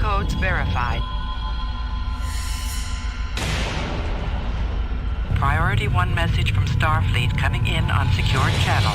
codes verified. Priority 1 message from Starfleet coming in on secured channel.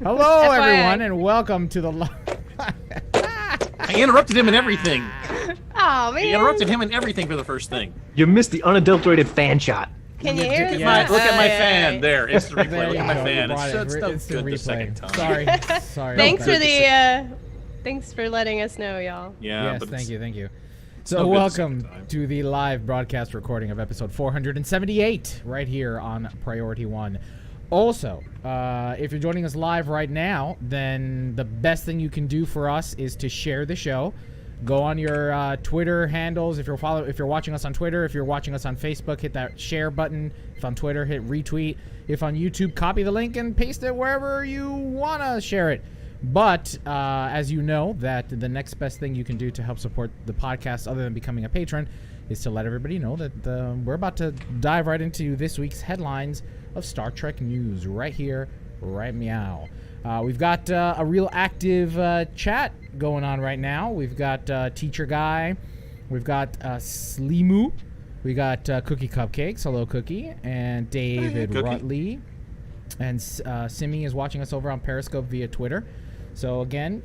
Hello, everyone, and welcome to the. I interrupted him in everything. Oh man! I interrupted him in everything for the first thing. You missed the unadulterated fan shot. Can you hear us? Look at my fan. There, instant replay. There Look you at my go, fan. you brought It's it. so Instant good the replay. second time. Sorry. Thanks Okay. for the thanks for letting us know, y'all. Yeah, Yes, but thank it's- you. no So good the welcome second time. to the live broadcast recording of episode 478 right here on Priority 1. Also, if you're joining us live right now, then the best thing you can do for us is to share the show. Go on your Twitter handles. If you're watching us on Twitter, if you're watching us on Facebook, hit that share button. If on Twitter, hit retweet. If on YouTube, copy the link and paste it wherever you want to share it. But as you know, that the next best thing you can do to help support the podcast, other than becoming a patron, is to let everybody know that we're about to dive right into this week's headlines of Star Trek news right here, right meow. We've got a real active chat going on right now. We've got Teacher Guy. We've got Slimu. We got Cookie Cupcakes. Hello, Cookie. And David Cookie. Rutley. And Simi is watching us over on Periscope via Twitter. So, again,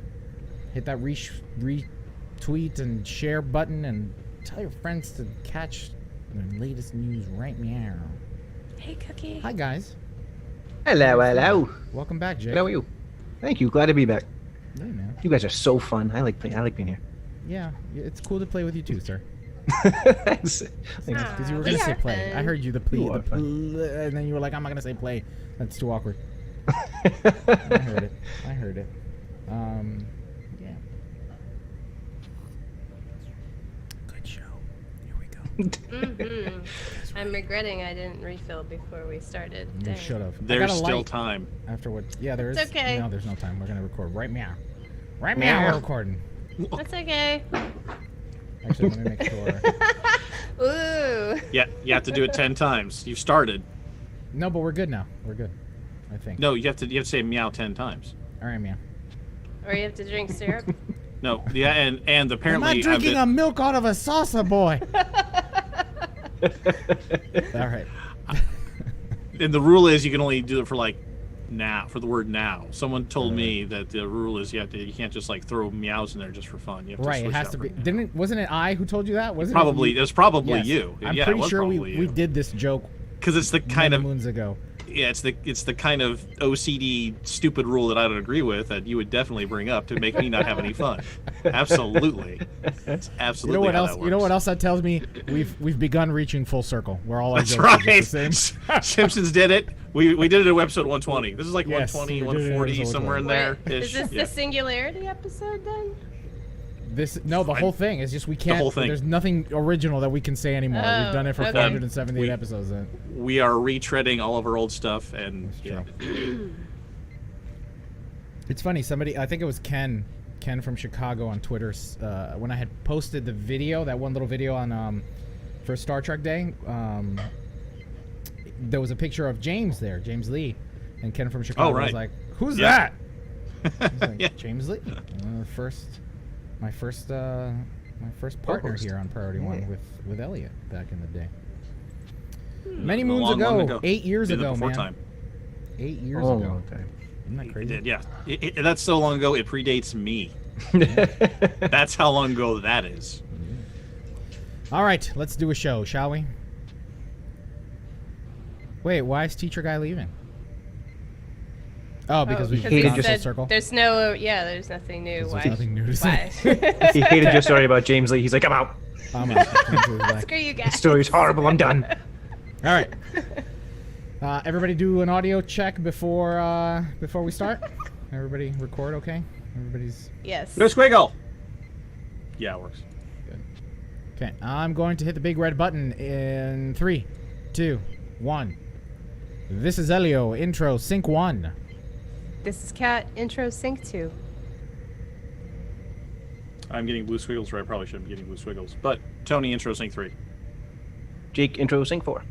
hit that retweet and share button and tell your friends to catch the latest news right meow. Hey, Cookie. Hi, guys. Hello. Welcome back, Jake. How are you? Thank you. Glad to be back. Yeah, man. You guys are so fun. I like being here. Yeah, it's cool to play with you too, sir. Thanks. Because you were We gonna say are play. fun. I heard you the You plea, are fun. and then you were like, "I'm not gonna say play. That's too awkward." I heard it. Yeah. Good show. Here we go. I'm regretting I didn't refill before we started. You Dang. should have. There's still time. Afterward. Yeah, there is. It's okay. No, there's no time. We're gonna record right meow. Right meow. We're recording. That's okay. Actually, let me make sure. Ooh. Yeah, you have to do it 10 times. You've started. No, but we're good now. We're good, I think. No, you have to say meow 10 times. All right, man. Or you have to drink syrup. No, yeah, and apparently I'm not drinking a milk out of a saucer, boy. All right. And the rule is you can only do it for like now, for the word now. Someone told me that the rule is you can't just like throw meows in there just for fun. You have to Right, it switch has out to for be. meow. Wasn't it I who told you that? Wasn't Probably it it's probably Yes. you. I'm Yeah, it pretty was sure probably we you. did this joke Because it's the kind many of moons ago. yeah, it's the kind of OCD stupid rule that I don't agree with that you would definitely bring up to make me not have any fun. Absolutely, it's absolutely. You know what how else? That You know works. what else that tells me? We've begun reaching full circle. Where all our That's jokes right. are just the same. Simpsons did it. We did it at episode 120. This is like Yes, 120, we did it at 140, episode somewhere in 120. there. Wait, is this the singularity episode then? The whole thing is just we can't. whole thing. There's nothing original that we can say anymore. Oh, We've done it for okay. 478 We- episodes. We are retreading all of our old stuff, and yeah. It's funny. Somebody, I think it was Ken from Chicago on Twitter, when I had posted the video, that one little video on for Star Trek Day. There was a picture of James there, James Lee, and Ken from Chicago was right. like, "Who's Yeah. that?" I was like, Yeah. James Lee, my first partner Co-host. here on Priority One with Elliot back in the day. Many A moons long, ago, long ago. 8 years Did it ago, before man. time. 8 years Oh, ago. long time. Isn't that It crazy? did, yeah. That's so long ago. It predates me. That's how long ago that is. All right, let's do a show, shall we? Wait, why is teacher guy leaving? Oh, because we've hated gone just- full said circle. there's there's nothing new. There's Why? nothing new to say. Why? He hated your story about James Lee. He's like, I'm out. I'm out. Completely back. Screw you The guys. story's horrible. I'm done. All right. Everybody do an audio check before we start. Everybody record, okay? Everybody's Yes. No squiggle. Yeah, it works. okay. I'm going to hit the big red button in 3, 2, 1. This is Elio. Intro sync 1. This is Cat. Intro sync 2. I'm getting blue squiggles where I probably shouldn't be getting blue squiggles. But Tony, intro sync 3. Jake, intro, sync 4.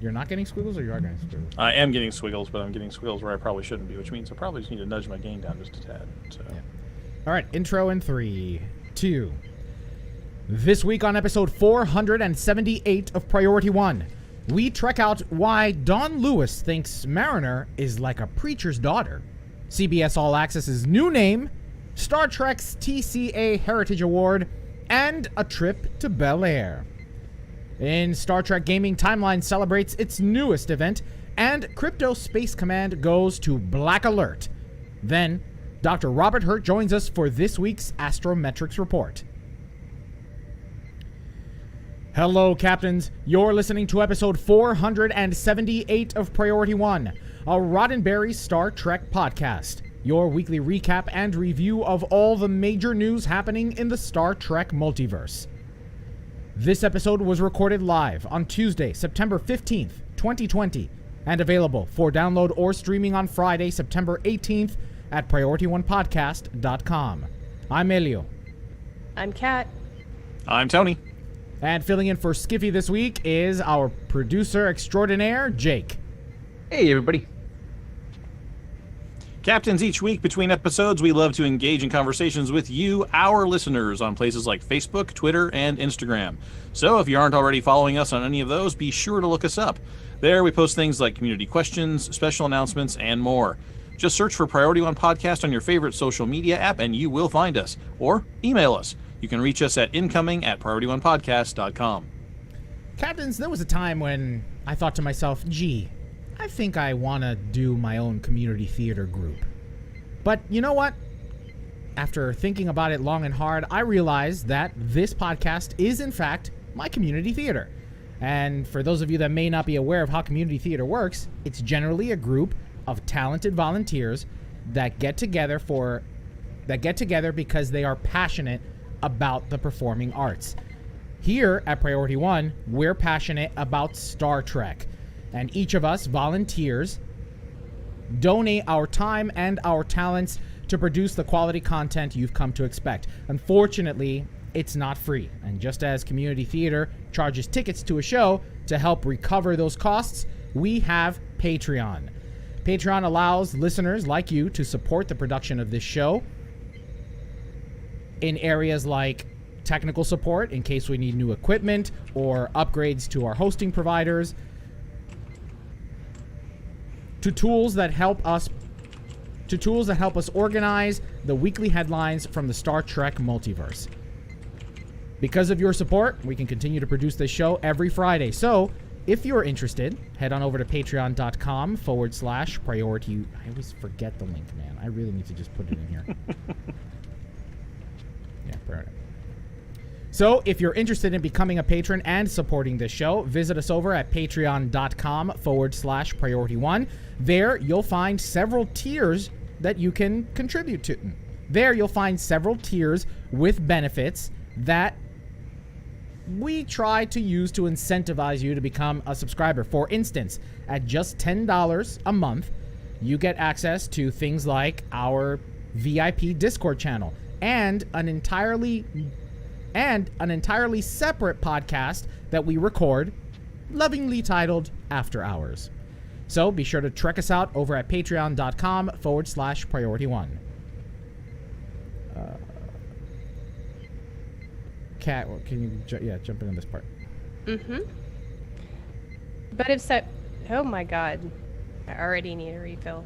You're not getting squiggles, or you are getting squiggles? I am getting squiggles, but I'm getting squiggles where I probably shouldn't be, which means I probably just need to nudge my gain down just a tad. So. Yeah. All right, intro in 3, 2. This week on episode 478 of Priority 1, we trek out why Don Lewis thinks Mariner is like a preacher's daughter, CBS All Access's new name, Star Trek's TCA Heritage Award, and a trip to Bel Air. In Star Trek Gaming, Timeline celebrates its newest event, and Crypto Space Command goes to Black Alert. Then, Dr. Robert Hurt joins us for this week's Astrometrics Report. Hello, Captains. You're listening to episode 478 of Priority 1, a Roddenberry Star Trek podcast, your weekly recap and review of all the major news happening in the Star Trek multiverse. This episode was recorded live on Tuesday, September 15th, 2020, and available for download or streaming on Friday, September 18th at PriorityOnePodcast.com. I'm Elio. I'm Cat. I'm Tony. And filling in for Skiffy this week is our producer extraordinaire, Jake. Hey, everybody. Captains, each week between episodes, we love to engage in conversations with you, our listeners, on places like Facebook, Twitter, and Instagram. So if you aren't already following us on any of those, be sure to look us up. There we post things like community questions, special announcements, and more. Just search for Priority One Podcast on your favorite social media app and you will find us. Or email us. You can reach us at incoming@PriorityOnePodcast.com. Captains, there was a time when I thought to myself, gee, I think I want to do my own community theater group. But you know what? After thinking about it long and hard, I realized that this podcast is, in fact, my community theater. And for those of you that may not be aware of how community theater works, it's generally a group of talented volunteers that get together because they are passionate about the performing arts. Here at Priority One, we're passionate about Star Trek. And each of us volunteers donate our time and our talents to produce the quality content you've come to expect. Unfortunately, it's not free. And just as community theater charges tickets to a show to help recover those costs, we have Patreon. Patreon allows listeners like you to support the production of this show in areas like technical support in case we need new equipment or upgrades to our hosting providers, to tools that help us organize the weekly headlines from the Star Trek Multiverse. Because of your support, we can continue to produce this show every Friday. So, if you're interested, head on over to patreon.com/priority. I always forget the link, man. I really need to just put it in here. Yeah, priority. So, if you're interested in becoming a patron and supporting this show, visit us over at patreon.com/priority1. There, you'll find several tiers that you can contribute to. There, you'll find several tiers with benefits that we try to use to incentivize you to become a subscriber. For instance, at just $10 a month, you get access to things like our VIP Discord channel and an entirely separate podcast that we record, lovingly titled After Hours. So be sure to check us out over at patreon.com/priority1. Kat, can you jump in on this part? Mm-hmm. But if so, oh my God, I already need a refill.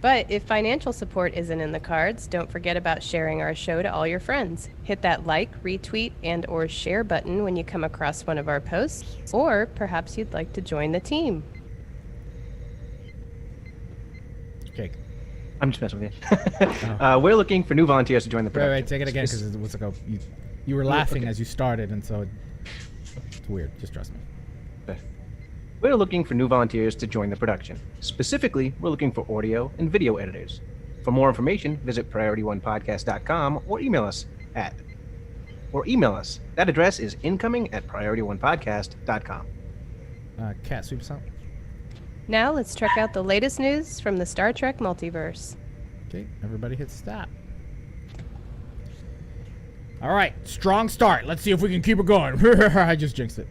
But if financial support isn't in the cards, don't forget about sharing our show to all your friends. Hit that like, retweet, and or share button when you come across one of our posts, or perhaps you'd like to join the team. Jake. I'm just messing with you. We're looking for new volunteers to join the production. Wait, take it again because it was like you were laughing as you started, and so it's weird. Just trust me. We're looking for new volunteers to join the production. Specifically, we're looking for audio and video editors. For more information, visit PriorityOnePodcast.com or email us. That address is incoming@PriorityOnePodcast.com. Kat, sweep us out. Now let's check out the latest news from the Star Trek Multiverse. Okay, everybody hit stop. All right, strong start. Let's see if we can keep it going. I just jinxed it.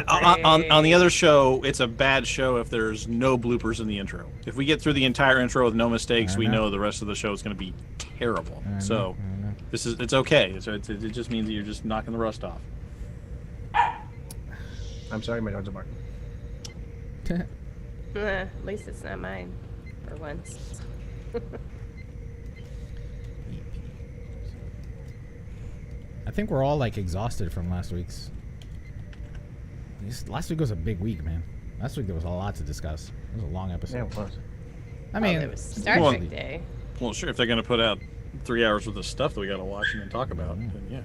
On the other show, it's a bad show if there's no bloopers in the intro. If we get through the entire intro with no mistakes, we know the rest of the show is going to be terrible. So it's okay. So it just means that you're just knocking the rust off. I'm sorry, my dogs are barking. At least it's not mine, for once. I think we're all like exhausted from last week's. Last week was a big week, man. Last week there was a lot to discuss. It was a long episode. Yeah, it was. I mean, it was Star Trek Day. Well, sure. If they're going to put out 3 hours worth of stuff that we got to watch and then talk about, then yeah.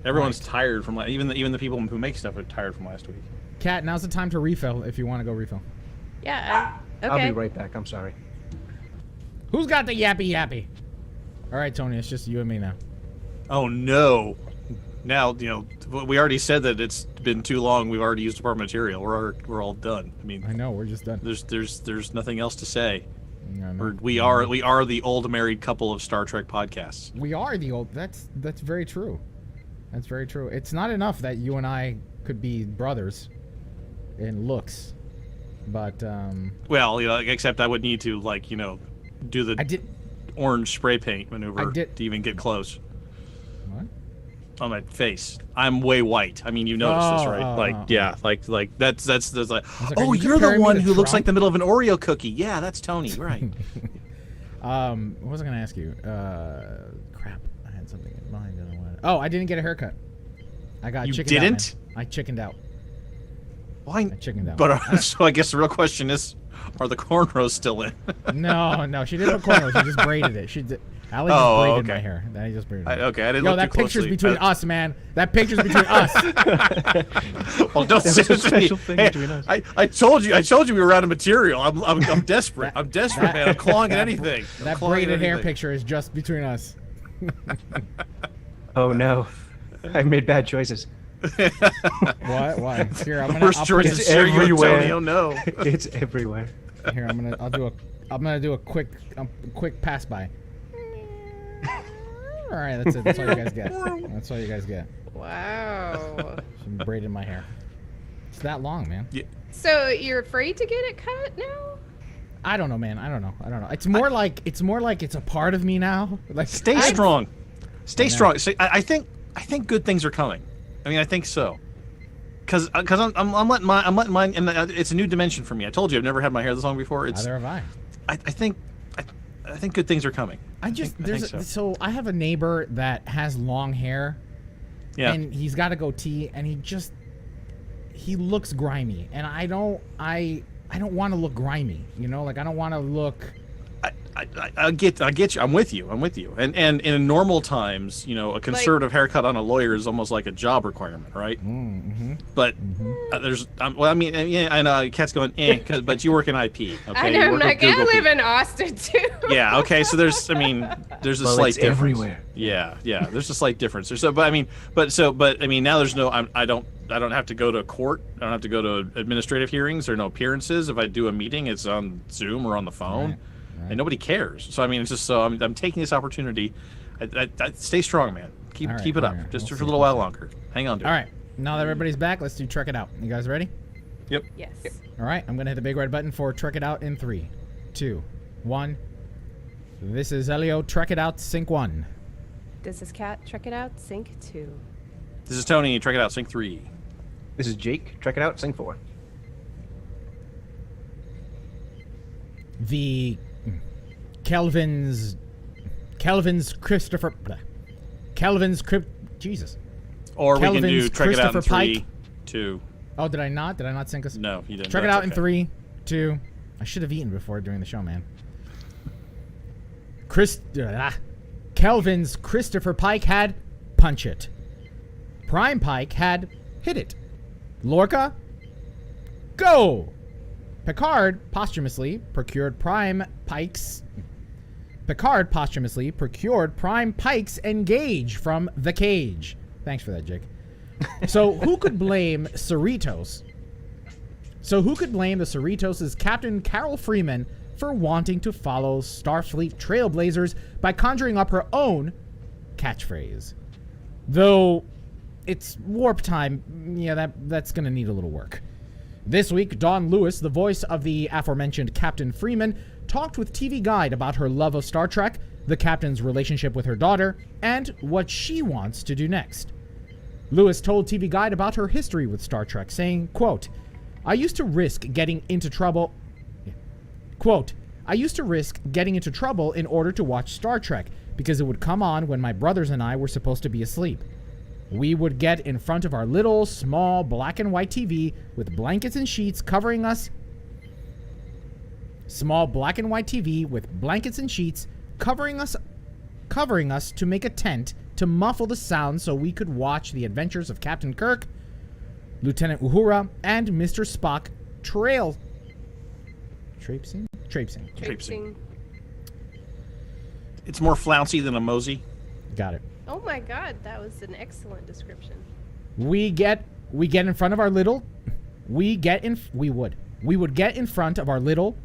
Everyone's tired from even the people who make stuff are tired from last week. Kat, now's the time to refill if you want to go refill. Yeah. Okay. I'll be right back. I'm sorry. Who's got the yappy? All right, Tony, it's just you and me now. Oh no! Now we already said that it's been too long. We've already used up our material. We're all done. I mean, I know we're just done. There's nothing else to say. No. We are the old married couple of Star Trek podcasts. We are the old. That's very true. That's very true. It's not enough that you and I could be brothers in looks, but well, except I would need to do the orange spray paint maneuver to even get close. What? On my face, I'm way white. I mean, you noticed this, right? That's like. Oh, you're the one who looks like the middle of an Oreo cookie. Yeah, that's Tony, right? What was I gonna ask you? Crap, I had something in mind. Oh, I didn't get a haircut. I got. You chickened didn't? Out, I chickened out. Why? I chickened out. But so I guess the real question is, are the cornrows still in? No, she didn't put cornrows. She just braided it. She did. Allie just braided my hair. Then just braided it. Okay, I didn't Yo, look that too picture's closely. between us, man. That picture's between us. Well, don't say a special thing between us. I told you we were out of material. I'm desperate. I'm desperate, man. I'm clawing at anything. That braided hair picture is just between us. Oh no, I've made bad choices. What? Why? Here, I'm gonna. Worst choice is share you and Tony. Oh no. It's everywhere. Here, I'm gonna do a quick pass by. All right, that's it. That's all you guys get. That's all you guys get. Wow. Some braid in my hair. It's that long, man. Yeah. So you're afraid to get it cut now? I don't know, man. I don't know. It's more like it's a part of me now. Like Stay strong. Stay strong. I think good things are coming. I mean, I think so. Because I'm letting mine, and it's a new dimension for me. I told you I've never had my hair this long before. Neither have I. I think good things are coming. I think so I have a neighbor that has long hair. Yeah. And he's got a goatee, and he looks grimy, and I don't want to look grimy, you know, like I don't want to look. I get you. I'm with you. And in normal times, you know, a conservative haircut on a lawyer is almost like a job requirement, right? Mm-hmm. But there's, well, I mean, yeah, I know. Cat's going, but you work in IP. Okay? I know. I'm like, I live in Austin too. Yeah. Okay. So there's a slight difference. Everywhere. Yeah. There's a slight difference. But I mean, now there's no. I don't have to go to court. I don't have to go to administrative hearings. There are no appearances. If I do a meeting, it's on Zoom or on the phone. Right. And nobody cares. So I mean, it's just so I'm taking this opportunity. I stay strong, man. Keep it up, just for a little while longer. Hang on to it. All right, now that everybody's back, let's do Trek It Out. You guys ready? Yep. Yes. All right, I'm gonna hit the big red button for Trek It Out in 3, 2, 1. This is Elio. Trek It Out. Sync 1. This is Kat. Trek it out. Sync 2. This is Tony. Trek It Out. Sync 3. This is Jake. Trek it out. Sync 4. The Kelvin's Jesus. Or we can do Kelvin's Trek It Out in Christopher 3, Pike. 2. Oh, did I not sync us? No, you didn't. Trek It That's Out in okay. 3, 2. I should have eaten before doing the show, man. Kelvin's Christopher Pike had punch it. Prime Pike had hit it. Lorca, go! Picard posthumously procured Prime Pikes engage from the cage. Thanks for that, Jake. So who could blame Cerritos? So who could blame the Cerritos' Captain Carol Freeman for wanting to follow Starfleet trailblazers by conjuring up her own catchphrase? Though it's warp time, yeah, that's gonna need a little work. This week, Dawn Lewis, the voice of the aforementioned Captain Freeman, talked with TV Guide about her love of Star Trek, the captain's relationship with her daughter, and what she wants to do next. Lewis told TV Guide about her history with Star Trek, saying, quote, I used to risk getting into trouble in order to watch Star Trek because it would come on when my brothers and I were supposed to be asleep. We would get in front of our little, small, black and white TV with blankets and sheets covering us. Small black and white TV with blankets and sheets covering us to make a tent to muffle the sound so we could watch the adventures of Captain Kirk, Lieutenant Uhura, and Mr. Spock traipsing. It's more flouncy than a mosey. Got it. Oh my God, that was an excellent description. We would get in front of our little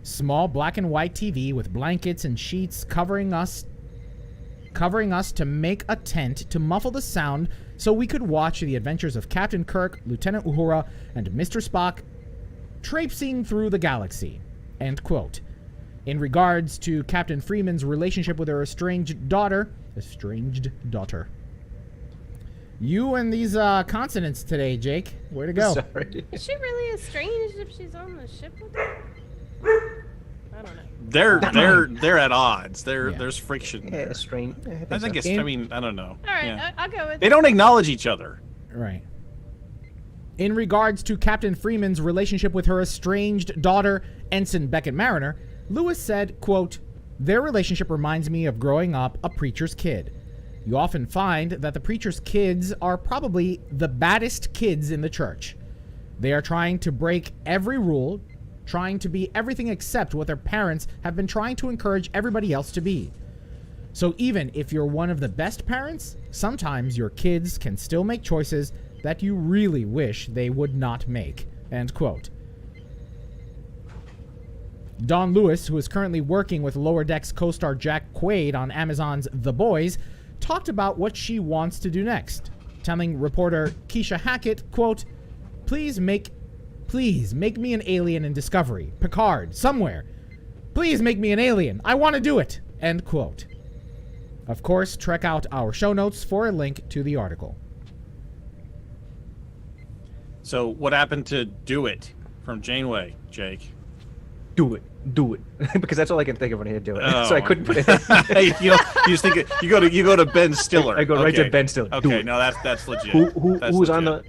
small black and white TV with blankets and sheets covering us to make a tent to muffle the sound so we could watch the adventures of Captain Kirk, Lieutenant Uhura, and Mr. Spock traipsing through the galaxy. End quote. In regards to Captain Freeman's relationship with her estranged daughter. You and these consonants today, Jake. Way to go. Sorry. Is she really estranged if she's on the ship with her? I don't know. They're at odds. There's friction. Yeah, strange. I think it's. I mean, I don't know. All right, Yeah. I'll go with They don't acknowledge each other. Right. In regards to Captain Freeman's relationship with her estranged daughter, Ensign Beckett Mariner, Lewis said, quote, their relationship reminds me of growing up a preacher's kid. You often find that the preacher's kids are probably the baddest kids in the church. They are trying to break every rule, trying to be everything except what their parents have been trying to encourage everybody else to be. So even if you're one of the best parents, sometimes your kids can still make choices that you really wish they would not make. End quote. Dawn Lewis, who is currently working with Lower Decks co-star Jack Quaid on Amazon's The Boys, talked about what she wants to do next, telling reporter Keisha Hackett, quote, Please make me an alien in Discovery, Picard, somewhere. Please make me an alien. I want to do it. End quote. Of course, check out our show notes for a link to the article. So what happened to Do It from Janeway, Jake? Do it. Because that's all I can think of when I hear do it. Oh. So I couldn't put it in. you just think you go to Ben Stiller. I go right to Ben Stiller. Do Okay, it. no, that's legit. Who That's was legit.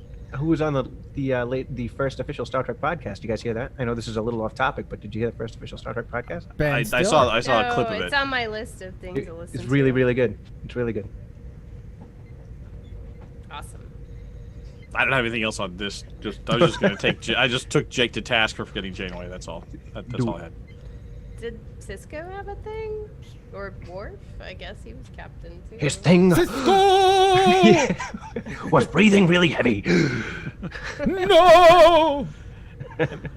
on the first official Star Trek podcast? You guys hear that? I know this is a little off topic, but did you hear the first official Star Trek podcast? Ben I Stiller. saw a clip of It's it. on my list of things to listen to. It's really, really good. It's really good. Awesome. I don't have anything else on this. I was just gonna I just took Jake to task for forgetting Janeway. That's all. That's all I had. Did Cisco have a thing? Or Worf? I guess he was captain too. His thing Cisco! was breathing really heavy. No!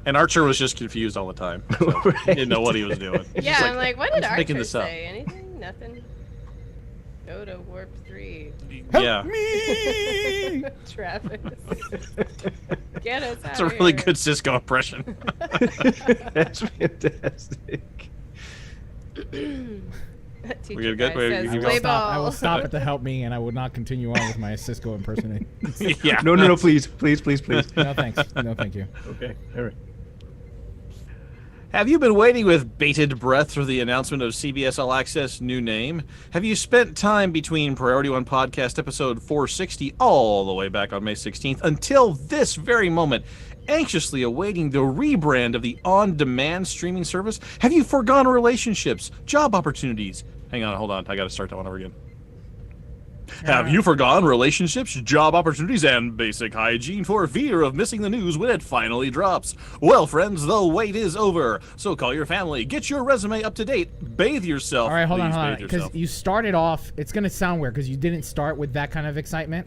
And Archer was just confused all the time. So he didn't know what he was doing. He's Yeah, just I'm like, what did I'm just making Archer this up. say? Anything? Nothing? Go to Warp 3. Help Yeah. me! Travis. Get us out It's a of really here. good Cisco impression. That's fantastic. That teacher We good? guy We- says, we play good? ball. I will stop at the help me, and I will not continue on with my Cisco impersonation. Yeah. No, please. No thanks. No thank you. Okay, all right. Have you been waiting with bated breath for the announcement of CBS All Access' new name? Have you spent time between Priority One Podcast episode 460 all the way back on May 16th until this very moment, anxiously awaiting the rebrand of the on-demand streaming service? Have you forgone relationships, job opportunities? Hang on, hold on. I got to start that one over again. Have you forgone relationships, job opportunities, and basic hygiene for fear of missing the news when it finally drops? Well, friends, the wait is over. So call your family, get your resume up to date, bathe yourself. All right, hold on, Please hold on. bathe Because yourself. you started off, it's going to sound weird because you didn't start with that kind of excitement.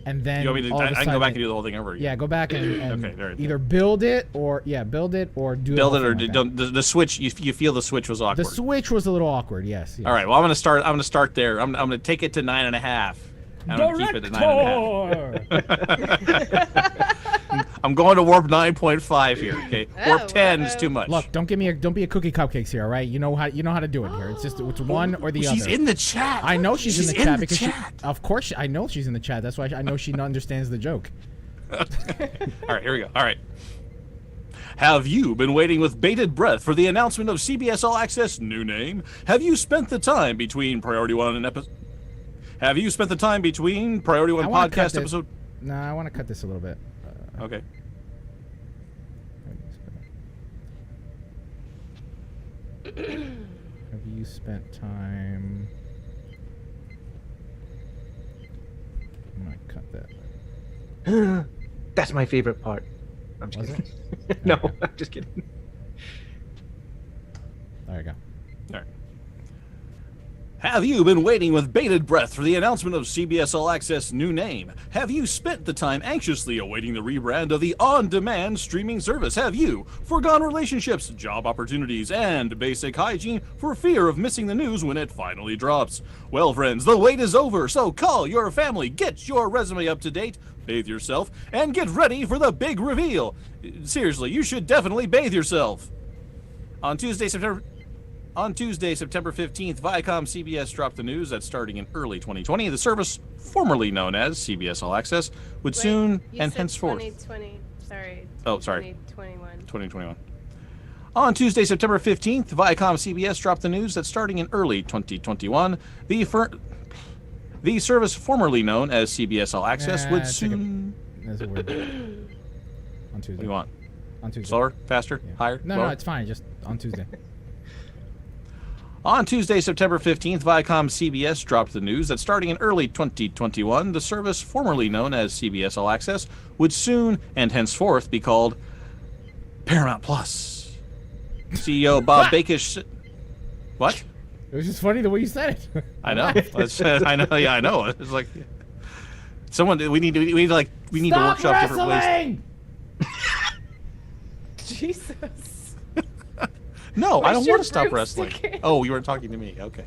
And then You want me to? all of a I can go sudden back and do the whole thing over again. Yeah, go back and Okay, there it is. either build it or do Build the it whole or thing like that. don't. The switch. You feel the switch was awkward. The switch was a little awkward. Yes. All right. Well, I'm gonna start there. I'm gonna take it to 9.5. I'm gonna keep it at 9.5. I'm going to warp 9.5 here. Okay. Warp 10 is too much. Look, don't be a cookie cupcakes here, all right? You know how to do it here. It's just it's one or the She's other. in the chat. I know she's in the chat because chat. of course I know she's in the chat. That's why I know she understands the joke. All right, here we go. All right. Have you been waiting with bated breath for the announcement of CBS All Access' new name? Have you spent the time between Priority One and Have you spent the time between Priority One I wanna cut podcast this- episode? No, I want to cut this a little bit. Okay. Have you spent time? I'm gonna cut that. That's my favorite part. I'm just Was kidding. No, I'm just kidding. There you go. All right. Have you been waiting with bated breath for the announcement of CBS All Access' new name? Have you spent the time anxiously awaiting the rebrand of the on-demand streaming service? Have you forgone relationships, job opportunities, and basic hygiene for fear of missing the news when it finally drops? Well, friends, the wait is over, so call your family, get your resume up to date, bathe yourself, and get ready for the big reveal. Seriously, you should definitely bathe yourself. On Tuesday, September 15th, Viacom CBS dropped the news that starting in early 2020, the service, formerly known as CBS All Access, would soon and henceforth... 2020. Sorry. Oh, sorry. 2021. 2021. On Tuesday, September 15th, Viacom CBS dropped the news that starting in early 2021, the service formerly known as CBS All Access would soon... That's a weird. On Tuesday. What do you want? On Tuesday. Slower? Faster? Yeah. Higher? No, lower? it's fine. Just on Tuesday. On Tuesday, September 15th, Viacom CBS dropped the news that starting in early 2021, the service formerly known as CBS All Access would soon and henceforth be called Paramount Plus. CEO Bob Bakish... What? It was just funny the way you said it. I know. I know. Yeah, I know. It's like someone. We need to Stop workshop different ways. wrestling! Jesus. No, I don't Where's your want to stop wrestling. broomstick? Oh, you weren't talking to me. Okay.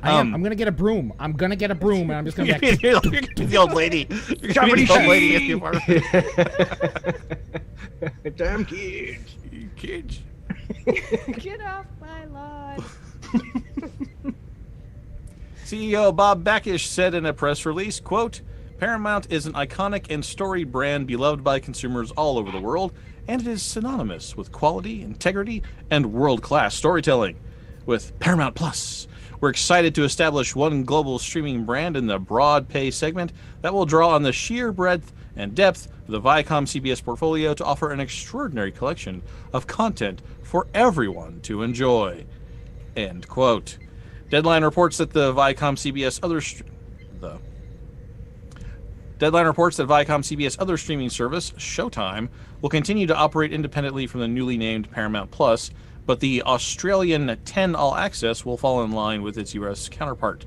I am. I'm gonna get a broom. I'm gonna get a broom, and I'm just gonna be You're like, gonna be the old lady. You're gonna be the old lady at the apartment. Damn kids. You kids. Get off my lawn. CEO Bob Bakish said in a press release, quote, Paramount is an iconic and storied brand beloved by consumers all over the world, and it is synonymous with quality, integrity, and world-class storytelling. With Paramount Plus, we're excited to establish one global streaming brand in the broad pay segment that will draw on the sheer breadth and depth of the Viacom CBS portfolio to offer an extraordinary collection of content for everyone to enjoy. End quote. Deadline reports that Viacom CBS other streaming service, Showtime, will continue to operate independently from the newly named Paramount Plus, but the Australian 10 All Access will fall in line with its US counterpart.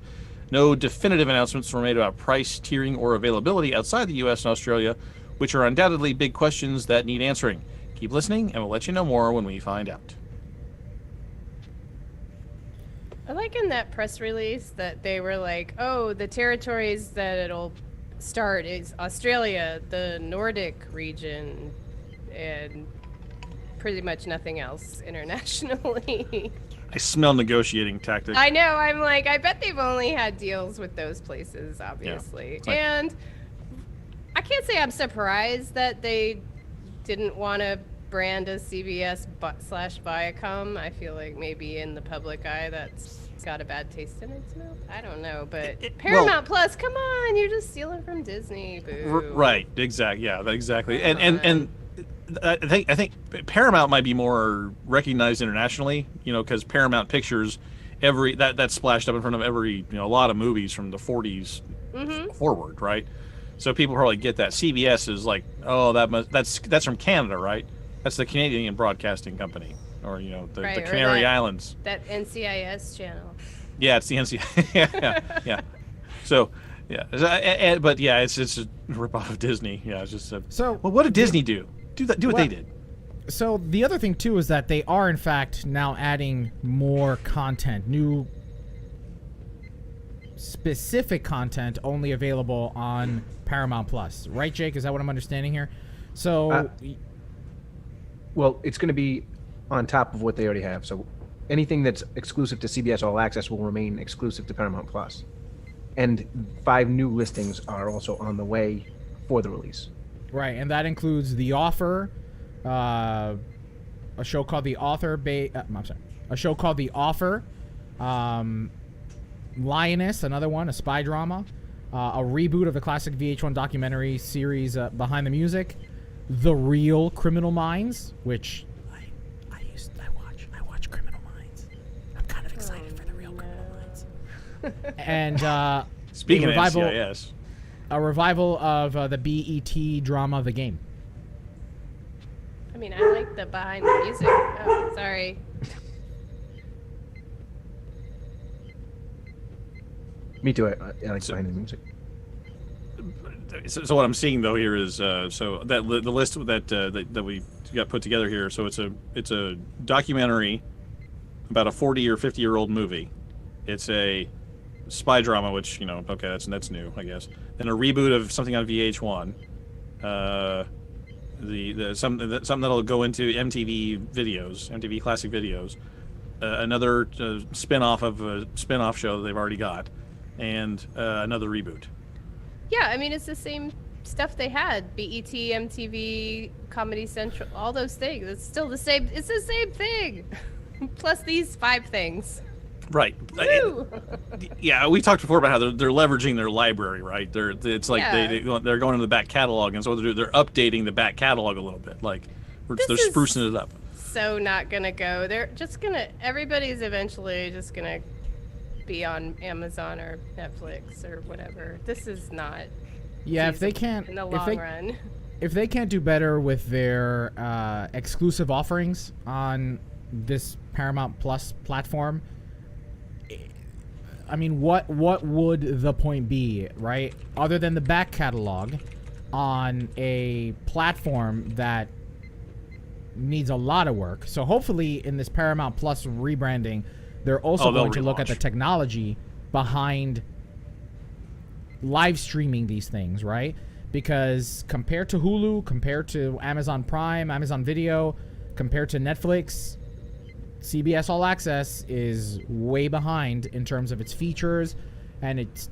No definitive announcements were made about price, tiering, or availability outside the US and Australia, which are undoubtedly big questions that need answering. Keep listening, and we'll let you know more when we find out. I like in that press release that they were like, oh, the territories that it'll start is Australia, the Nordic region, and pretty much nothing else internationally. I smell negotiating tactics. I know, I'm like, I bet they've only had deals with those places, obviously. Yeah. And I can't say I'm surprised that they didn't want to brand as CBS / Viacom. I feel like maybe in the public eye that's got a bad taste in its mouth. I don't know, but Paramount Plus, come on, you're just stealing from Disney. Boo. Right, exactly. Yeah, exactly. And I think Paramount might be more recognized internationally, because Paramount Pictures, that splashed up in front of every, a lot of movies from the 40s forward, right? So people probably get that. CBS is like, oh, that's from Canada, right? That's the Canadian Broadcasting Company, or the Canary Islands. That NCIS channel. Yeah, it's the NCIS. yeah. So, yeah, but yeah, it's just a ripoff of Disney. Yeah, it's just well, what did Disney do? Do what they did. So the other thing too is that they are in fact now adding more content, new specific content only available on Paramount Plus, right, Jake? Is that what I'm understanding here? So. Well, it's going to be on top of what they already have. So anything that's exclusive to CBS All Access will remain exclusive to Paramount Plus. And 5 new listings are also on the way for the release. Right, and that includes The Offer, a show called The Author. A show called The Offer, Lioness, another one, a spy drama, a reboot of the classic VH1 documentary series Behind the Music, The Real Criminal Minds, which I watch Criminal Minds. I'm kind of excited for The Real Criminal Minds. And speaking of NCIS, a revival of the BET drama The Game. I mean, I like the Behind the Music. Oh, sorry. Me too. I like Behind the Music. So what I'm seeing though here is so that the list that we got put together here. So it's a documentary about a 40 or 50-year-old movie. It's a spy drama, which okay, that's new, I guess. Then a reboot of something on VH1. Something that'll go into MTV classic videos. Another spin-off of a spin-off show that they've already got, and another reboot. Yeah, I mean, it's the same stuff they had. BET, MTV, Comedy Central, all those things. It's still the same. It's the same thing. Plus these 5 things. Right. Yeah, we talked before about how they're leveraging their library, right? It's like they're going to the back catalog, and so they're updating the back catalog a little bit. Like they're sprucing it up. So not gonna go. They're just gonna. Everybody's eventually just gonna be on Amazon or Netflix or whatever. This is not. Yeah, if they can't in the long run. If they can't do better with their exclusive offerings on this Paramount Plus platform, I mean, what would the point be, right? Other than the back catalog on a platform that needs a lot of work. So hopefully in this Paramount Plus rebranding, they're also going to look at the technology behind live streaming these things, right? Because compared to Hulu, compared to Amazon Prime, Amazon Video, compared to Netflix, CBS All Access is way behind in terms of its features and its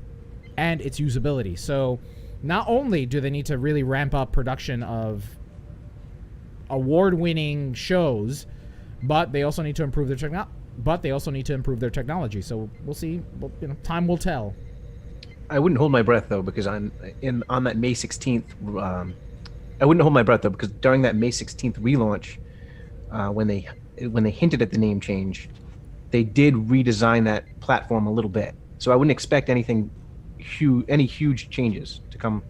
usability. So not only do they need to really ramp up production of award-winning shows, but they also need to improve their technology. So we'll see. Well, time will tell. I wouldn't hold my breath though, because on that May 16th, I wouldn't hold my breath though, because during that May 16th relaunch, when they hinted at the name change, they did redesign that platform a little bit. So I wouldn't expect any huge changes to come.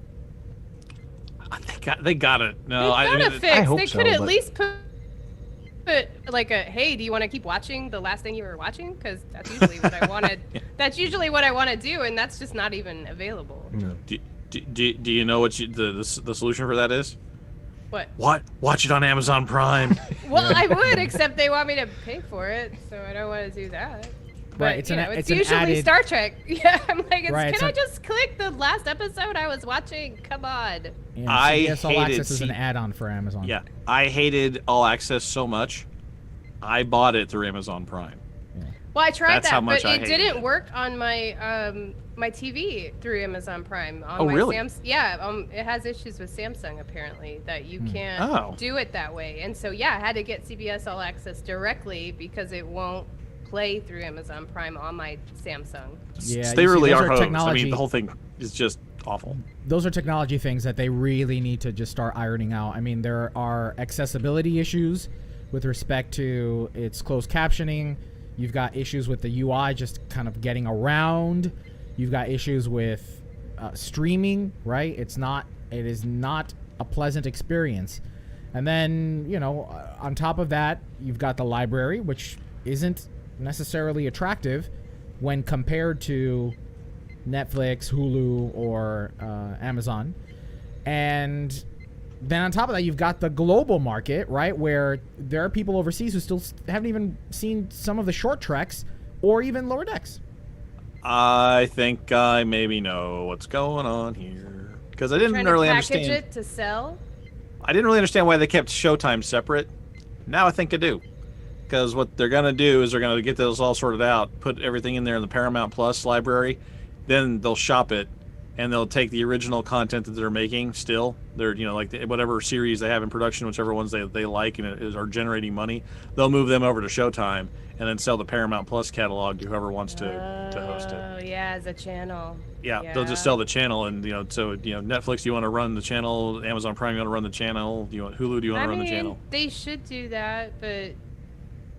They got it. No, they got it fixed. I hope they so, could at but- least put like a, hey, do you want to keep watching the last thing you were watching? Because that's usually what I wanted. That's usually what I want to do, and that's just not even available. No. Do you know what the solution for that is? What? Watch it on Amazon Prime. Well, I would, except they want me to pay for it, so I don't want to do that. But, Right, it's an usually added- Star Trek. Yeah, I'm like, Right, can I just click the last episode I was watching? Come on. And I CBS All hated Access is an add-on for Amazon. Yeah, I hated All Access so much, I bought it through Amazon Prime. Well, I tried That's how that, much but I it hated didn't it. work on my my TV through Amazon Prime. On Oh, my really? It has issues with Samsung apparently that you can't do it that way. And so yeah, I had to get CBS All Access directly because it won't play through Amazon Prime on my Samsung. Yeah, They you see, really those are hosed. I technology- mean, the whole thing is just awful. Those are technology things that they really need to just start ironing out. I mean, there are accessibility issues with respect to its closed captioning. You've got issues with the UI just kind of getting around. You've got issues with streaming, right? It is not a pleasant experience. And then, on top of that, you've got the library, which isn't necessarily attractive when compared to Netflix, Hulu, or Amazon. And then on top of that, you've got the global market, right, where there are people overseas who still haven't even seen some of the short treks or even Lower Decks. I think I maybe know what's going on here, because I didn't Trying really to package understand. it to sell. I didn't really understand why they kept Showtime separate. Now I think I do, because what they're gonna do is they're gonna get those all sorted out, put everything in there in the Paramount Plus library, then they'll shop it, and they'll take the original content that they're making. Still, they're whatever series they have in production, whichever ones they like and are generating money, they'll move them over to Showtime and then sell the Paramount Plus catalog to whoever wants to host it. Oh yeah, as a channel. Yeah, they'll just sell the channel, and Netflix, you want to run the channel, Amazon Prime, you want to run the channel, do you want Hulu, do you want to run the channel? They should do that, but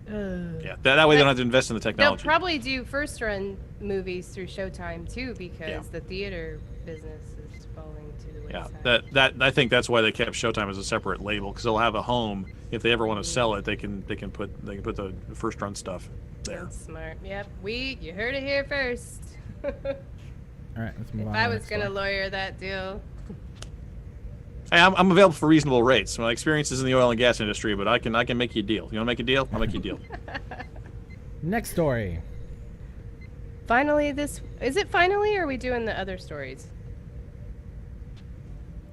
Yeah, that way they don't have to invest in the they'll technology. probably do first run movies through Showtime too, because the theater business is falling to the Yeah, wayside. that I think that's why they kept Showtime as a separate label, because they'll have a home. If they ever want to sell it, they can put the first run stuff there. That's smart. Yep, you heard it here first. All right, let's move If on. I to the was next gonna one. lawyer that deal. Hey, I'm available for reasonable rates. My experience is in the oil and gas industry, but I can make you a deal. You want to make a deal? I'll make you a deal. Next story. Finally, is it finally, or are we doing the other stories?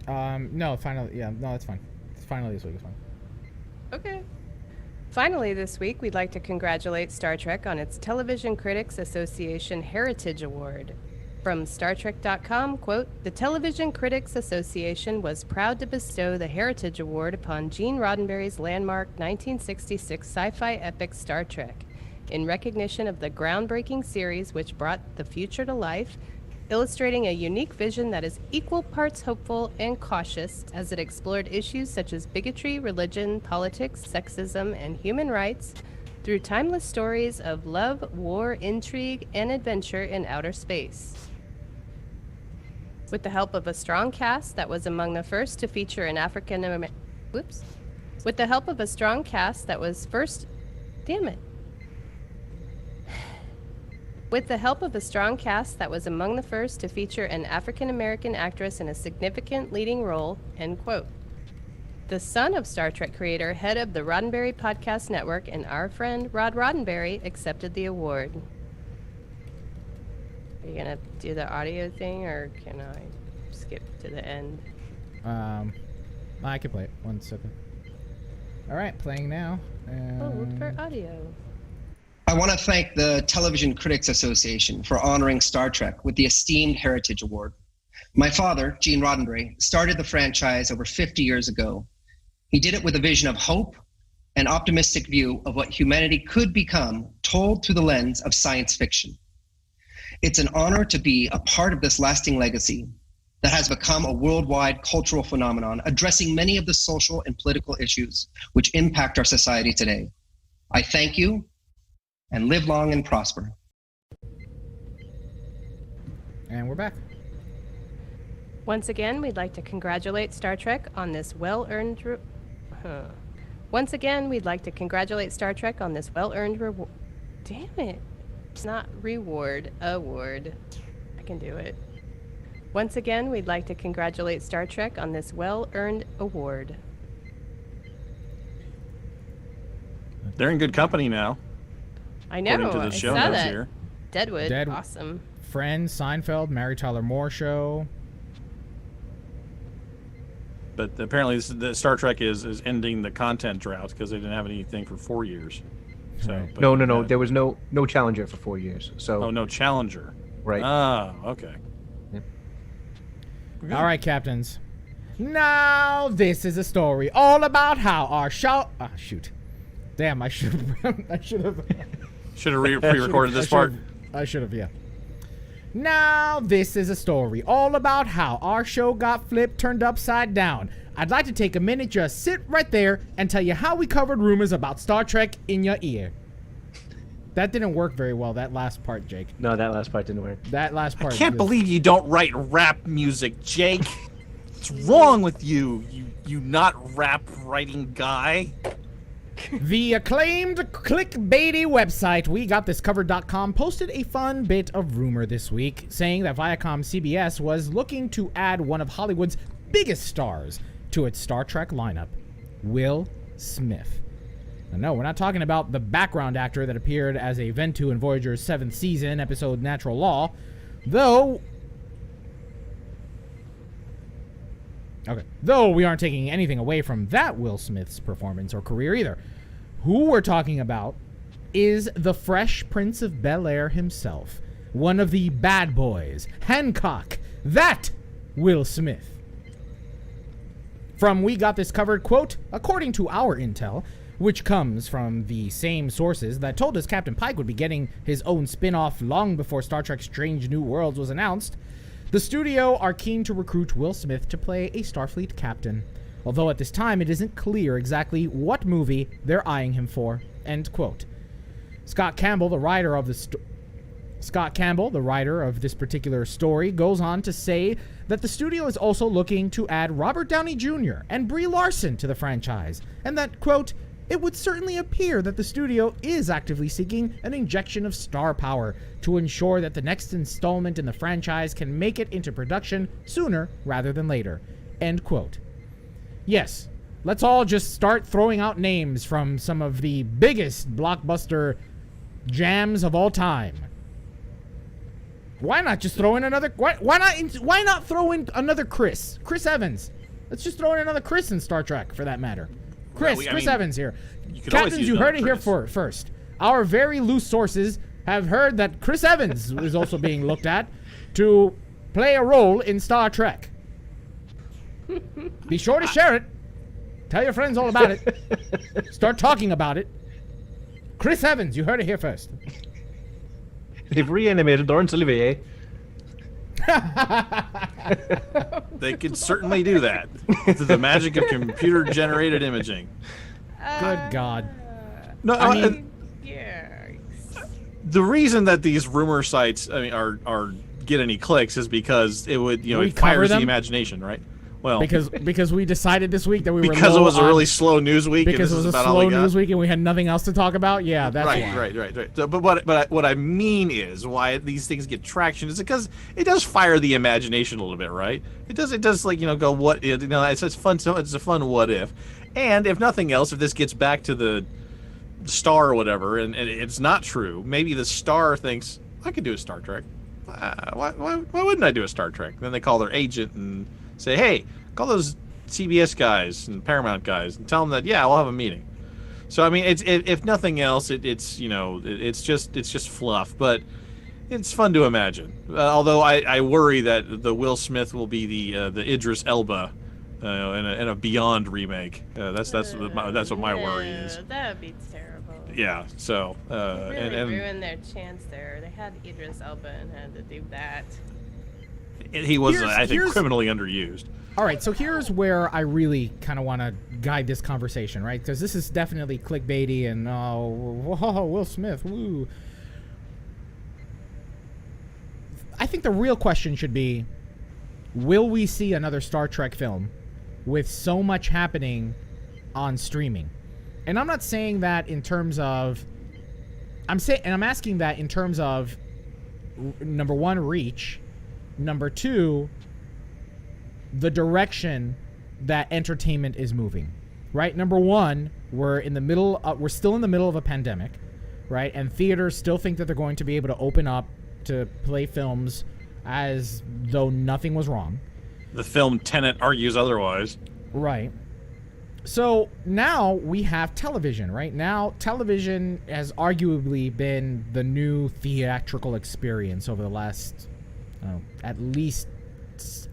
No, finally, yeah, no, that's fine. It's finally this week, it's fine. Okay. Finally, this week, we'd like to congratulate Star Trek on its Television Critics Association Heritage Award. From StarTrek.com, quote, "The Television Critics Association was proud to bestow the Heritage Award upon Gene Roddenberry's landmark 1966 sci-fi epic Star Trek, in recognition of the groundbreaking series which brought the future to life, illustrating a unique vision that is equal parts hopeful and cautious as it explored issues such as bigotry, religion, politics, sexism, and human rights through timeless stories of love, war, intrigue, and adventure in outer space. With the help of a strong cast that was among the first to feature an African American... Whoops. With the help of a strong cast that was first... Damn it. With the help of a strong cast that was among the first to feature an African American actress in a significant leading role, end quote. The son of Star Trek creator, head of the Roddenberry Podcast Network, and our friend Rod Roddenberry accepted the award. Are you going to do the audio thing, or can I skip to the end? I can play it. 1 second. All right, playing now. Hold for audio. I want to thank the Television Critics Association for honoring Star Trek with the esteemed Heritage Award. My father, Gene Roddenberry, started the franchise over 50 years ago. He did it with a vision of hope, an optimistic view of what humanity could become, told through the lens of science fiction. It's an honor to be a part of this lasting legacy that has become a worldwide cultural phenomenon, addressing many of the social and political issues which impact our society today. I thank you, and live long and prosper. And we're back. Once again, we'd like to congratulate Star Trek on this well-earned Once again, we'd like to congratulate Star Trek on this well-earned reward. Damn it. It's not reward, award. I can do it. Once again, we'd like to congratulate Star Trek on this well-earned award. They're in good company now. I know. According to the I show saw notes that. here. Deadwood. Awesome. Friends, Seinfeld, Mary Tyler Moore Show. But apparently the Star Trek is ending the content drought because they didn't have anything for 4 years. So, Right. but, No. There was no Challenger for 4 years. So Oh, no Challenger. right. Ah, okay. All right, captains. Now this is a story all about how our show. Ah, shoot. Damn, I should have. Should have pre-recorded this part. I should have, yeah. Now this is a story all about how our show got flipped, turned upside down. I'd like to take a minute, just sit right there, and tell you how we covered rumors about Star Trek in your ear. That didn't work very well, that last part, Jake. No, that last part didn't work. That last part. I can't believe you don't write rap music, Jake. What's wrong with you? You not rap writing guy? The acclaimed clickbaity website WeGotThisCovered.com posted a fun bit of rumor this week, saying that Viacom CBS was looking to add one of Hollywood's biggest stars to its Star Trek lineup, Will Smith. Now, no, we're not talking about the background actor that appeared as a Ventu in Voyager's 7th season episode Natural Law, though we aren't taking anything away from that Will Smith's performance or career either. Who we're talking about is the Fresh Prince of Bel-Air himself, one of the bad boys, Hancock, that Will Smith. From We Got This Covered, quote, according to our intel, which comes from the same sources that told us Captain Pike would be getting his own spin-off long before Star Trek Strange New Worlds was announced, the studio are keen to recruit Will Smith to play a Starfleet captain, although at this time it isn't clear exactly what movie they're eyeing him for, end quote. Scott Campbell, the writer of this particular story, goes on to say that the studio is also looking to add Robert Downey Jr. and Brie Larson to the franchise, and that, quote, it would certainly appear that the studio is actively seeking an injection of star power to ensure that the next installment in the franchise can make it into production sooner rather than later, end quote. Yes, let's all just start throwing out names from some of the biggest blockbuster jams of all time. Why not just throw in another... Why not throw in another Chris Evans? Let's just throw in another Chris in Star Trek, for that matter. Chris Evans here. Captains, you heard it here first. Our very loose sources have heard that Chris Evans is also being looked at to play a role in Star Trek. Be sure to share it. Tell your friends all about it. Start talking about it. Chris Evans, you heard it here first. They've reanimated Laurence Olivier. They could certainly do that through the magic of computer-generated imaging. Good God. No, I mean, the reason that these rumor sites, are get any clicks is because it would, it We fires cover the them? imagination, right? Well, because we decided this week that we were because it low was a on- really slow news week. and because it this was is a about all we slow got. news week and we had nothing else to talk about. Yeah, that's why. Right. So, but what I mean is why these things get traction is because it does fire the imagination a little bit, right? It does like go what it's fun. So it's a fun what if, and if nothing else, if this gets back to the Star or whatever, and it's not true, maybe the Star thinks I could do a Star Trek. Why wouldn't I do a Star Trek? Then they call their agent and say, hey, call those CBS guys and Paramount guys and tell them that we'll have a meeting. So I mean, if nothing else, it's just fluff, but it's fun to imagine. Although I worry that the Will Smith will be the Idris Elba in a Beyond remake. That's what my worry is. That would be terrible. Yeah. So Really and ruined their chance there. They had Idris Elba and had to do that. he was I think here's- criminally underused. All right, so here's where I really kind of want to guide this conversation, right? Because this is definitely clickbaity and Will Smith, woo. I think the real question should be, will we see another Star Trek film with so much happening on streaming? And I'm not saying that in terms of, I'm asking that in terms of number one, reach, number two, the direction that entertainment is moving, right? Number one, we're still in the middle of a pandemic, right? And theaters still think that they're going to be able to open up to play films as though nothing was wrong. The film Tenet argues otherwise. Right. So now we have television, right? Now television has arguably been the new theatrical experience over the last, at least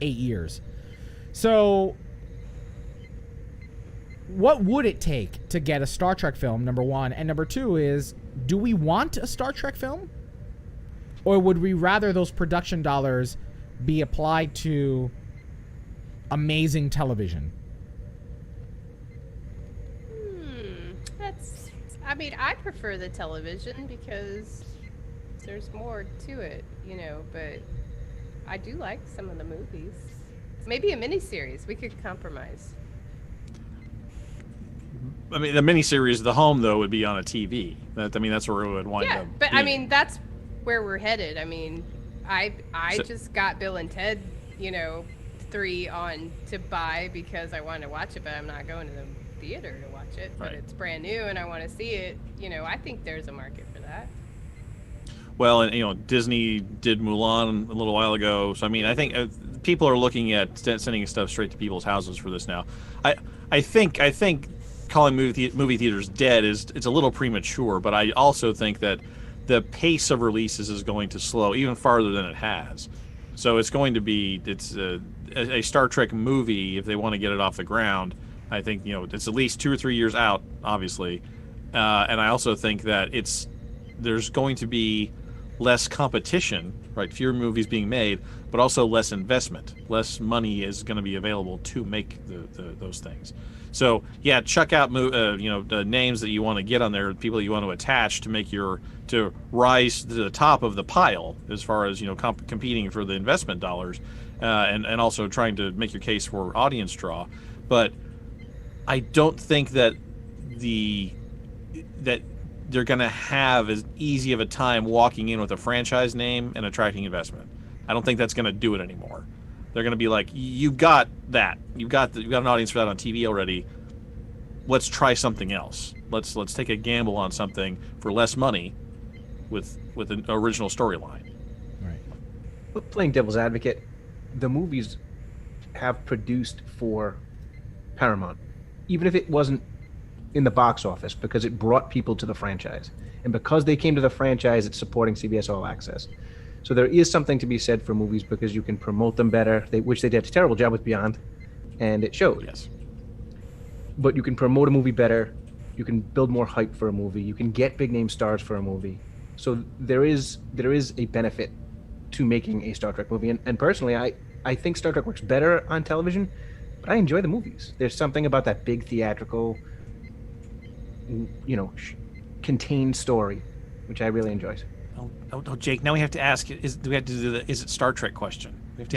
8 years. So what would it take to get a Star Trek film, number one? And number two is, do we want a Star Trek film? Or would we rather those production dollars be applied to amazing television? I prefer the television because there's more to it, but I do like some of the movies. Maybe a miniseries. We could compromise. I mean, the miniseries, The Home, though, would be on a TV. That's where it would wind up. Yeah, but being. that's where we're headed. I just got Bill and Ted, 3 on to buy because I wanted to watch it, but I'm not going to the theater to watch it. But it's brand new and I want to see it. I think there's a market for that. Well, and Disney did Mulan a little while ago, so I think people are looking at sending stuff straight to people's houses for this now. I think calling movie theaters dead it's a little premature, but I also think that the pace of releases is going to slow even farther than it has. So it's going to be a Star Trek movie if they want to get it off the ground. I think it's at least 2 or 3 years out, obviously, and I also think that there's going to be less competition, right? Fewer movies being made, but also less investment. Less money is going to be available to make those things. So yeah, check out the names that you want to get on there, people you want to attach to make to rise to the top of the pile as far as competing for the investment dollars, and also trying to make your case for audience draw. But I don't think that they're going to have as easy of a time walking in with a franchise name and attracting investment. I don't think that's going to do it anymore. They're going to be like, you've got that. You've got an audience for that on TV already. Let's try something else. Let's take a gamble on something for less money with an original storyline. Right. But playing devil's advocate, the movies have produced for Paramount, even if it wasn't in the box office, because it brought people to the franchise. And because they came to the franchise, it's supporting CBS All Access. So there is something to be said for movies because you can promote them better, which they did a terrible job with Beyond, and it showed. Yes. But you can promote a movie better, you can build more hype for a movie, you can get big name stars for a movie. So there is a benefit to making a Star Trek movie. And personally, I think Star Trek works better on television, but I enjoy the movies. There's something about that big theatrical, contained story, which I really enjoy. Oh, Jake, now we have to ask, do we have to do is it Star Trek question? We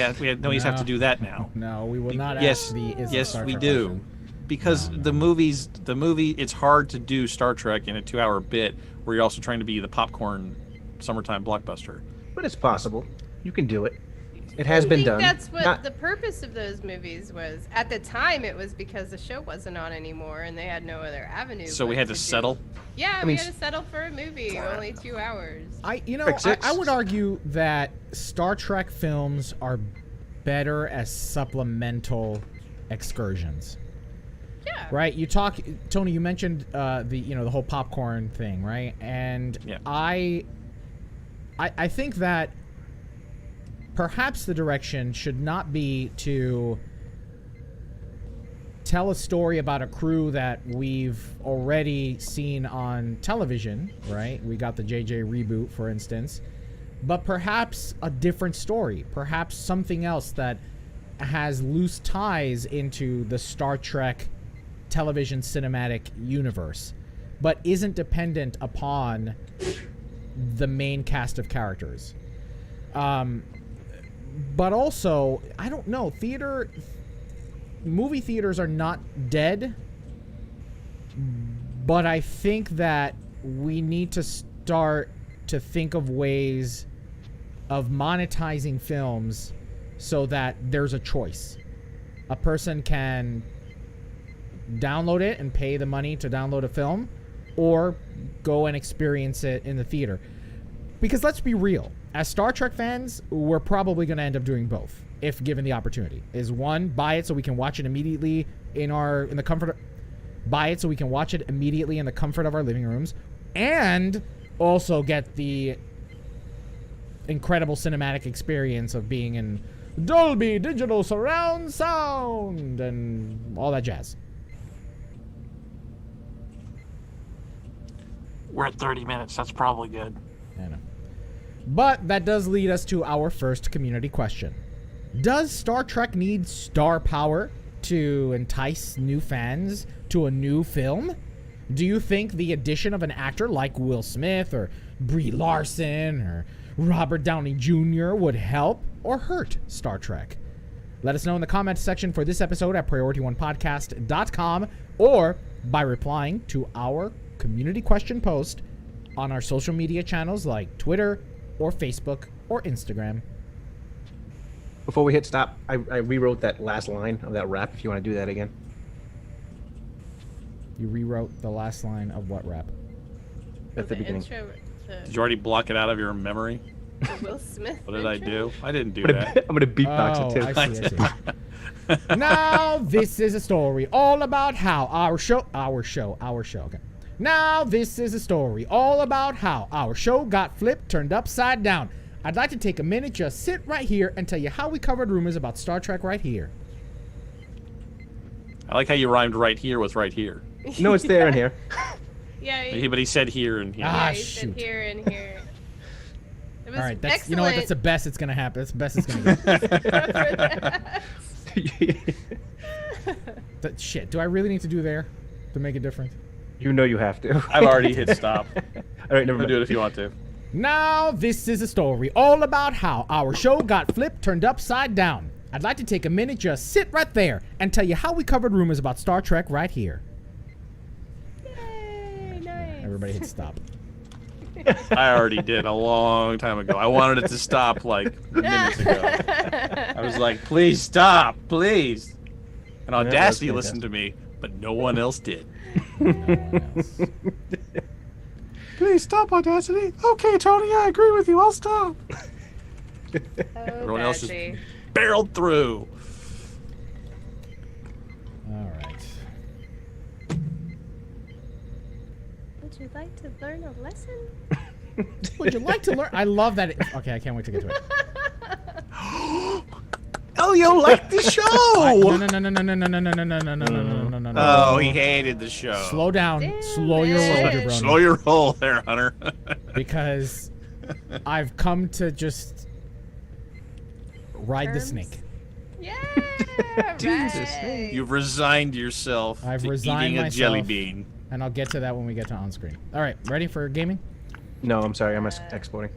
have to do that now. No, we will not Yes, ask the is it yes, Star we Trek do. question. Because the movie, it's hard to do Star Trek in a 2-hour bit where you're also trying to be the popcorn summertime blockbuster. But it's possible. You can do it. It has been done. That's what Not- the purpose of those movies was. At the time, it was because the show wasn't on anymore and they had no other avenue. So we but had to settle. Yeah, I we mean, had to settle for a movie, only 2 hours. I Six. would argue that Star Trek films are better as supplemental excursions. Yeah. Right? Tony, you mentioned the whole popcorn thing, right? And Yeah. I think that perhaps the direction should not be to tell a story about a crew that we've already seen on television, right? We got the JJ reboot, for instance, but perhaps a different story, perhaps something else that has loose ties into the Star Trek television cinematic universe, but isn't dependent upon the main cast of characters. But also, I don't know, movie theaters are not dead, but I think that we need to start to think of ways of monetizing films so that there's a choice. A person can download it and pay the money to download a film, or go and experience it in the theater. Because let's be real, as Star Trek fans, we're probably going to end up doing both if given the opportunity. Is one, buy it so we can watch it immediately buy it so we can watch it immediately in the comfort of our living rooms, and also get the incredible cinematic experience of being in Dolby Digital Surround Sound and all that jazz. We're at 30 minutes. That's probably good. I know. But that does lead us to our first community question. Does Star Trek need star power to entice new fans to a new film? Do you think the addition of an actor like Will Smith or Brie Larson or Robert Downey Jr. would help or hurt Star Trek? Let us know in the comments section for this episode at PriorityOnePodcast.com or by replying to our community question post on our social media channels like Twitter or Facebook or Instagram. Before we hit stop, I rewrote that last line of that rap, if you want to do that again. You rewrote the last line of what rap? At the beginning. Intro Did you already block it out of your memory? to Will Smith. What did I intro? do? I didn't do I'm that. gonna beatbox it too. I see. Now this is a story all about how our show, okay. Now this is a story all about how our show got flipped, turned upside down. I'd like to take a minute, just sit right here and tell you how we covered rumors about Star Trek right here. I like how you rhymed right here with right here. No, it's there in here. Yeah, But he said here and here. Ah, he said shoot. here and here. It was All right, that's excellent. you know what? That's the best it's gonna happen. That's the best it's gonna get. Shit, do I really need to do there to make a difference? You know you have to. I've already hit stop. All right, never You mind. do it if you want to. Now this is a story all about how our show got flipped, turned upside down. I'd like to take a minute, just sit right there and tell you how we covered rumors about Star Trek right here. Yay, nice. Everybody hit stop. I already did a long time ago. I wanted it to stop like minutes ago. I was like, please stop, please. And Audacity that's listened to me, but no one else did. No one else. Please stop, Audacity. Okay, Tony, I agree with you. I'll stop. Everyone else just Audacity. barreled through. All right. Would you like to learn a lesson? Would you like to learn? I love that. Okay, I can't wait to get to it. Oh, you like the show? No. Oh, he hated the show. Slow down. Damn Slow your roll, it. jabroni. Slow your roll there, Hunter. Because I've come to just ride the Terms? snake. Yeah, Jesus, right. You've resigned yourself I've to resigned eating a myself. jelly bean. And I'll get to that when we get to on screen. All right, ready for gaming? No, I'm sorry. I'm exporting.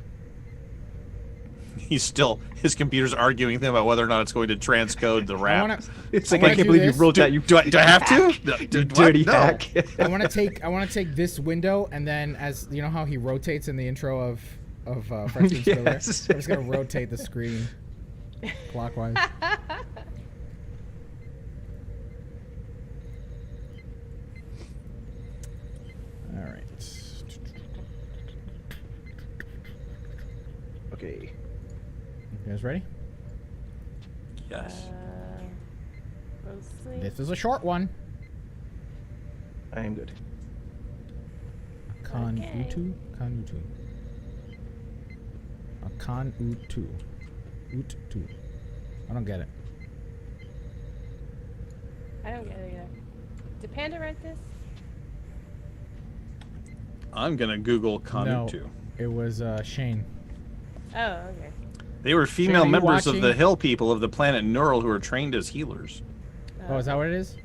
his computer's arguing with him about whether or not it's going to transcode the rap. It's like, wanna I can't do believe you this. wrote that. You Do I have to? you dirty No. hack. I want to take this window, and then, as you know how he rotates in the intro of Fresh Prince of Bel-Air? Yes. I'm just gonna rotate the screen clockwise. All right. Okay. You guys ready? Yes. Mostly. This is a short one. I am good. Kan Okay. utu. A kan utu. Ut-tu. I don't get it. I don't get it either. Did Panda write this? I'm gonna Google Kanutu. No, it was Shane. Oh, okay. They were female are you members of watching? the Hill people of the planet Neural who are trained as healers. Oh, is that what it is?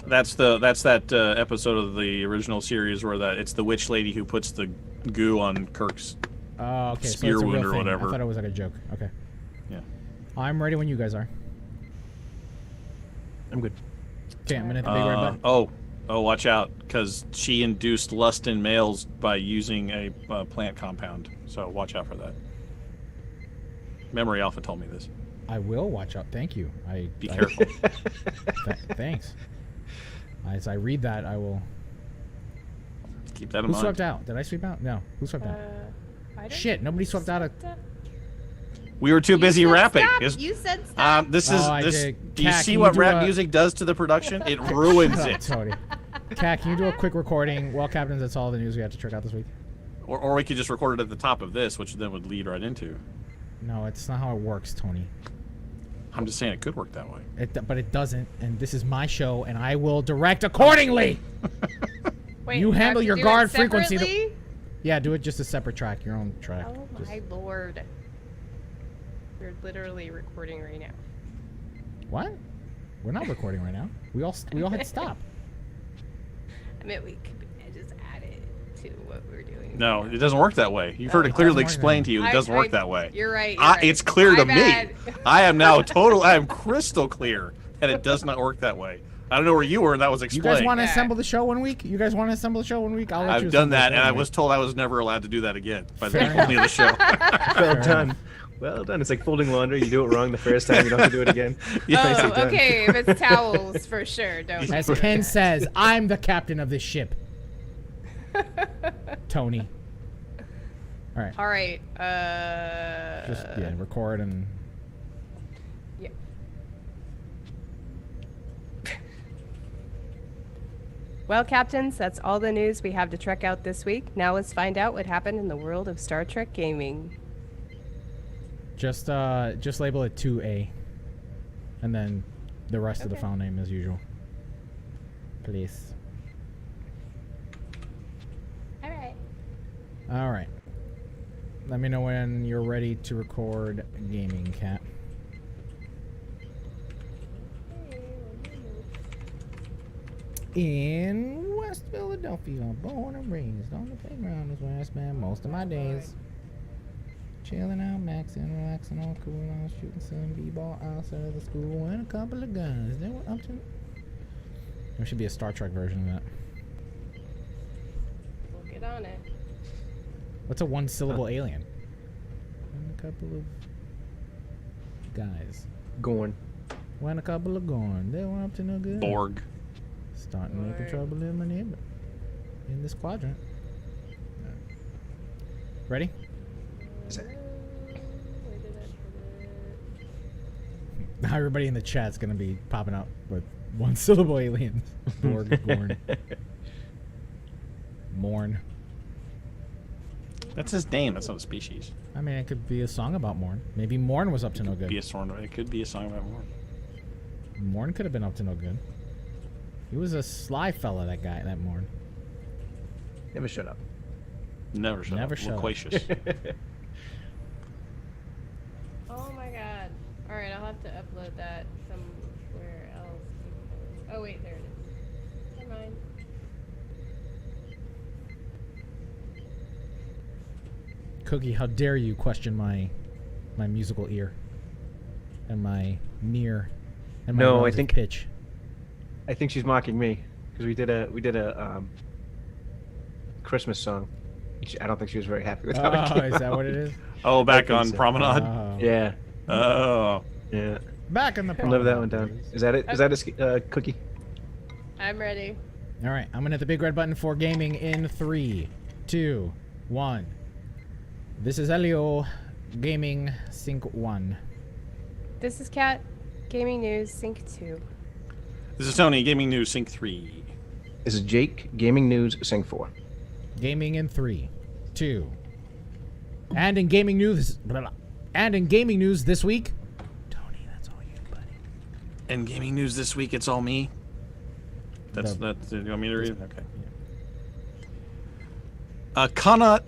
That's that episode of the original series where it's the witch lady who puts the goo on Kirk's. Oh, okay. Spear so it's a real wound or thing. whatever. I thought it was like a joke. Okay. Yeah. I'm ready when you guys are. I'm good. Okay, I'm gonna hit the big red button. Oh, watch out, because she induced lust in males by using a plant compound. So watch out for that. Memory Alpha told me this. I will watch out. Thank you. Be careful. Thanks. As I read that, I will. Keep that in Who mind. swept out? Did I sweep out? No. Who swept out? I don't Shit! Nobody swept out. We were too busy You said rapping. stop. Is- You said stop. This is Oh, I this. did. Do you Cat, see can what you do rap a- music does to the production? It ruins Oh, it. Tony. Kat, can you do a quick recording? Well, captains, that's all the news we have to check out this week. Or we could just record it at the top of this, which then would lead right into. No, it's not how it works, Tony. I'm just saying it could work that way. But it doesn't, and this is my show, and I will direct accordingly. Wait, you I have handle to your do guard it frequency. separately? Yeah, do it just a separate track, your own track. Oh Just- my lord. We're literally recording right now. What? We're not recording right now. We all hit stop. I mean, we could just add it to what we're doing. No, it doesn't work that way. You've heard it it clearly doesn't work explained that to you. It I- doesn't work I- that way. You're right. You're right. It's clear My to bad. me. I am now I am crystal clear that it does not work that way. I don't know where you were, and that was You explained. guys want to Yeah. assemble the show one week? I'll let you I've done assemble that, the and show I one was week. told I was never allowed to do that again by the Fair people of the show. Well Fair done. Well done. It's like folding laundry. You do it wrong the first time, you don't have to do it again. Nicely Oh, done. okay. If it's towels, for sure. Don't. As do it. Ken says, I'm the captain of this ship. Tony. All right. All right. Just record and. Yeah. Well, captains, that's all the news we have to trek out this week. Now let's find out what happened in the world of Star Trek gaming. Just label it 2A, and then the rest of the Okay. file name as usual. Please. All right. All right. Let me know when you're ready to record gaming, Cat. In West Philadelphia, born and raised on the playground is where I spend most of my days. Chilling out, maxing, relaxing, all cool. I was shooting some b-ball outside of the school and a couple of guns. They were up to. There should be a Star Trek version of that. We'll get on it. What's a one-syllable alien? And a couple of guys. Gorn. When a couple of gone, they were up to no good. Borg. Starting making Borg. trouble in my neighbor. In this quadrant. Ready? Is it- Where did I put it? Now everybody in the chat's gonna be popping up with one-syllable aliens. Borg, Gorn, Morn. That's his name. That's not a species. I mean, it could be a song about Morn. Maybe Morn was up to no Be a good. song. It could be a song about more. Morn could have been up to no good. He was a sly fella, that guy, that Morn. Never shut up. Never shut Never up. shut up. Loquacious. Oh my god. All right, I'll have to upload that somewhere else. Oh wait, there it is. Never mind. Cookie, how dare you question my my musical ear and my near and my No, I relative think- pitch. I think she's mocking me because we did a Christmas song. I don't think she was very happy with how it Oh, came is that out. what it is? Oh, back think on so. Promenade. Yeah, Oh. yeah. Back in the Live that one promenade. down. Is that it? Is that a cookie? I'm ready. All right, I'm gonna hit the big red button for gaming in 3, 2, 1. This is Elio, gaming sync 1. This is Kat. Gaming news sync 2. This is Tony, Gaming News Sync 3. This is Jake, Gaming News, Sync 4. Gaming in 3, 2. And in gaming news, blah, blah. And in gaming news this week, Tony, that's all you, buddy. And Gaming News this week, it's all me. That's The- you want me to read? Okay. A con ut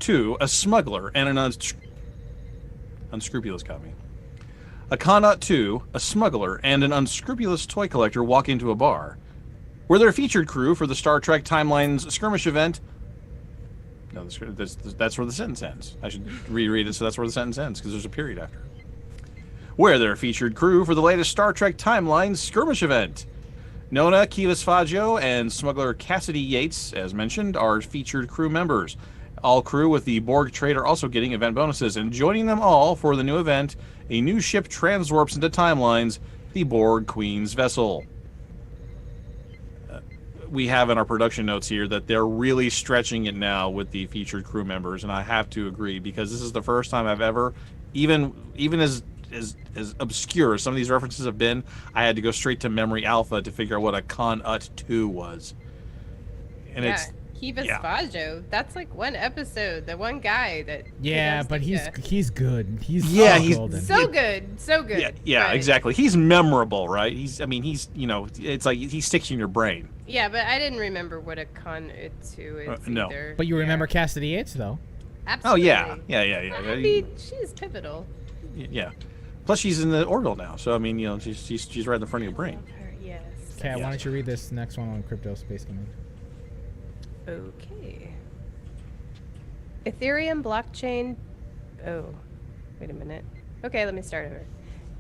2, a smuggler, and an unscrupulous copy. A con ut 2, a smuggler, and an unscrupulous toy collector walk into a bar, where their featured crew for the Star Trek Timeline's skirmish event. No, that's where the sentence ends. I should reread it so that's where the sentence ends, because there's a period after. Where their featured crew for the latest Star Trek Timeline skirmish event. Nona Kivas Faggio and smuggler Cassidy Yates, as mentioned, are featured crew members. All crew with the Borg trade are also getting event bonuses, and joining them all for the new event, a new ship transwarps into timelines, the Borg Queen's vessel. We have in our production notes here that they're really stretching it now with the featured crew members, and I have to agree, because this is the first time I've ever, even as obscure as some of these references have been, I had to go straight to Memory Alpha to figure out what a Con Ut 2 was. And Yeah, it's Kivas yeah. Faggio. That's like one episode. The one guy that. Yeah, but he's good. He's Yeah, so he's- golden. so good. So good. yeah, Right. exactly. He's memorable, right? He's it's like he sticks in your brain. Yeah, but I didn't remember what a con it to is no. either. But you Yeah. remember Cassidy Yates though. Oh Absolutely. yeah. I mean, she's pivotal. Yeah. Plus she's in the orbital now, so I mean, she's right in the front of your brain. Her, yes. Kat, why don't you read this next one on Crypto Space Command? Okay. Ethereum blockchain. Oh, wait a minute. Okay, let me start over.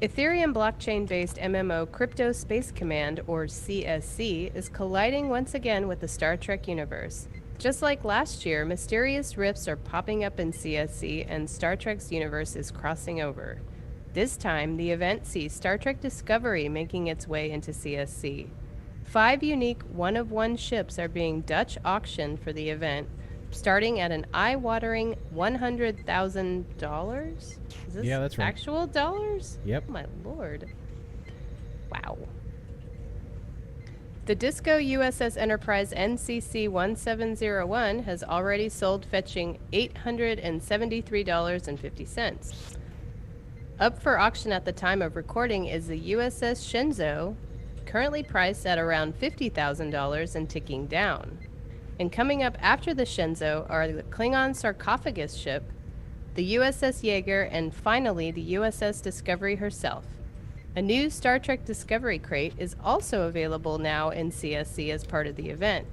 Ethereum blockchain-based MMO Crypto Space Command, or CSC, is colliding once again with the Star Trek universe. Just like last year, mysterious rifts are popping up in CSC, and Star Trek's universe is crossing over. This time, the event sees Star Trek Discovery making its way into CSC. 5 unique one-of-one ships are being Dutch auctioned for the event, starting at an eye-watering $100,000. Is this Yeah, that's right. actual dollars? Yep. Oh my lord. Wow. The Disco USS Enterprise NCC 1701 has already sold, fetching $873.50. Up for auction at the time of recording is the USS Shenzhou, currently priced at around $50,000 and ticking down. And coming up after the Shenzhou are the Klingon sarcophagus ship, the USS Jaeger, and finally the USS Discovery herself. A new Star Trek Discovery crate is also available now in CSC as part of the event.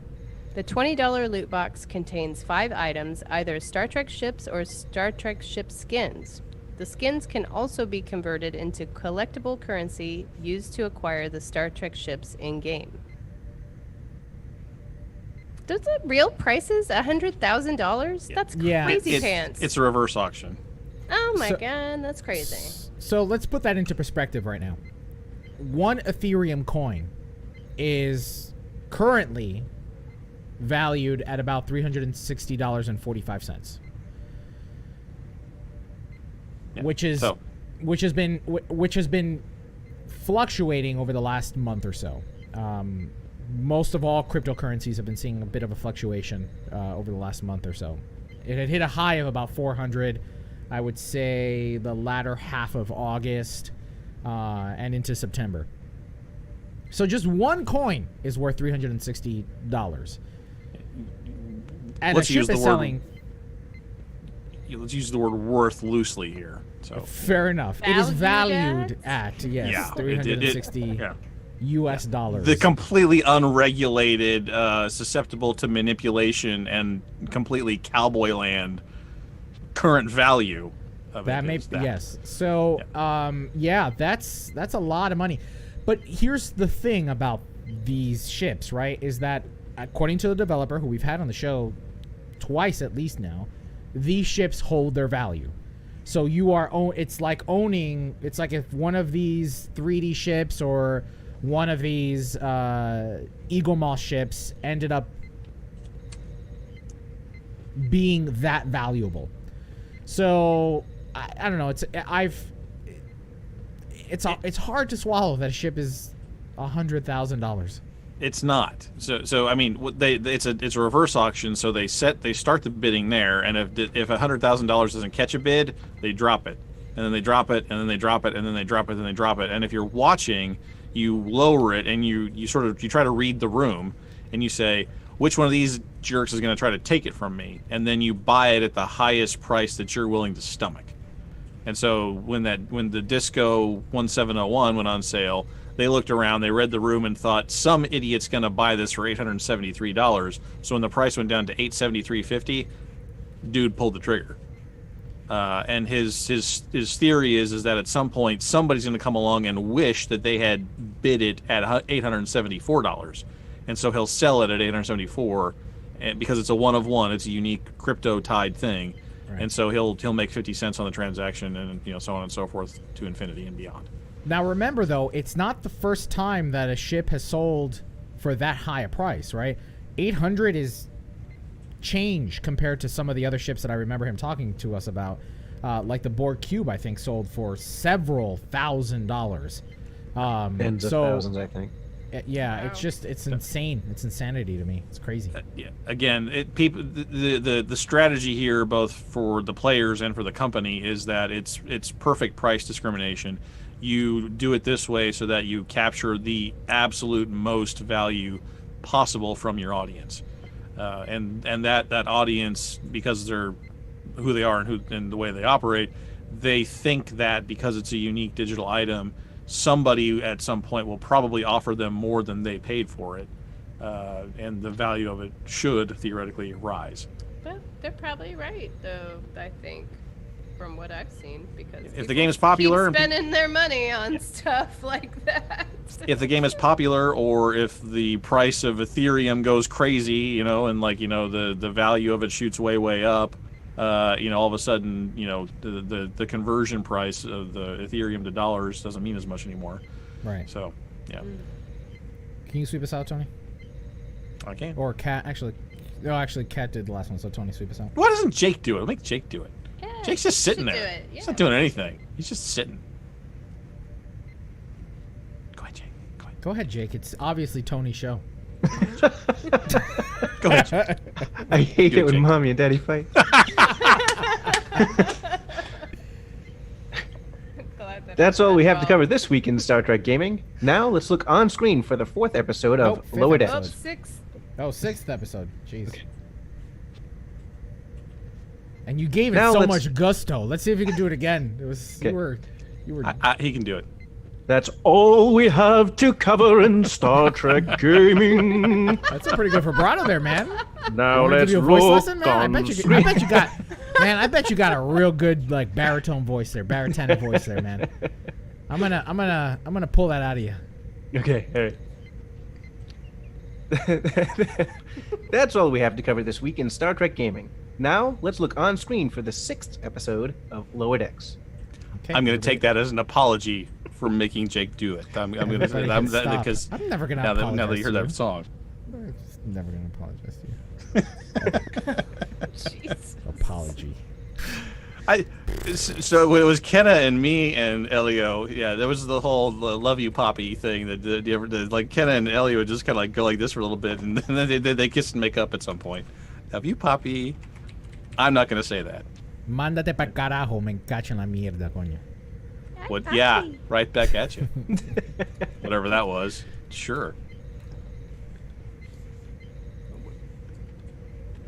The $20 loot box contains 5 items, either Star Trek ships or Star Trek ship skins. The skins can also be converted into collectible currency used to acquire the Star Trek ships in-game. Those are real prices? $100,000? That's Yeah. crazy pants. It's a reverse auction. Oh my So- god, that's crazy. So let's put that into perspective right now. 1 Ethereum coin is currently valued at about $360.45. Yeah. Which has been fluctuating over the last month or so. Most of all cryptocurrencies have been seeing a bit of a fluctuation over the last month or so. It had hit a high of about 400, I would say, the latter half of August and into September. So just 1 coin is worth $360. And Let's a use ship the is word- selling. Let's use the word worth loosely here. So Fair enough. It is Valued valued at, yes, yeah, $360 yeah. US dollars. The completely unregulated, susceptible to manipulation and completely cowboy land current value of that it. may Is that. yes. So yeah, that's a lot of money. But here's the thing about these ships, right? Is that according to the developer, who we've had on the show twice at least now, these ships hold their value. So you are it's like owning. It's like if one of these 3D ships or one of these Eagle Moss ships ended up being that valuable. So I don't know. It's hard to swallow that a ship is $100,000. It's not. So I mean, it's a reverse auction. So they start the bidding there, and if $100,000 doesn't catch a bid, they drop it, and then they drop it, and then they drop it, and then they drop it, and then they drop it. And if you're watching, you lower it, and you try to read the room, and you say, which one of these jerks is going to try to take it from me, and then you buy it at the highest price that you're willing to stomach. And so when the Disco 1701 went on sale, they looked around, they read the room, and thought some idiot's going to buy this for $873. So when the price went down to $873.50, dude pulled the trigger. And his theory is that at some point somebody's going to come along and wish that they had bid it at $874, and so he'll sell it at $874, and because it's a one of one, it's a unique crypto tied thing, right. And so he'll make 50 cents on the transaction, and so on and so forth to infinity and beyond. Now remember though, it's not the first time that a ship has sold for that high a price, right? 800 is change compared to some of the other ships that I remember him talking to us about. Like the Borg Cube, I think, sold for several $1,000s. Tens of thousands, I think. Yeah, wow. It's insane. It's insanity to me. It's crazy. Yeah. Again, the strategy here, both for the players and for the company, is that it's perfect price discrimination. You do it this way so that you capture the absolute most value possible from your audience, and that audience, because they're who they are and the way they operate, they think that because it's a unique digital item, somebody at some point will probably offer them more than they paid for it, and the value of it should theoretically rise. But they're probably right, though, I think, from what I've seen, because if the game is popular, keep spending their money on stuff like that. If the game is popular, or if the price of Ethereum goes crazy, and the value of it shoots way up, all of a sudden, the conversion price of the Ethereum to dollars doesn't mean as much anymore. Right. So, yeah. Can you sweep us out, Tony? I can. Or Kat, actually. No, actually, Kat did the last one, so Tony, sweep us out. Why doesn't Jake do it? Make Jake do it. Yeah, Jake's just sitting there. Do it. Yeah. He's not doing anything. He's just sitting. Go ahead, Jake. Go ahead, Jake. It's obviously Tony's show. Go ahead, Jake. I hate it when mommy and daddy fight. That's all we have to cover this week in Star Trek Gaming. Now let's look on screen for the 4th episode of Lower Decks. Sixth episode. Jeez. Okay. And you gave it now so much gusto. Let's see if you can do it again. It was you were. He can do it. That's all we have to cover in Star Trek Gaming. That's a pretty good vibrato there, man. Now let's roll on I bet you got. Man, I bet you got a real good baritone voice there, baritone voice there, man. I'm gonna pull that out of you. Okay, all right. That's all we have to cover this week in Star Trek Gaming. Now let's look on screen for the 6th episode of Lower Decks. Okay, I'm gonna take that as an apology for making Jake do it. I'm gonna say that because I'm never gonna apologize now that you heard that song. I'm never gonna apologize to you. Jeez. Apology. So it was Kenna and me and Elio. Yeah, there was the whole "love you, Poppy" thing that you ever did. Like Kenna and Elio would just kind of go like this for a little bit, and then they kiss and make up at some point. Love you, Poppy. I'm not gonna say that. Mándate pa carajo, me encacho en la mierda, coño. What? Yeah, right back at you. Whatever that was. Sure.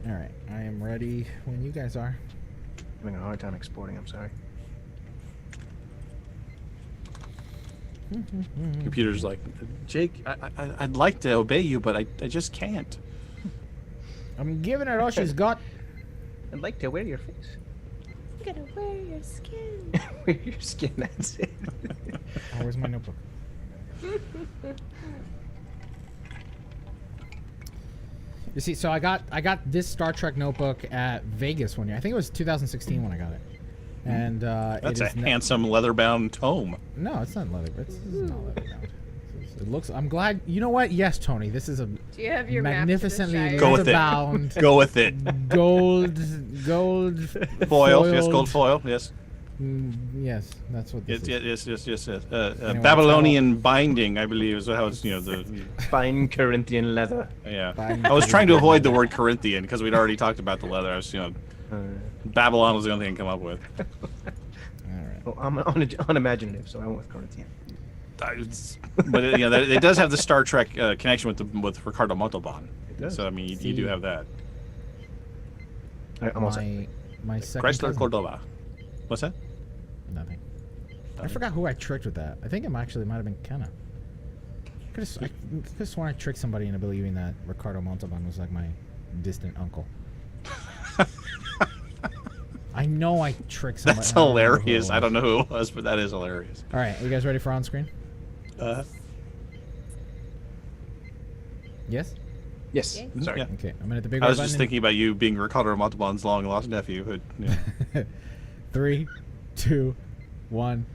All right, I am ready when you guys are. I'm having a hard time exporting. I'm sorry. Computer's like, Jake, I'd like to obey you, but I just can't. I'm giving her all she's got. I'd like to wear your face. I'm gonna wear your skin. Wear your skin, that's it. Oh, where's my notebook? You see, so I got this Star Trek notebook at Vegas one year. I think it was 2016 when I got it. And That's it a is handsome leather-bound tome. No, it's not leather. It's not leather bound. It looks. I'm glad. You know what? Yes, Tony. This is a Do you have your magnificently map to the Go Shire? with it. leather-bound, Go with it. gold Foil, foiled- yes, gold foil, yes. Yes, that's what this is. Yes. Anyway, Babylonian binding, I believe, is how it's, the... Fine Corinthian leather. Yeah. Fine. I was trying to avoid the word Corinthian because we'd already talked about the leather. I was, Babylon was the only thing I can come up with. All right. Well, I'm unimaginative, so I went with Corinthian. But it does have the Star Trek connection with Ricardo Montalban. It does. So I mean, you do have that. I'm all set. My second Chrysler cousin- Cordova. What's that? Nothing. I forgot who I tricked with that. I think it might have been Kenna. I could have sworn I tricked somebody into believing that Ricardo Montalban was like my distant uncle. I know I tricked somebody. That's I don't remember who it hilarious. was. I don't know who it was, but that is hilarious. All right, you guys ready for on screen? Yes. Yes. Okay. Sorry. Yeah. Okay, I'm gonna hit the big. I red was just button. thinking about you being Ricardo Montalban's long lost nephew. Who, 3, 2, 1.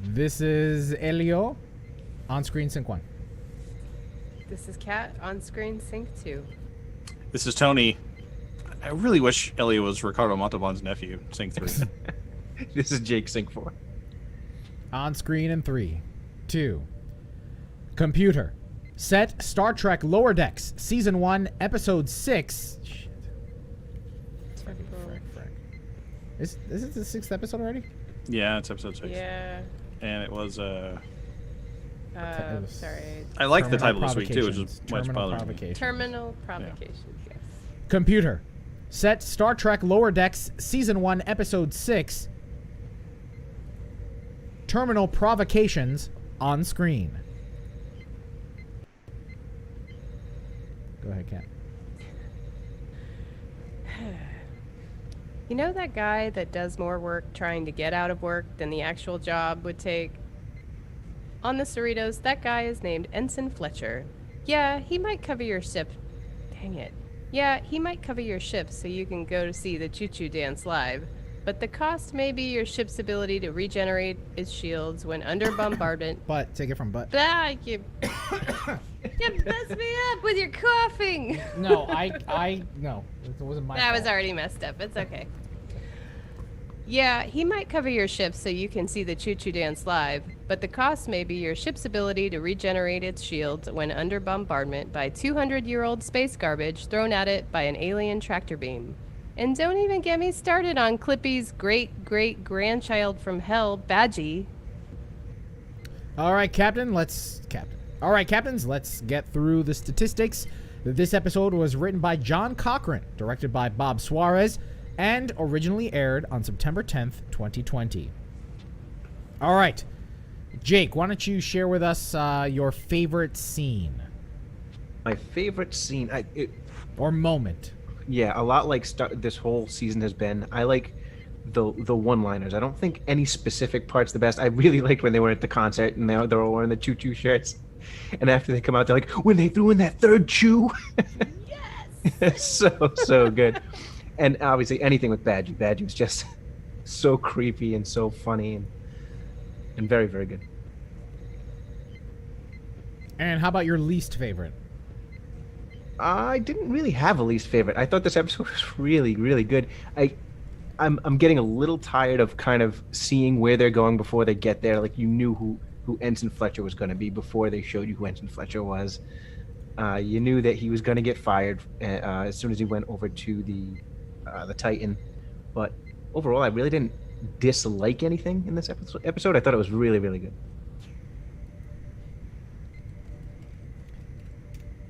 This is Elio. On screen sync 1. This is Kat on screen sync 2. This is Tony. I really wish Elliot was Ricardo Montalban's nephew. Sync 3. This is Jake Sync 4. On screen in 3, 2. Computer. Set Star Trek Lower Decks, Season 1, Episode 6. Shit. Frick. Is it the 6th episode already? Yeah, it's episode 6. Yeah. And it was was- Sorry. I like the Terminal title this week too, which is why it's Terminal bothering me. Provocations. Terminal provocations, yes. Computer. Set Star Trek Lower Decks, Season 1, Episode 6. Terminal Provocations on screen. Go ahead, Kat. You know that guy that does more work trying to get out of work than the actual job would take? On the Cerritos, that guy is named Ensign Fletcher. Yeah, he might cover your ship. Dang it. Yeah, he might cover your ship so you can go to see the choo-choo dance live. But the cost may be your ship's ability to regenerate its shields when under bombardment. But take it from butt. Ah, you messed me up with your coughing. No, no. It wasn't my That was fault. already messed up. It's okay. Yeah, he might cover your ship so you can see the choo-choo dance live, but the cost may be your ship's ability to regenerate its shields when under bombardment by 200-year-old space garbage thrown at it by an alien tractor beam. And don't even get me started on Clippy's great-great-grandchild from hell, Badgie. All right, captains, let's get through the statistics. This episode was written by John Cochran, directed by Bob Suarez, and originally aired on September 10th, 2020. All right, Jake, why don't you share with us your favorite scene My favorite scene. or moment? Yeah, a lot like this whole season has been. I like the one-liners. I don't think any specific part's the best. I really liked when they were at the concert and they're all wearing the choo-choo shirts. And after they come out, they're like, when they threw in that third chew. Yes! so good. And obviously anything with Badgie. Badgie was just so creepy and so funny and very, very good. And how about your least favorite? I didn't really have a least favorite. I thought this episode was really, really good. I'm getting a little tired of kind of seeing where they're going before they get there. Like, you knew who Ensign Fletcher was going to be before they showed you who Ensign Fletcher was. You knew that he was going to get fired as soon as he went over to the Titan. But overall, I really didn't dislike anything in this episode. I thought it was really, really good.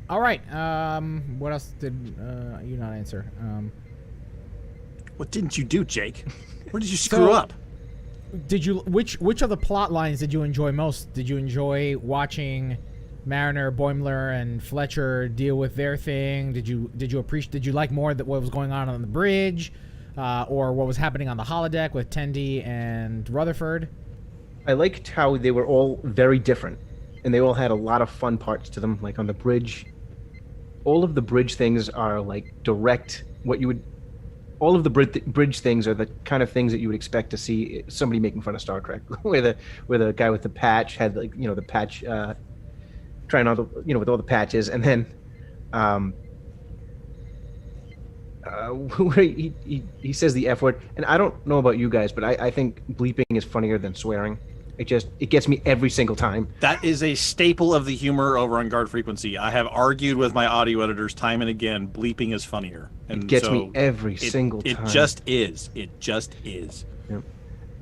All right. What else did you not answer? What didn't you do, Jake? Where did you screw up? Did you which of the plot lines did you enjoy most? Did you enjoy watching Mariner, Boimler, and Fletcher deal with their thing? Did you like more that what was going on the bridge? or what was happening on the holodeck with Tendi and Rutherford. I liked how they were all very different, and they all had a lot of fun parts to them. Like on the bridge, all of the bridge things are like direct. All of the bridge things are the kind of things that you would expect to see somebody making fun of Star Trek, where the guy with the patch had the patch, trying all the with all the patches, and then where he says the F word, and I don't know about you guys, but I think bleeping is funnier than swearing. It gets me every single time. That is a staple of the humor over on Guard Frequency. I have argued with my audio editors time and again. Bleeping is funnier, and it gets me every single time. It just is. It just is. Yep.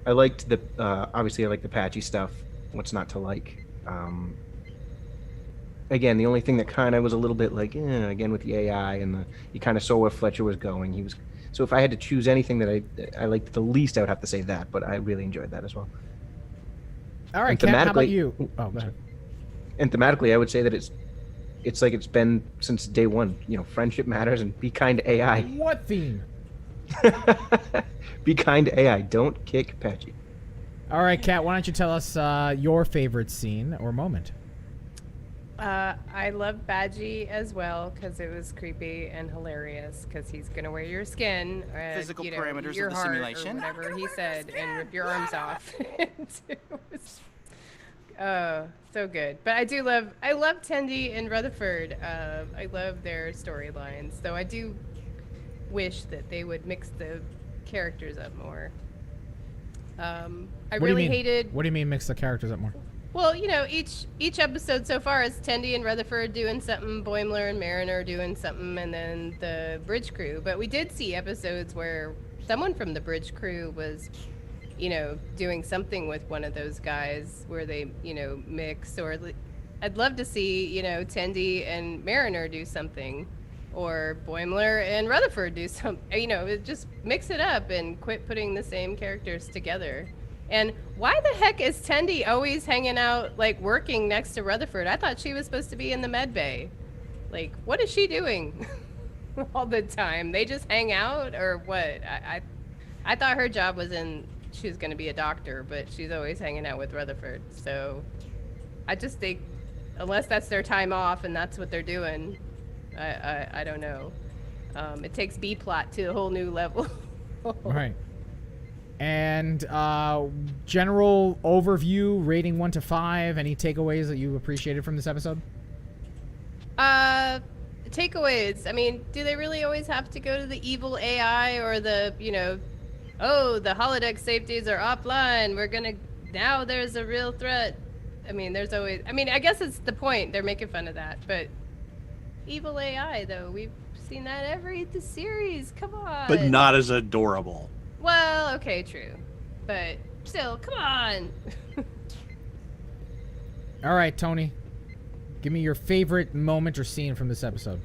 I liked obviously I like the patchy stuff. What's not to like? Again, the only thing that kind of was a little bit like, again with the AI and you kind of saw where Fletcher was going. So if I had to choose anything that I liked the least, I would have to say that. But I really enjoyed that as well. All right, Kat, how about you? Oh, go ahead. And thematically, I would say that it's like it's been since day one. Friendship matters, and be kind to AI. What theme? Be kind to AI. Don't kick Patchy. All right, Kat, why don't you tell us your favorite scene or moment? I love Badgie as well because it was creepy and hilarious because he's gonna wear your skin, physical parameters your of the heart simulation, or whatever he said, and rip your arms off. It was, so good. But I love Tendi and Rutherford. I love their storylines, though I do wish that they would mix the characters up more. I really hated. What do you mean mix the characters up more? Well, each episode so far is Tendi and Rutherford doing something, Boimler and Mariner doing something, and then the bridge crew. But we did see episodes where someone from the bridge crew was, doing something with one of those guys where they, mix. Or I'd love to see, Tendi and Mariner do something, or Boimler and Rutherford do something. Just mix it up and quit putting the same characters together. And why the heck is Tendi always hanging out, working next to Rutherford? I thought she was supposed to be in the med bay. What is she doing all the time? They just hang out, or what? I thought her job was she was going to be a doctor, but she's always hanging out with Rutherford. So I just think, unless that's their time off and that's what they're doing, I don't know. It takes B-plot to a whole new level. Right. And general overview, rating 1 to 5. Any takeaways that you appreciated from this episode? Takeaways. I mean, do they really always have to go to the evil AI or the the holodeck safeties are offline. Now there's a real threat. I mean, there's always. I mean, I guess it's the point. They're making fun of that, but evil AI though, we've seen that every series. Come on. But not as adorable. Well, okay, true. But still, come on. All right, Tony. Give me your favorite moment or scene from this episode.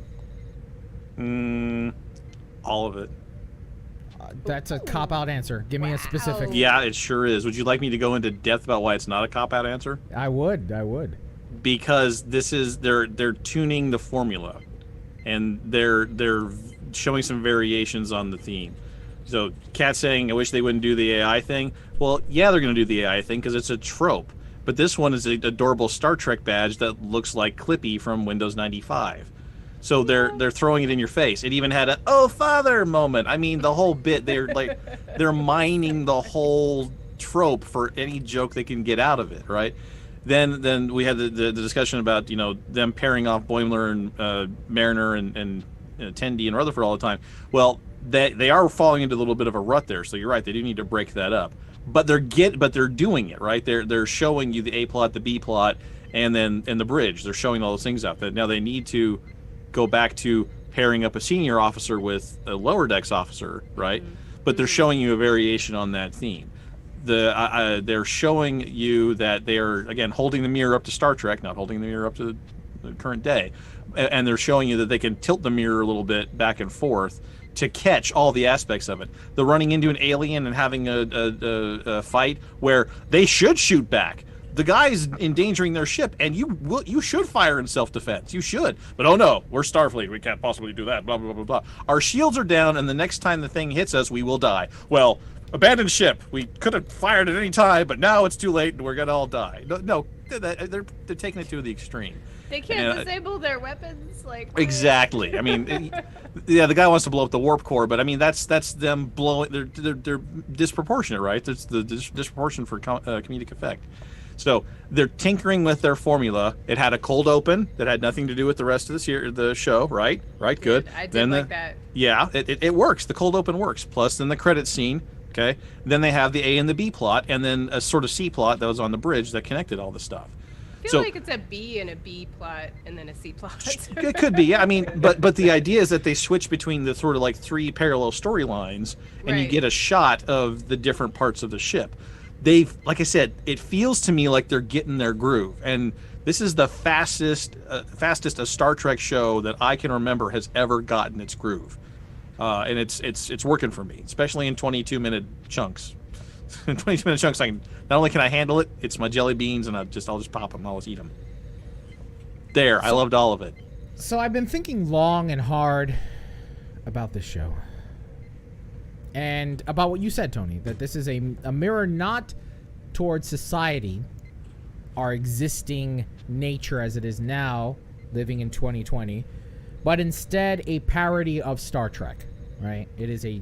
All of it. That's a cop-out answer. Give me a specific. Yeah, it sure is. Would you like me to go into depth about why it's not a cop-out answer? I would. Because this is they're tuning the formula, and they're showing some variations on the theme. So, Kat saying, I wish they wouldn't do the AI thing. Well, yeah, they're going to do the AI thing because it's a trope. But this one is an adorable Star Trek badge that looks like Clippy from Windows 95. So they're throwing it in your face. It even had a "Oh, father" moment. I mean, the whole bit. They're mining the whole trope for any joke they can get out of it, right? Then we had the discussion about them pairing off Boimler and Mariner and Tendi and Rutherford all the time. Well. They are falling into a little bit of a rut there, so you're right. They do need to break that up, but they're doing it right. They're showing you the A plot, the B plot, and then the bridge. They're showing all those things out. That now they need to go back to pairing up a senior officer with a lower decks officer, right? Mm-hmm. But they're showing you a variation on that theme. They're showing you that they are again holding the mirror up to Star Trek, not holding the mirror up to the current day, and they're showing you that they can tilt the mirror a little bit back and forth to catch all the aspects of it. The running into an alien and having a fight where they should shoot back, the guy's endangering their ship, and you should fire in self-defense. You should. But oh no, we're Starfleet. We can't possibly do that. Blah, blah, blah, blah, blah. Our shields are down, and the next time the thing hits us, we will die. Well, abandon ship. We could have fired at any time, but now it's too late, and we're going to all die. No, they're taking it to the extreme. They can't disable their weapons, like... Exactly. I mean, yeah, the guy wants to blow up the warp core, but I mean, that's them blowing... They're disproportionate, right? That's the disproportion for comedic effect. So they're tinkering with their formula. It had a cold open that had nothing to do with the rest of the show, right? Right, good. I did like that. Yeah, it works. The cold open works. Plus, then the credit scene, okay? Then they have the A and the B plot, and then a sort of C plot that was on the bridge that connected all the stuff. I feel like it's a B and a B plot and then a C plot. It could be, yeah. I mean, but the idea is that they switch between the sort of like 3 parallel storylines, and you get a shot of the different parts of the ship. Like I said, it feels to me like they're getting their groove, and this is the fastest a Star Trek show that I can remember has ever gotten its groove, and it's working for me, especially in 22-minute chunks. In 22-minute chunks, not only can I handle it, it's my jelly beans, and I'll just pop them. I'll just eat them. I loved all of it. So I've been thinking long and hard about this show. And about what you said, Tony, that this is a mirror not towards society, our existing nature as it is now, living in 2020, but instead a parody of Star Trek, right? It is a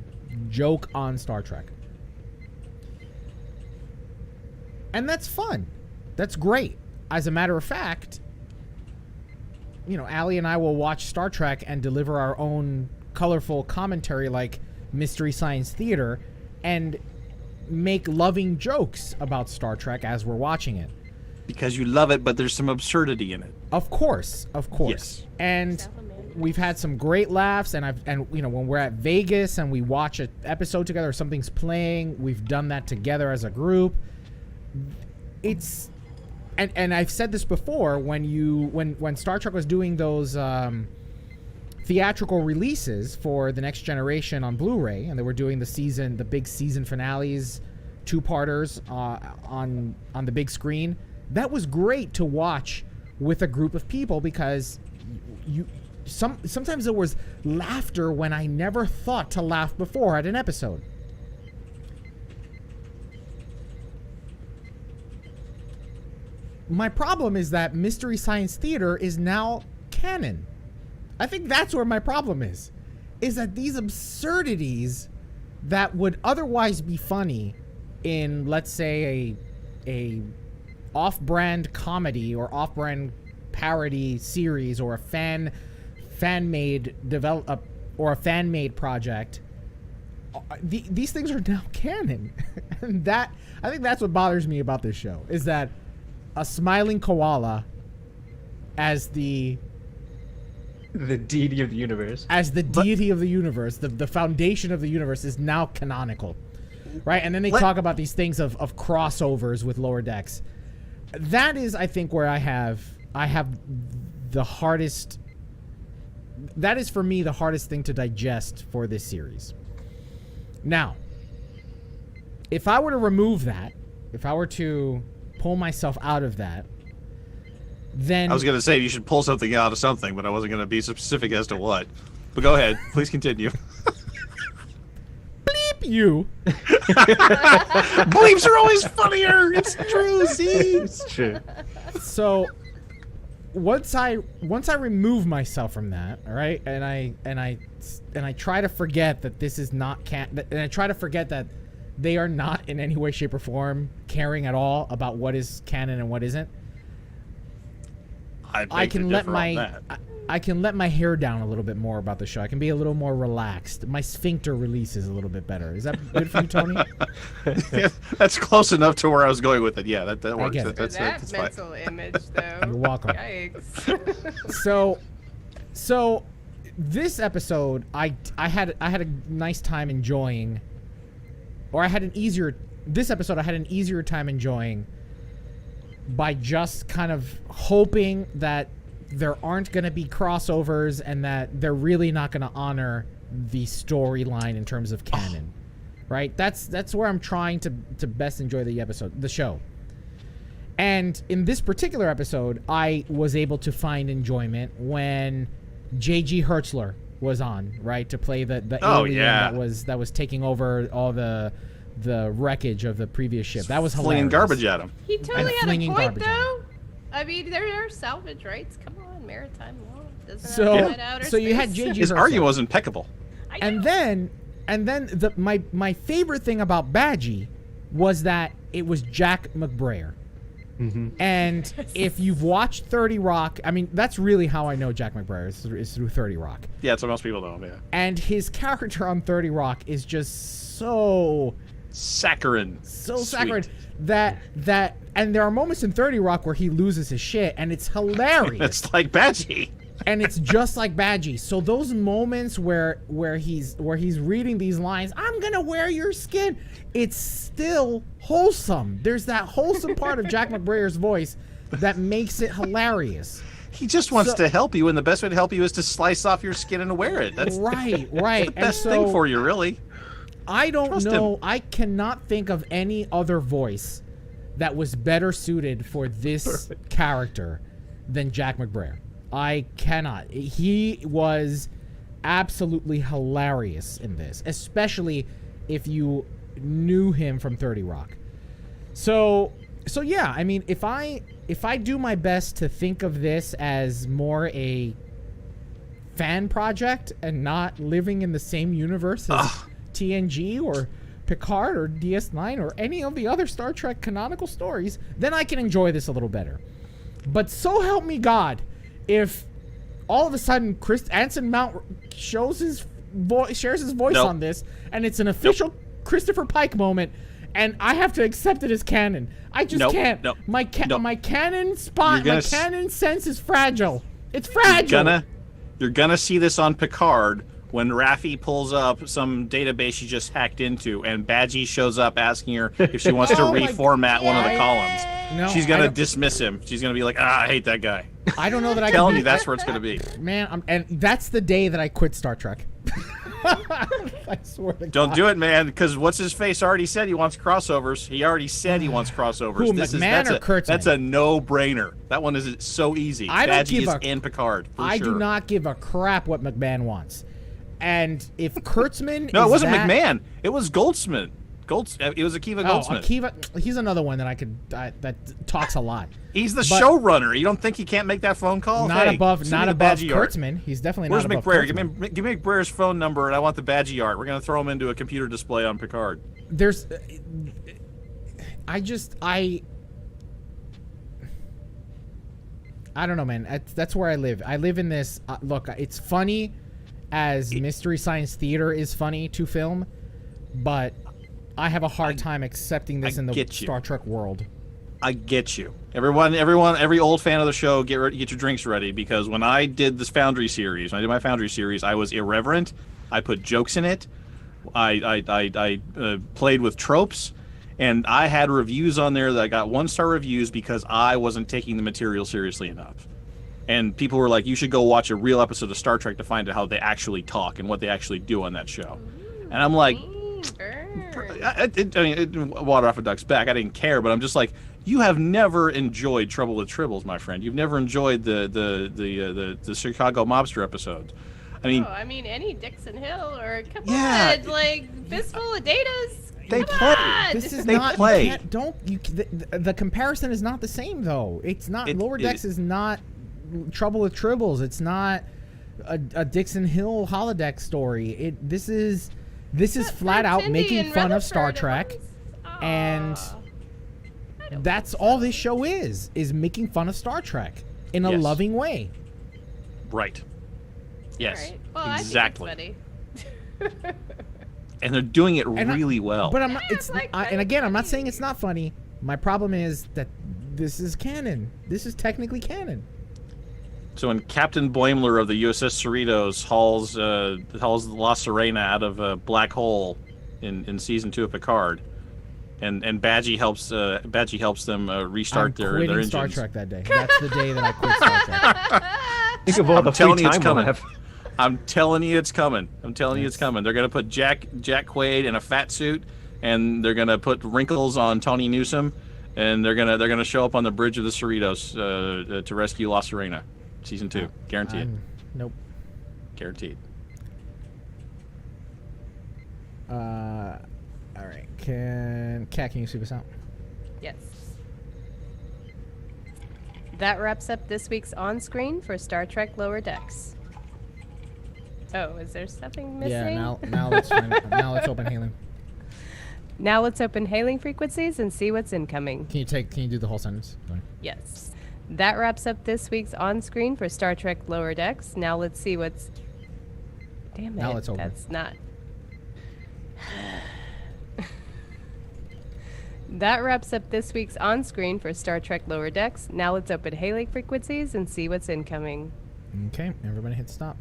joke on Star Trek. And that's fun. That's great. As a matter of fact, Allie and I will watch Star Trek and deliver our own colorful commentary like Mystery Science Theater and make loving jokes about Star Trek as we're watching it. Because you love it, but there's some absurdity in it. Of course. Yes. And we've had some great laughs, and when we're at Vegas and we watch an episode together or something's playing, we've done that together as a group. It's and I've said this before, when Star Trek was doing those theatrical releases for the Next Generation on Blu-ray, and they were doing the big season finales, 2-parters on the big screen. That was great to watch with a group of people, because sometimes there was laughter when I never thought to laugh before at an episode. My problem is that Mystery Science Theater is now canon. I think that's where my problem is that these absurdities that would otherwise be funny in, let's say, a off-brand comedy or off-brand parody series or a fan-made or a fan-made project, these things are now canon. And I think that's what bothers me about this show, is that a smiling koala as the deity of the universe. As the deity of the universe, the foundation of the universe is now canonical, right? And then they talk about these things of crossovers with Lower Decks. That is, I think, where I have the hardest. That is, for me, the hardest thing to digest for this series. Now, if I were to remove that, if I were to pull myself out of that, then... I was going to say you should pull something out of something, but I wasn't going to be specific as to what. But go ahead. Please continue. Bleep you. Bleeps are always funnier. It's true, see? It's true. So, once I remove myself from that, all right, and I try to forget that this is not and I try to forget that they are not in any way, shape, or form caring at all about what is canon and what isn't. I can let my hair down a little bit more about the show. I can be a little more relaxed. My sphincter releases a little bit better. Is that good for you, Tony? Yeah, that's close enough to where I was going with it. Yeah, that works. I get it. That's mental image, though. You're welcome. Yikes. So this episode, I had a nice time enjoying. Or this episode I had an easier time enjoying by just kind of hoping that there aren't going to be crossovers and that they're really not going to honor the storyline in terms of canon. Right? That's where I'm trying to best enjoy the show. And in this particular episode, I was able to find enjoyment when J.G. Hertzler was on, right, to play the alien that was taking over all the wreckage of the previous ship. That was hilarious. Flinging garbage at him. He totally had a point, garbage though. I mean, there are salvage rights. Come on, maritime law doesn't So, have to let outer so you had space. J.G. His Hertzler. argument was impeccable. And then my favorite thing about Badgie was that it was Jack McBrayer. And if you've watched 30 Rock, I mean, that's really how I know Jack McBrayer is through 30 Rock. Yeah, that's what most people know. Yeah. And his character on 30 Rock is just so saccharine. So Sweet. saccharine that and there are moments in 30 Rock where he loses his shit, and it's hilarious. It's like Badgie. And it's just like Badgie. So those moments where he's reading these lines, I'm gonna wear your skin, it's still wholesome. There's that wholesome part of Jack McBrayer's voice that makes it hilarious. He just wants to help you, and the best way to help you is to slice off your skin and wear it. That's right. That's the best thing for you, really. I don't Trust know. him. I cannot think of any other voice that was better suited for this character than Jack McBrayer. I cannot. He was absolutely hilarious in this, especially if you knew him from 30 Rock. So yeah, I mean, if I do my best to think of this as more a fan project and not living in the same universe as TNG or Picard or DS9 or any of the other Star Trek canonical stories, then I can enjoy this a little better. But so help me God, if all of a sudden Anson Mount shares his voice on this, and it's an official Christopher Pike moment, and I have to accept it as canon, I just can't. My canon canon sense is fragile. It's fragile. You're gonna see this on Picard when Raffi pulls up some database she just hacked into, and Badgie shows up asking her if she wants to reformat one of the columns. No, she's gonna dismiss him. She's gonna be like, I hate that guy. I don't know that I can. Telling you, that's where it's gonna be. Man, and that's the day that I quit Star Trek. I swear to God. Don't do it, man, because what's his face already said he wants crossovers. He already said he wants crossovers. Who, McMahon or Kurtzman? That's a no-brainer. That one is so easy. Badgie is in Picard. I do not give a crap what McMahon wants. And if Kurtzman No, it wasn't McMahon. It was Goldsmith. It was Akiva Goldsmith. Akiva, he's another one that talks a lot. He's the showrunner. You don't think he can't make that phone call? Not above Badgie Kurtzman. Art. He's definitely Where's not above McBrayer? Kurtzman. Give me McBrayer's phone number, and I want the Badgie art. We're gonna throw him into a computer display on Picard. I don't know, man. That's where I live. I live in this. Look, it's funny as Mystery Science Theater is funny to film, but I have a hard time accepting this in the Star Trek world. I get you. Every old fan of the show, get your drinks ready, because when I did this Foundry series, when I did my Foundry series, I was irreverent. I put jokes in it. I played with tropes, and I had reviews on there that I got 1-star reviews because I wasn't taking the material seriously enough. And people were like, you should go watch a real episode of Star Trek to find out how they actually talk and what they actually do on that show. And I'm like, water off a duck's back. I didn't care, but I'm just like, you have never enjoyed Trouble with Tribbles, my friend. You've never enjoyed the Chicago Mobster episodes. I mean, any Dixon Hill or come on, like Fistful of Datas. They play. This is they not. play. The comparison is not the same, though. It's not. Lower Decks is not Trouble with Tribbles. It's not a Dixon Hill holodeck story. This is flat out making fun of Star Trek, and that's all this show is making fun of Star Trek in a loving way. Right. Yes. Right. Well, exactly. I think it's funny. And they're doing it really well. But I'm not. And again, I'm not saying it's not funny. My problem is that this is canon. This is technically canon. So when Captain Boimler of the USS Cerritos hauls La Sirena out of a black hole in season 2 of Picard, and Badgie helps them restart their engines. Star Trek that day. That's the day that I quit Star Trek. Think of all the free time we'll have. I'm telling you it's coming. They're gonna put Jack Quaid in a fat suit, and they're gonna put wrinkles on Tawny Newsome, and they're gonna show up on the bridge of the Cerritos to rescue La Sirena. Season 2, guaranteed. Nope. Guaranteed. All right. Kat, can you sweep us out? Yes. That wraps up this week's on-screen for Star Trek Lower Decks. Oh, is there something missing? Yeah. Now let's now let's open hailing. Now let's open hailing frequencies and see what's incoming. Can you do the whole sentence? Sorry. Yes. That wraps up this week's on-screen for Star Trek Lower Decks. Now let's see what's... Damn it. Now let's open. That's not... That wraps up this week's on-screen for Star Trek Lower Decks. Now let's open hailing frequencies and see what's incoming. Okay, everybody hit stop.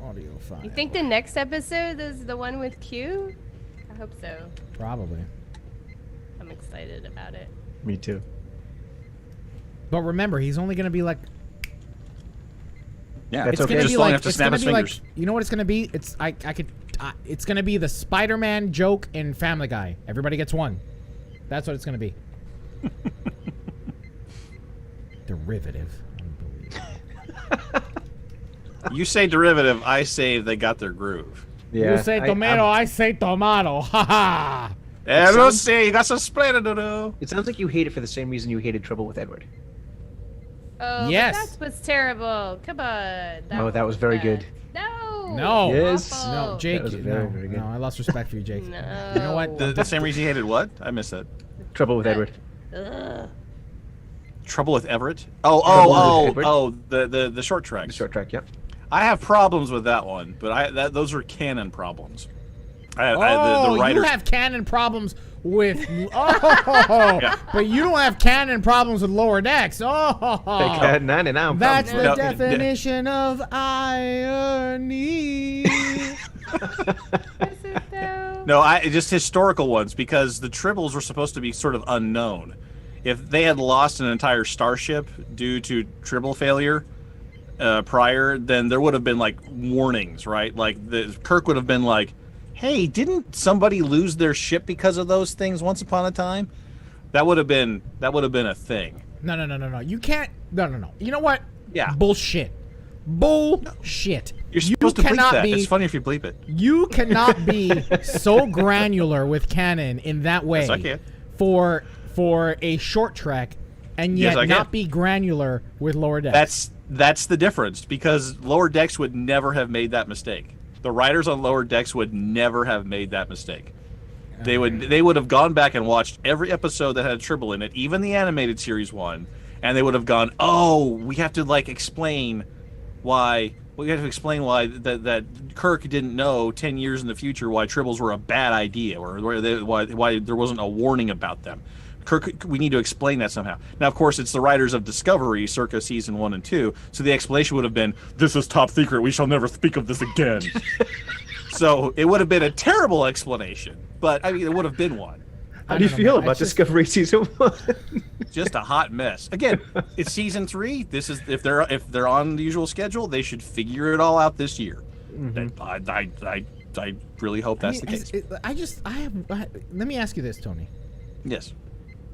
Audio file. You think the next episode is the one with Q? I hope so. Probably. I'm excited about it. Me too. But remember, he's only going to be like... Yeah, That's It's okay. gonna Just be long like, enough to it's snap gonna his be like, fingers. you know what it's gonna be? It's it's gonna be the Spider-Man joke in Family Guy. Everybody gets one. That's what it's gonna be. Derivative. You say derivative, I say they got their groove. Yeah. You say tomato, I say tomato. Ha ha. And sounds- say you got some splendid. It sounds like you hate it for the same reason you hated Trouble with Edward. Oh, Yes. but that was terrible. Come on. That was very bad. good. No. No. Yes. Awful. No, Jake. That was very, No, very good. no, I lost respect for you, Jake. No. You know what? The same reason you hated what? I missed that. Trouble with Edward. Ugh. Trouble with Everett? Trouble with Edward. The short tracks. The short track, yeah. I have problems with that one, but those are canon problems. Oh, the you writers. have canon problems with... Oh, Yeah. but you don't have canon problems with Lower Decks. Oh, that's the No, definition of irony. Is it though? No, just historical ones, because the Tribbles were supposed to be sort of unknown. If they had lost an entire starship due to Tribble failure prior, then there would have been like warnings, right? Like Kirk would have been like, "Hey, didn't somebody lose their ship because of those things once upon a time?" That would have been a thing. No. You can't. No. You know what? Yeah. Bullshit. Bullshit. You're supposed to bleep cannot that. be- It's funny if you bleep it. You cannot be so granular with canon in that way Yes, I can. for a short trek, and Yes, yet I can. not be granular with Lower Decks. That's the difference, because Lower Decks would never have made that mistake. The writers on Lower Decks would never have made that mistake. They would have gone back and watched every episode that had a Tribble in it, even the animated series one, and they would have gone, "Oh, we have to explain why that Kirk didn't know 10 years in the future why Tribbles were a bad idea, or why there wasn't a warning about them. Kirk, we need to explain that somehow." Now, of course, it's the writers of Discovery, circa season 1 and 2, so the explanation would have been, "This is top secret. We shall never speak of this again." So it would have been a terrible explanation, but I mean, it would have been one. How do you feel about Discovery season 1? Just a hot mess. Again, it's season 3. This is if they're on the usual schedule, they should figure it all out this year. I really hope that's the case. Let me ask you this, Tony. Yes.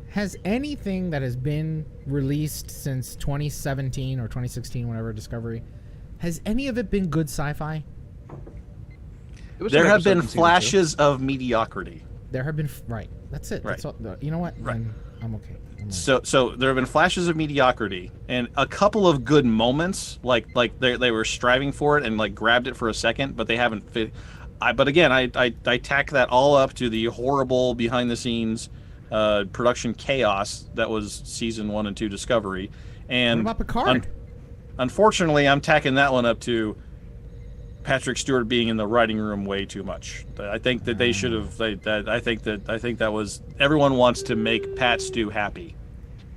Has anything that has been released since 2017 or 2016, whenever Discovery, has any of it been good sci-fi? There have been flashes of mediocrity. There have been, right. That's it. Right. That's all, you know what? Right. Then I'm okay. I'm So there have been flashes of mediocrity and a couple of good moments, like they were striving for it and grabbed it for a second, but they haven't fit. But again, I tack that all up to the horrible behind the scenes production chaos that was season 1 and 2 Discovery. And What about Picard? Unfortunately, I'm tacking that one up to Patrick Stewart being in the writing room way too much. I think that they should have. I think that was, everyone wants to make Pat Stew happy,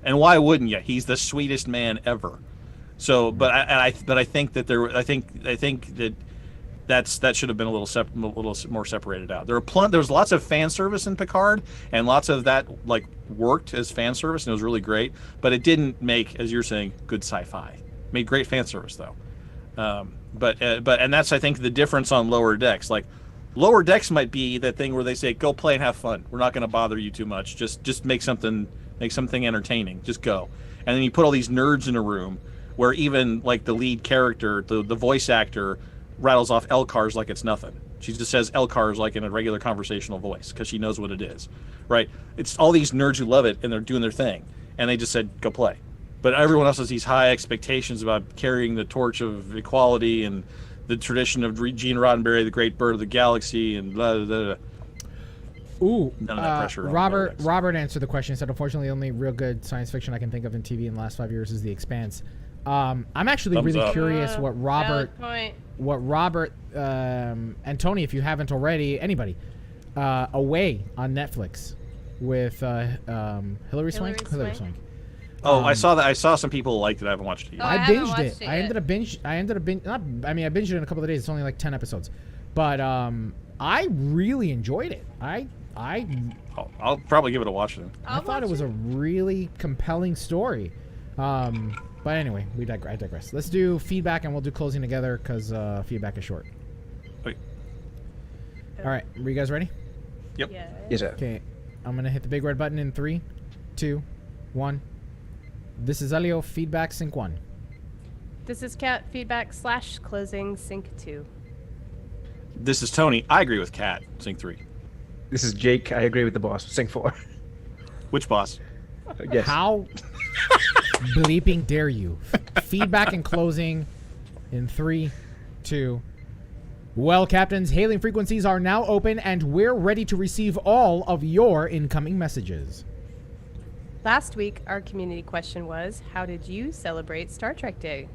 and why wouldn't you? He's the sweetest man ever. So, but I think that that should have been a little more separated out. There was lots of fan service in Picard, and lots of that worked as fan service, and it was really great. But it didn't make, as you're saying, good sci-fi. Made great fan service though. But that's, I think, the difference on Lower Decks. Lower Decks might be that thing where they say, "Go play and have fun. We're not going to bother you too much. Just make something entertaining. Just go." And then you put all these nerds in a room where even like the lead character, the voice actor, rattles off LCARS like it's nothing. She just says LCARS like in a regular conversational voice because she knows what it is, right? It's all these nerds who love it and they're doing their thing, and they just said, "Go play." But everyone else has these high expectations about carrying the torch of equality and the tradition of Gene Roddenberry, the great bird of the galaxy, and blah, blah, blah, blah. Ooh, None of that pressure on Robert Lower Decks. Robert answered the question. He said, "Unfortunately, the only real good science fiction I can think of in TV in the last 5 years is The Expanse." I'm actually Thumbs really up. curious what Robert, Valid point. and Tony, if you haven't already, anybody, Away on Netflix with Hilary Swank. Hilary Swank. Oh, I saw that. I saw some people liked it. I haven't watched it yet. Oh, I I haven't binged watched it. it I yet. ended up binge. Not. I mean, I binged it in a couple of days. It's only like 10 episodes, but I really enjoyed it. I I'll probably give it a watch then. I thought it was a really compelling story. But anyway, I digress. Let's do feedback and we'll do closing together because feedback is short. Wait. All right, are you guys ready? Yep. Yeah. Yes, sir. Okay, I'm gonna hit the big red button in 3, 2, 1. This is Elio. Feedback sync 1. This is Cat feedback / closing sync 2. This is Tony. I agree with Kat. Sync 3. This is Jake. I agree with the boss. Sync 4. Which boss? Yes. How bleeping dare you? Feedback and closing in 3, 2. Well, captains, hailing frequencies are now open and we're ready to receive all of your incoming messages. Last week, our community question was, how did you celebrate Star Trek Day?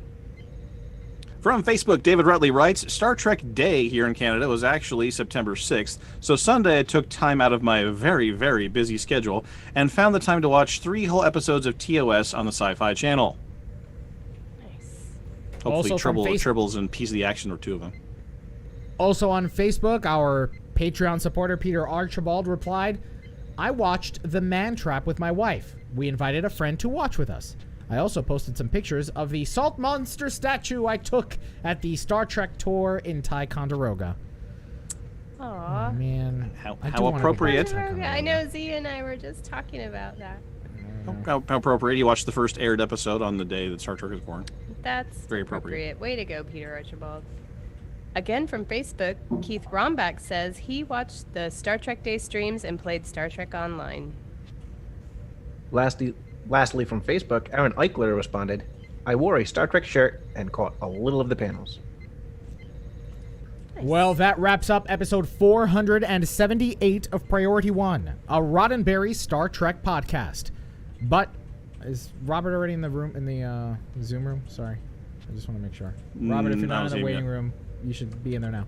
From Facebook, David Rutley writes, Star Trek Day here in Canada was actually September 6th, so Sunday I took time out of my very, very busy schedule and found the time to watch 3 whole episodes of TOS on the Sci-Fi Channel. Nice. Hopefully Also from Tribbles and Piece of the Action were 2 of them. Also on Facebook, our Patreon supporter Peter Archibald replied, I watched The Man Trap with my wife. We invited a friend to watch with us. I also posted some pictures of the salt monster statue I took at the Star Trek tour in Ticonderoga. Aw. Man, How I do wanna go appropriate. back to Ticonderoga. I know Z and I were just talking about that. How appropriate. You watched the first aired episode on the day that Star Trek was born. That's Very appropriate. Way to go, Peter Archibald. Again from Facebook, Keith Rombach says he watched the Star Trek Day streams and played Star Trek Online. Lastly, from Facebook, Aaron Eichler responded, I wore a Star Trek shirt and caught a little of the panels. Well, that wraps up episode 478 of Priority One, a Roddenberry Star Trek podcast. But is Robert already in the room, in the Zoom room? Sorry, I just want to make sure. Robert, if you're I not in don't the see him waiting yet. room, you should be in there now.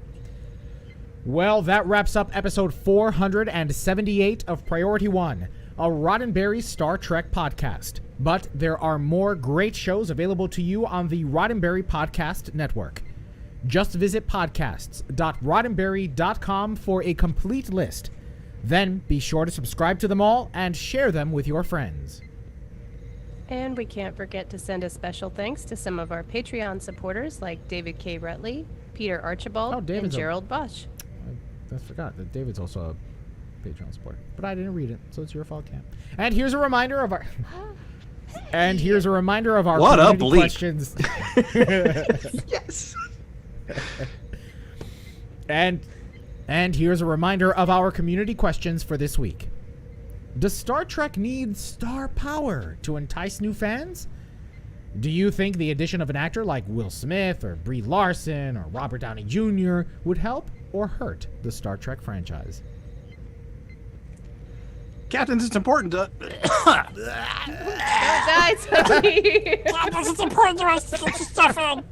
Well, that wraps up episode 478 of Priority One, a Roddenberry Star Trek podcast. But there are more great shows available to you on the Roddenberry Podcast Network. Just visit podcasts.roddenberry.com for a complete list. Then be sure to subscribe to them all and share them with your friends. And we can't forget to send a special thanks to some of our Patreon supporters like David K. Rutley, Peter Archibald, Oh, and David's a- Gerald Bosch. I forgot that David's also a Patreon supporter, but I didn't read it, so it's your fault, Cam. And here's a reminder of our. And here's a reminder of our What a community bleep. questions. Yes! And here's a reminder of our community questions for this week. Does Star Trek need star power to entice new fans? Do you think the addition of an actor like Will Smith or Brie Larson or Robert Downey Jr. would help or hurt the Star Trek franchise? Captains, it's important to... Don't die, Tony! It's important to us to get your stuff in.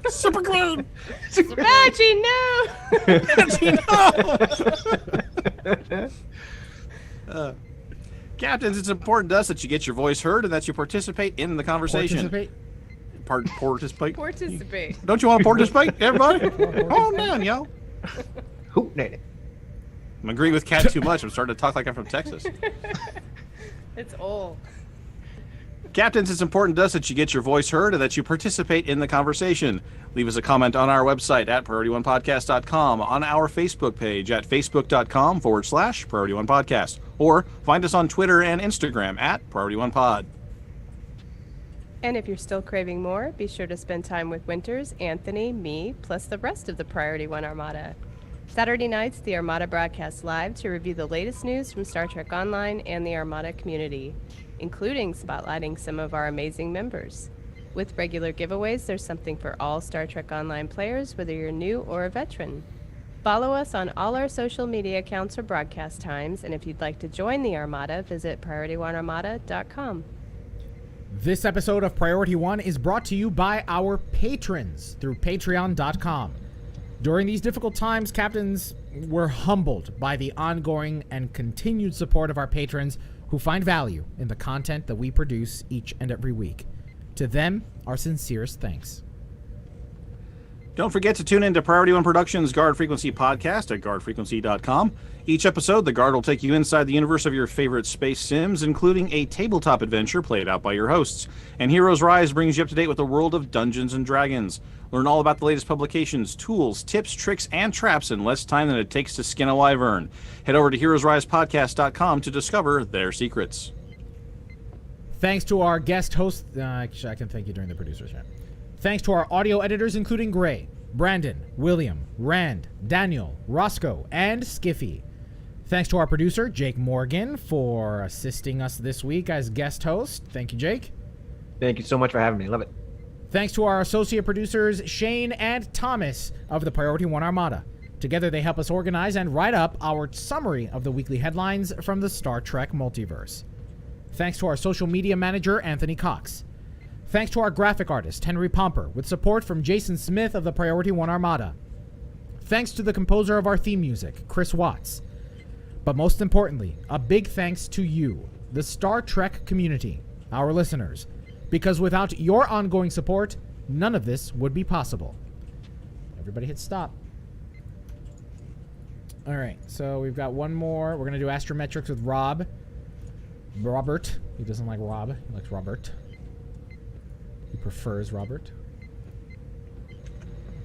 Super green. Reggie, no! Captains, it's important to us that you get your voice heard and that you participate in the conversation. Participate? Participate. Don't you want to participate, everybody? Come on down, yo. Hoot it. I'm agreeing with Kat too much. I'm starting to talk like I'm from Texas. It's old. Captains, it's important to us that you get your voice heard and that you participate in the conversation. Leave us a comment on our website at PriorityOnePodcast.com, on our Facebook page at Facebook.com/PriorityOnePodcast, or find us on Twitter and Instagram at PriorityOnePod. And if you're still craving more, be sure to spend time with Winters, Anthony, me, plus the rest of the Priority One Armada. Saturday nights, the Armada broadcasts live to review the latest news from Star Trek Online and the Armada community, including spotlighting some of our amazing members. With regular giveaways, there's something for all Star Trek Online players, whether you're new or a veteran. Follow us on all our social media accounts or broadcast times, and if you'd like to join the Armada, visit PriorityOneArmada.com. This episode of Priority One is brought to you by our patrons through Patreon.com. During these difficult times, captains, we're humbled by the ongoing and continued support of our patrons who find value in the content that we produce each and every week. To them, our sincerest thanks. Don't forget to tune in to Priority One Productions' Guard Frequency podcast at guardfrequency.com. Each episode, the Guard will take you inside the universe of your favorite space sims, including a tabletop adventure played out by your hosts. And Heroes Rise brings you up to date with the world of Dungeons & Dragons. Learn all about the latest publications, tools, tips, tricks, and traps in less time than it takes to skin a wyvern. Head over to heroesrisepodcast.com to discover their secrets. Thanks to our guest host. Actually, I can thank you during the producer's chat. Thanks to our audio editors, including Gray, Brandon, William, Rand, Daniel, Roscoe, and Skiffy. Thanks to our producer, Jake Morgan, for assisting us this week as guest host. Thank you, Jake. Thank you so much for having me. Love it. Thanks to our associate producers, Shane and Thomas of the Priority One Armada. Together, they help us organize and write up our summary of the weekly headlines from the Star Trek Multiverse. Thanks to our social media manager, Anthony Cox. Thanks to our graphic artist, Henry Pomper, with support from Jason Smith of the Priority One Armada. Thanks to the composer of our theme music, Chris Watts. But most importantly, a big thanks to you, the Star Trek community, our listeners, because without your ongoing support, none of this would be possible. Everybody hit stop. All right, so we've got one more. We're going to do astrometrics with Robert. He doesn't like Rob. He likes Robert. He prefers Robert.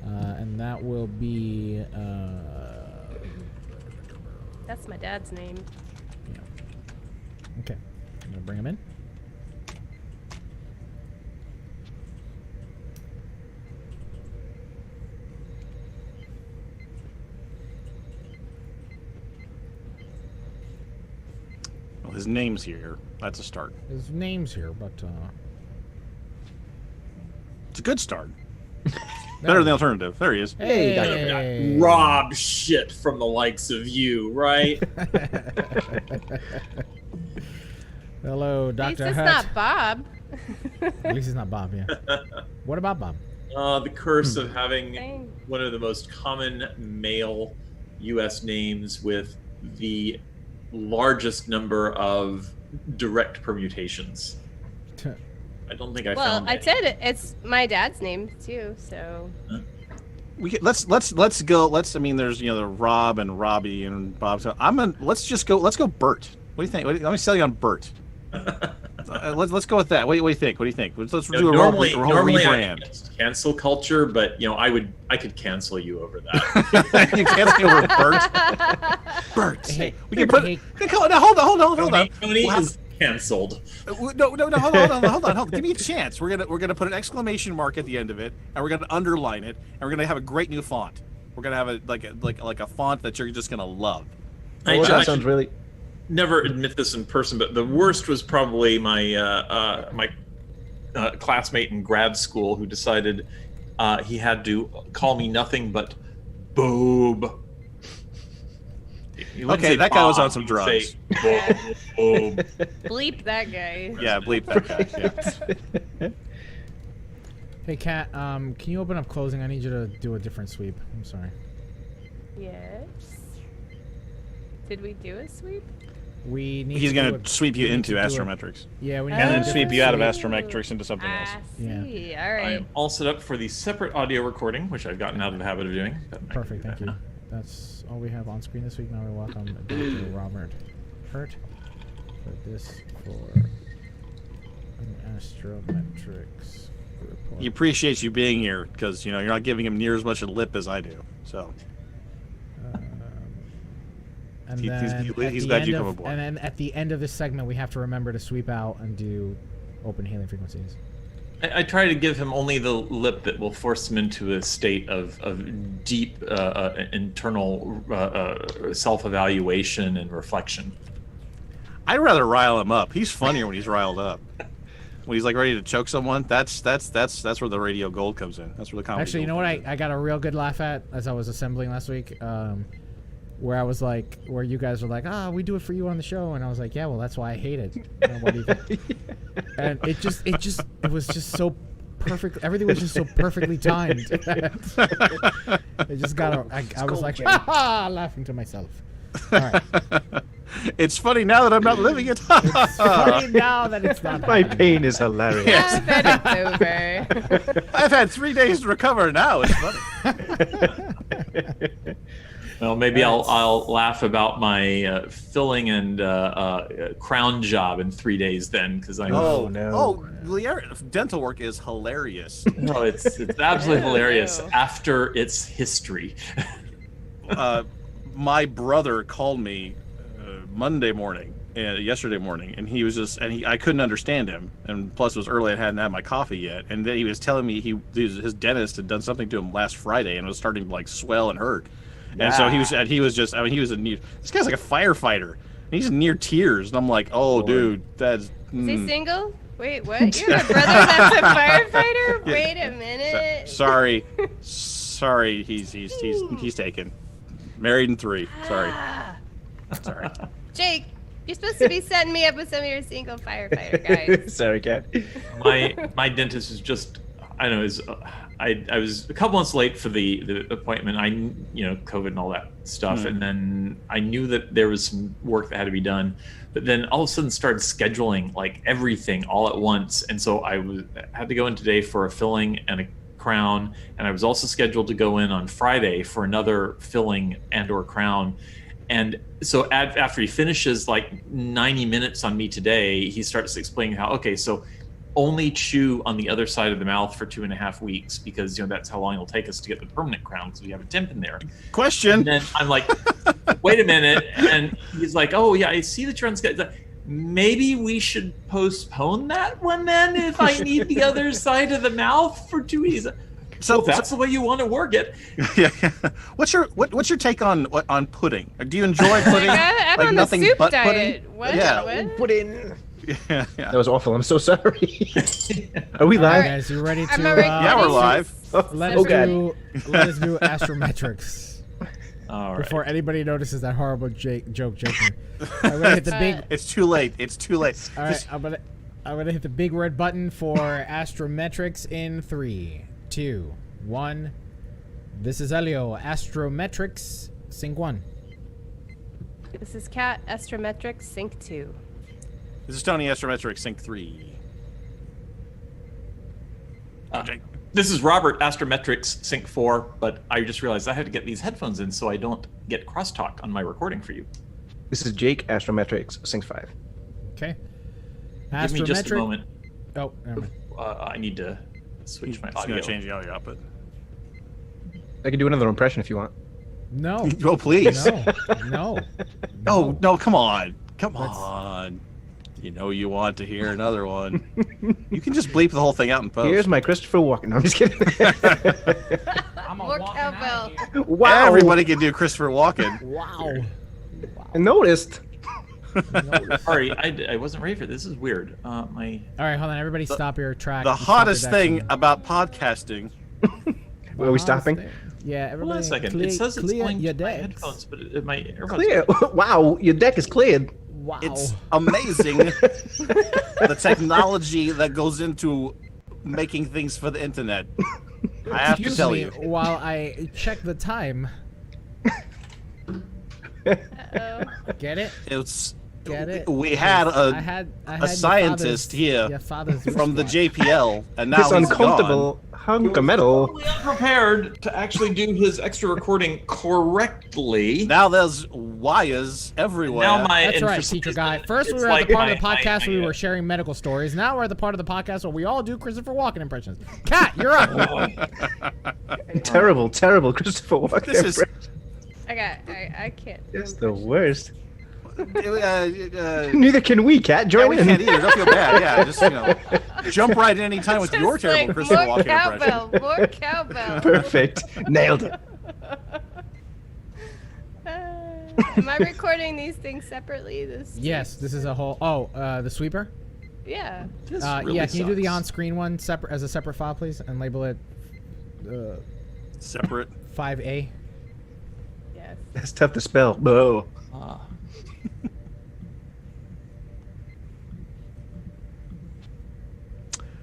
And that will be... That's my dad's name. Yeah. Okay. I'm going to bring him in. Well, his name's here. That's a start. His name's here, but... It's a good start. Better than the alternative. There he is. Hey! Rob shit from the likes of you, right? Hello, Dr. At least it's Hutt. not Bob. At least it's not Bob, yeah. What about Bob? The curse of having Dang. one of the most common male U.S. names with the largest number of direct permutations. I don't think I Well, found I any. said it's my dad's name too, so. Let's go. I mean, there's the Rob and Robbie and Bob. So let's go Bert. What do you think? Let me sell you on Bert. Let's go with that. What do you think? Let's do a normally rebrand. I'm against cancel culture, but I could cancel you over that. You can't say over Bert. Bert. Hey, We can put. Hold on. Tony is canceled. No. Hold on. Give me a chance. We're gonna put an exclamation mark at the end of it, and we're gonna underline it, and we're gonna have a great new font. We're gonna have like a font that you're just gonna love. That sounds really. Never admit this in person, but the worst was probably my classmate in grad school who decided he had to call me nothing but boob. Okay, that guy was on some drugs. Boob. Bleep that guy. Yeah, bleep that guy. Yeah. Hey, Kat, can you open up closing? I need you to do a different sweep. I'm sorry. Yes. Did we do a sweep? We need He's to gonna do a- sweep you we need into to do a- astrometrics. Yeah, we need And to then do a sweep you out of different astrometrics into something else. I Yeah. see. All I right. am all set up for the separate audio recording, which I've gotten out of the habit of doing. sweep. Perfect, thank you. That's all we have on screen this week. Now we welcome Dr. Robert Hurt for this for astrometrics. he appreciates you being here because you're not giving him near as much a lip as I do. So and he's then glad you come aboard. And then at the end of this segment, we have to remember to sweep out and do open hailing frequencies. I try to give him only the lip that will force him into a state of deep internal self-evaluation and reflection. I'd rather rile him up. He's funnier when he's riled up. When he's like ready to choke someone, that's where the radio gold comes in. That's where the comedy. Actually, you know what I got a real good laugh at as I was assembling last week, where I was like, where you guys were like, we do it for you on the show, and I was like, yeah, well, that's why I hate it. What do you think? And it was just so perfect. Everything was just so perfectly timed. It just got. I was like, laughing to myself. All right. It's funny now that I'm not living it. It's funny now that it's not. My pain is hilarious. Yeah, but it's over. I've had 3 days to recover. Now it's funny. Well, maybe I'll laugh about my filling and crown job in 3 days then, because I know. Dental work is hilarious. No, it's absolutely hilarious after its history. My brother called me Monday morning, yesterday morning, and he was I couldn't understand him, and plus it was early, I hadn't had my coffee yet, and then he was telling me his dentist had done something to him last Friday and was starting to like swell and hurt. And so this guy's like a firefighter. And he's near tears, and I'm like, dude, that's. Is he single? Wait, what? You have a brother that's a firefighter? Yeah. Wait a minute. Sorry, he's taken. Married in 3. Sorry. Sorry. Jake, you're supposed to be setting me up with some of your single firefighter guys. Sorry, Kat. My dentist is just, I don't know, I was a couple months late for the appointment. COVID and all that stuff, and then I knew that there was some work that had to be done, but then all of a sudden started scheduling like everything all at once, and so I had to go in today for a filling and a crown, and I was also scheduled to go in on Friday for another filling and or crown. And so after he finishes like 90 minutes on me today, he starts explaining how, so only chew on the other side of the mouth for 2.5 weeks, because that's how long it'll take us to get the permanent crown, because we have a temp in there. Question. And then I'm like, wait a minute, and he's like, oh yeah, I see that you're on schedule. Maybe we should postpone that one then, if I need the other side of the mouth for 2 weeks. So that's the way you want to work it. Yeah. What's your take on pudding? Do you enjoy pudding? I'm like on nothing the soup but diet. pudding? What? Yeah. What? Pudding. Yeah. That was awful. I'm so sorry. Are we All live? right, guys, you ready to? Yeah, we're live. Let us do astrometrics. All right. Before anybody notices that horrible joke Jake made. I'm gonna hit the big. It's too late. All right, I'm gonna hit the big red button for astrometrics in 3, 2, 1. This is Elio. Astrometrics, sync 1. This is Kat, Astrometrics, sync 2. This is Tony, Astrometrics, sync 3. Jake. This is Robert, Astrometrics, sync 4, but I just realized I had to get these headphones in so I don't get crosstalk on my recording for you. This is Jake, Astrometrics, Sync 5. Okay. Give me just a moment. Oh, never mind. I need to switch my Just audio. gonna change the audio output. I can do another impression if you want. No. Oh, please. No. No, come on. Come on. You know you want to hear another one. You can just bleep the whole thing out in post. Here's my Christopher Walken. No, I'm just kidding. More cowbell. Wow. Everybody can do Christopher Walken. Wow. I noticed. Sorry, I wasn't ready for this. This is weird. All right, hold on. Everybody stop your track. The and stop hottest your thing action. about podcasting. Are we stopping? Yeah, Hold on everybody. a second. Clear, It says it's clear going your to my decks. headphones, but my earbuds. Clear. Wow, your deck is cleared. Wow. It's amazing the technology that goes into making things for the internet. I have to Excuse tell me you. while I check the time. Uh-oh. Get it? It's Get it? We had I a had scientist here your father's from the wristwatch. JPL, and now This he's uncomfortable hunk of metal. Totally unprepared to actually do his extra recording correctly. gone. Now there's wires everywhere. Now my That's right, interest teacher is guy. in- First, we it's were at the like part of the my- podcast my- where we were sharing medical stories. Now we're at the part of the podcast where we all do Christopher Walken impressions. Kat, you're up. And terrible, terrible Christopher Walken. This is- I can't. It's the worst. Uh, Neither can we, Cat. yeah, Join we in. can't either. Don't feel bad. Yeah, just jump right in any time with Just your terrible like, Christopher more Walken impression. cowbell, more cowbell. Perfect. Nailed it. Am I recording these things separately? Yes, this is a whole. Oh, the sweeper. Yeah. This Yeah, really can you do the sucks. on-screen one separate as a separate file, please, and label it Separate. 5A. Yes. That's tough to spell. Whoa. Ah.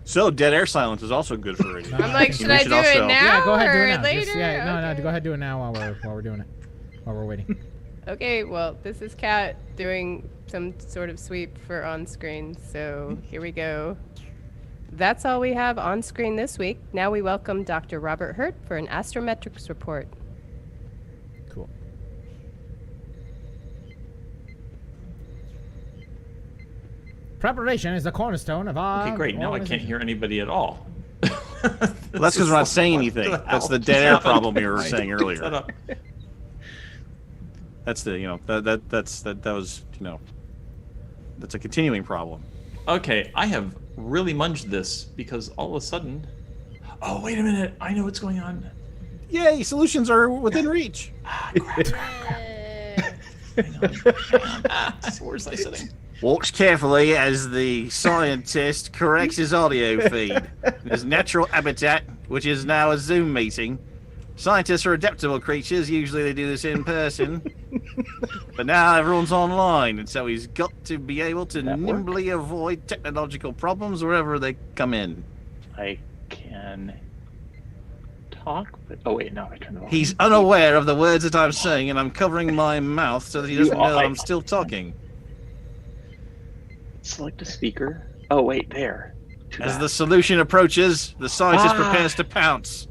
So dead air silence is also good for radio. I'm like, We should I should do also- it now Yeah, go ahead, do or it now. later? Just, yeah, no, Okay. go ahead, do it now while we're doing it, while we're waiting. Okay, well, this is Kat doing some sort of sweep for on screen, so here we go. That's all we have on screen this week. Now we welcome Dr. Robert Hurt for an astrometrics report. Cool. Preparation is the cornerstone of our. Okay, great. Now I can't organization. hear anybody at all. Well, that's because we're not saying anything. That's the dead air problem you were saying earlier. That's the that was that's a continuing problem. Okay, I have really munged this because all of a sudden. Oh, wait a minute. I know what's going on. Yay! Solutions are within reach. Hang on. Where's I sitting? Walks carefully as the scientist corrects his audio feed. His natural habitat, which is now a Zoom meeting. Scientists are adaptable creatures. Usually they do this in person. But now everyone's online, and so he's got to be able to nimbly avoid technological problems wherever they come in. I can talk, but oh wait, no, I turned it off. He's unaware of the words that I'm saying, and I'm covering my mouth so that he doesn't know that I- I'm still talking. Select a speaker. Oh wait, there. Too As bad. the solution approaches, the scientist prepares to pounce.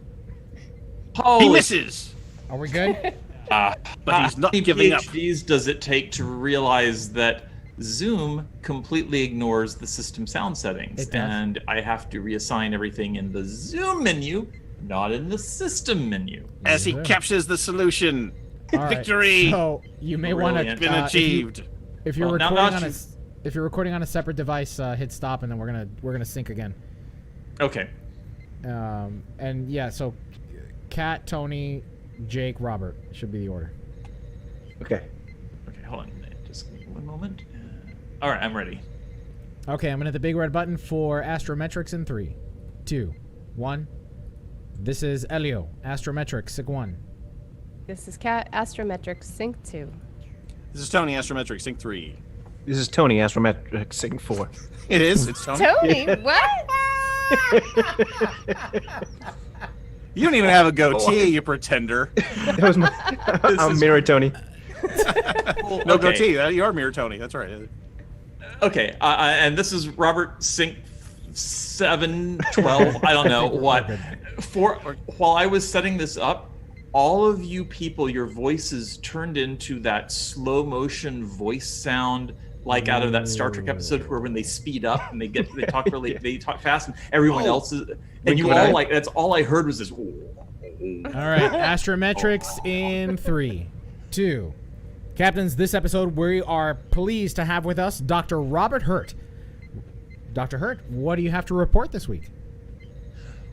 Holy He misses, Are we good? but he's not How many giving up. PhDs does it take to realize that Zoom completely ignores the system sound settings, It does. and I have to reassign everything in the Zoom menu, not in the system menu. As he Yeah. captures the solution. All right, Victory! So you may want Brilliant. Been to achieved. if you're Well, now recording that on a you've- if you're recording on a separate device, hit stop, and then we're gonna sync again. Okay. And yeah, so Kat, Tony, Jake, Robert should be the order. Okay. Okay, hold on. Just give me one moment. All right, I'm ready. Okay, I'm gonna hit the big red button for astrometrics in 3, 2, 1. This is Elio, astrometrics, SIG 1. This is Kat, astrometrics, sync 2. This is Tony, Astrometric, Sync 3. This is Tony, Astrometric, Sync 4. It is. It's Tony. Tony, what? You don't even have a goatee, you pretender. That was my. I'm is- Mirror Tony. No Okay. goatee. You are Mirror Tony. That's right. Okay, and this is Robert Sync 712. I don't know what. While I was setting this up, all of you people, your voices turned into that slow motion voice sound, like out of that Star Trek episode where when they speed up and they talk they talk fast, and everyone else is, and you Wink, all wink. like that's all I heard was this. All right, astrometrics in 3, 2. Captains, this episode we are pleased to have with us Dr. Robert Hurt. Dr. Hurt, what do you have to report this week?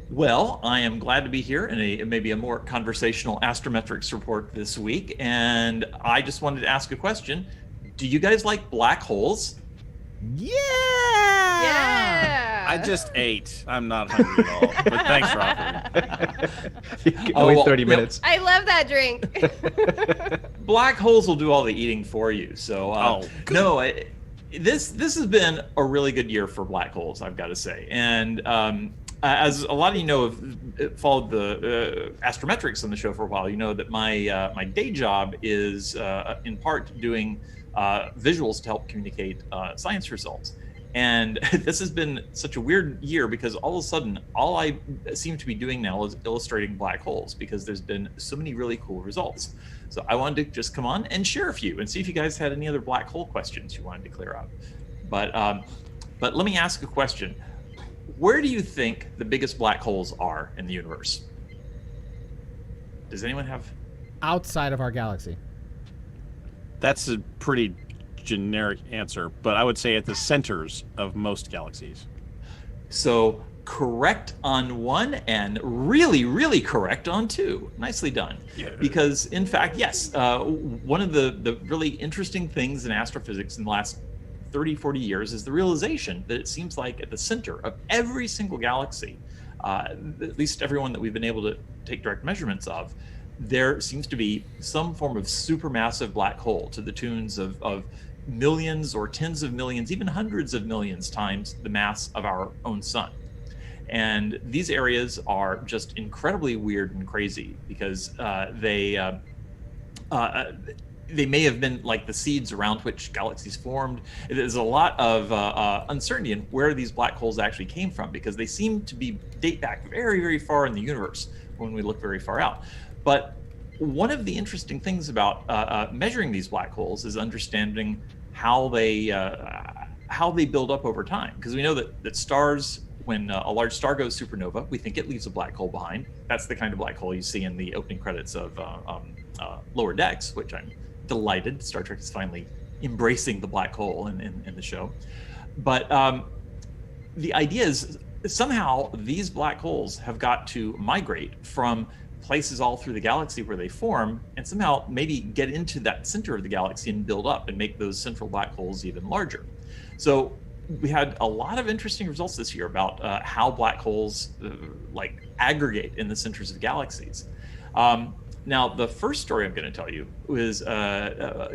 Well, I am glad to be here in maybe a more conversational astrometrics report this week, and I just wanted to ask a question. Do you guys like black holes? Yeah! Yeah. I just ate. I'm not hungry at all. But thanks, Robert. Oh, Only well, 30 yep. minutes. I love that drink. Black holes will do all the eating for you. So, this has been a really good year for black holes, I've got to say. And as a lot of you know, have followed the astrometrics on the show for a while, you know that my day job is in part doing visuals to help communicate science results. And this has been such a weird year because all of a sudden, all I seem to be doing now is illustrating black holes because there's been so many really cool results. So I wanted to just come on and share a few and see if you guys had any other black hole questions you wanted to clear up. But let me ask a question. Where do you think the biggest black holes are in the universe? Does anyone have? Outside of our galaxy. That's a pretty generic answer, but I would say at the centers of most galaxies. So correct on one and really, really correct on two. Nicely done. Yeah. Because in fact, yes, one of the really interesting things in astrophysics in the last 30, 40 years is the realization that it seems like at the center of every single galaxy, at least everyone that we've been able to take direct measurements of, there seems to be some form of supermassive black hole to the tunes of millions or tens of millions, even hundreds of millions times the mass of our own sun. And these areas are just incredibly weird and crazy because they may have been like the seeds around which galaxies formed. There's a lot of uncertainty in where these black holes actually came from because they seem to date back very, very far in the universe when we look very far out. But one of the interesting things about measuring these black holes is understanding how they build up over time. Because we know that stars, when a large star goes supernova, we think it leaves a black hole behind. That's the kind of black hole you see in the opening credits of Lower Decks, which I'm delighted Star Trek is finally embracing the black hole in the show. But the idea is somehow these black holes have got to migrate from places all through the galaxy where they form and somehow maybe get into that center of the galaxy and build up and make those central black holes even larger. So we had a lot of interesting results this year about how black holes like aggregate in the centers of galaxies. Now, the first story I'm going to tell you was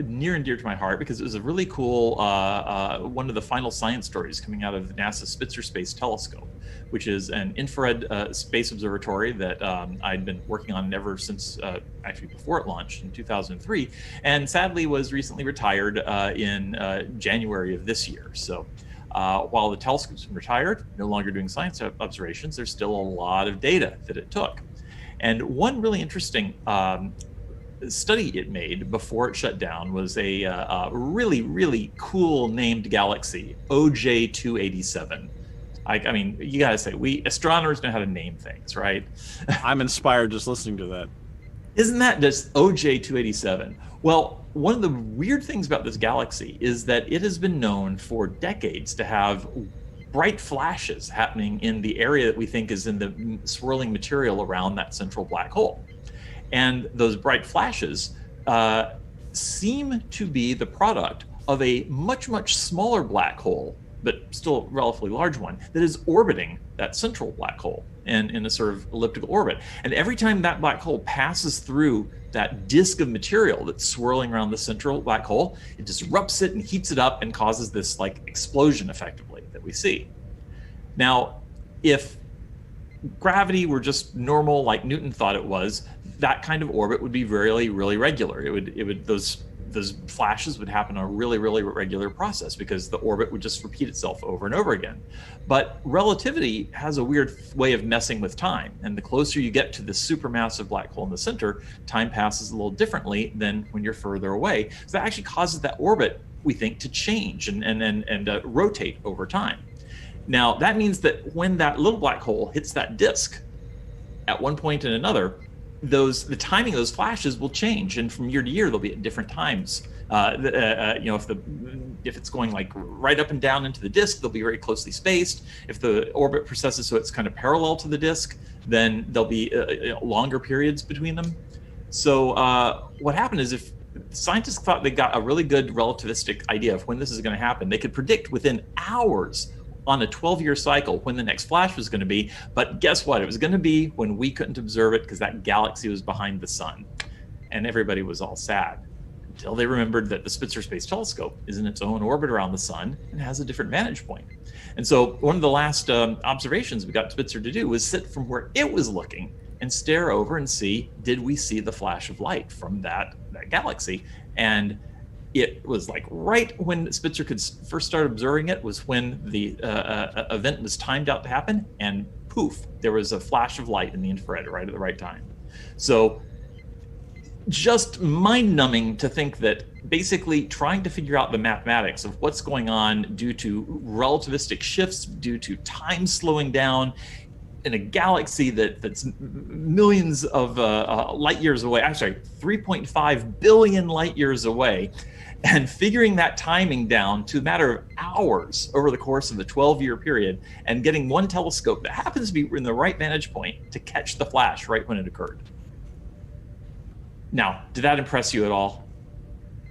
near and dear to my heart because it was a really cool, one of the final science stories coming out of NASA's Spitzer Space Telescope, which is an infrared space observatory that I'd been working on ever since, actually before it launched in 2003, and sadly was recently retired in January of this year. So while the telescope's been retired, no longer doing science observations, there's still a lot of data that it took. And one really interesting study it made before it shut down was a really, really cool named galaxy, OJ287. I mean, you gotta say, we astronomers know how to name things, right? I'm inspired just listening to that. Isn't that just OJ287? Well, one of the weird things about this galaxy is that it has been known for decades to have bright flashes happening in the area that we think is in the swirling material around that central black hole. And those bright flashes seem to be the product of a much, much smaller black hole, but still a relatively large one, that is orbiting that central black hole in a sort of elliptical orbit. And every time that black hole passes through that disk of material that's swirling around the central black hole, it disrupts it and heats it up and causes this like explosion effectively that we see. Now, if gravity were just normal like Newton thought it was, that kind of orbit would be really, really regular. It would those flashes would happen on a really, really regular process because the orbit would just repeat itself over and over again. But relativity has a weird way of messing with time. And the closer you get to the supermassive black hole in the center, time passes a little differently than when you're further away. So that actually causes that orbit, we think, to change and rotate over time. Now, that means that when that little black hole hits that disk at one point and another, the timing of those flashes will change, and from year to year they'll be at different times. If it's going like right up and down into the disk, they'll be very closely spaced. If the orbit precesses so it's kind of parallel to the disk, then there'll be longer periods between them. So what happened is, if scientists thought they got a really good relativistic idea of when this is going to happen, they could predict within hours on a 12-year cycle when the next flash was going to be. But guess what? It was going to be when we couldn't observe it because that galaxy was behind the sun. And everybody was all sad until they remembered that the Spitzer Space Telescope is in its own orbit around the sun and has a different vantage point. And so one of the last observations we got Spitzer to do was sit from where it was looking and stare over and see, did we see the flash of light from that galaxy? And it was like right when Spitzer could first start observing it was when the event was timed out to happen, and poof, there was a flash of light in the infrared right at the right time. So just mind-numbing to think that basically trying to figure out the mathematics of what's going on due to relativistic shifts, due to time slowing down in a galaxy that's millions of light years away, I'm sorry, 3.5 billion light years away, and figuring that timing down to a matter of hours over the course of the 12-year period, and getting one telescope that happens to be in the right vantage point to catch the flash right when it occurred. Now, did that impress you at all?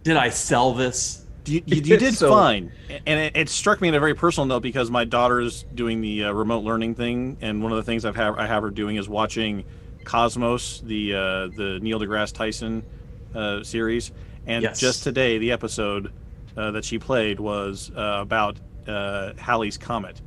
Did I sell this? You did fine, and it struck me on a very personal note because my daughter's doing the remote learning thing, and one of the things I have her doing is watching Cosmos, the Neil deGrasse Tyson series, and Yes. just today the episode that she played was about Halley's Comet,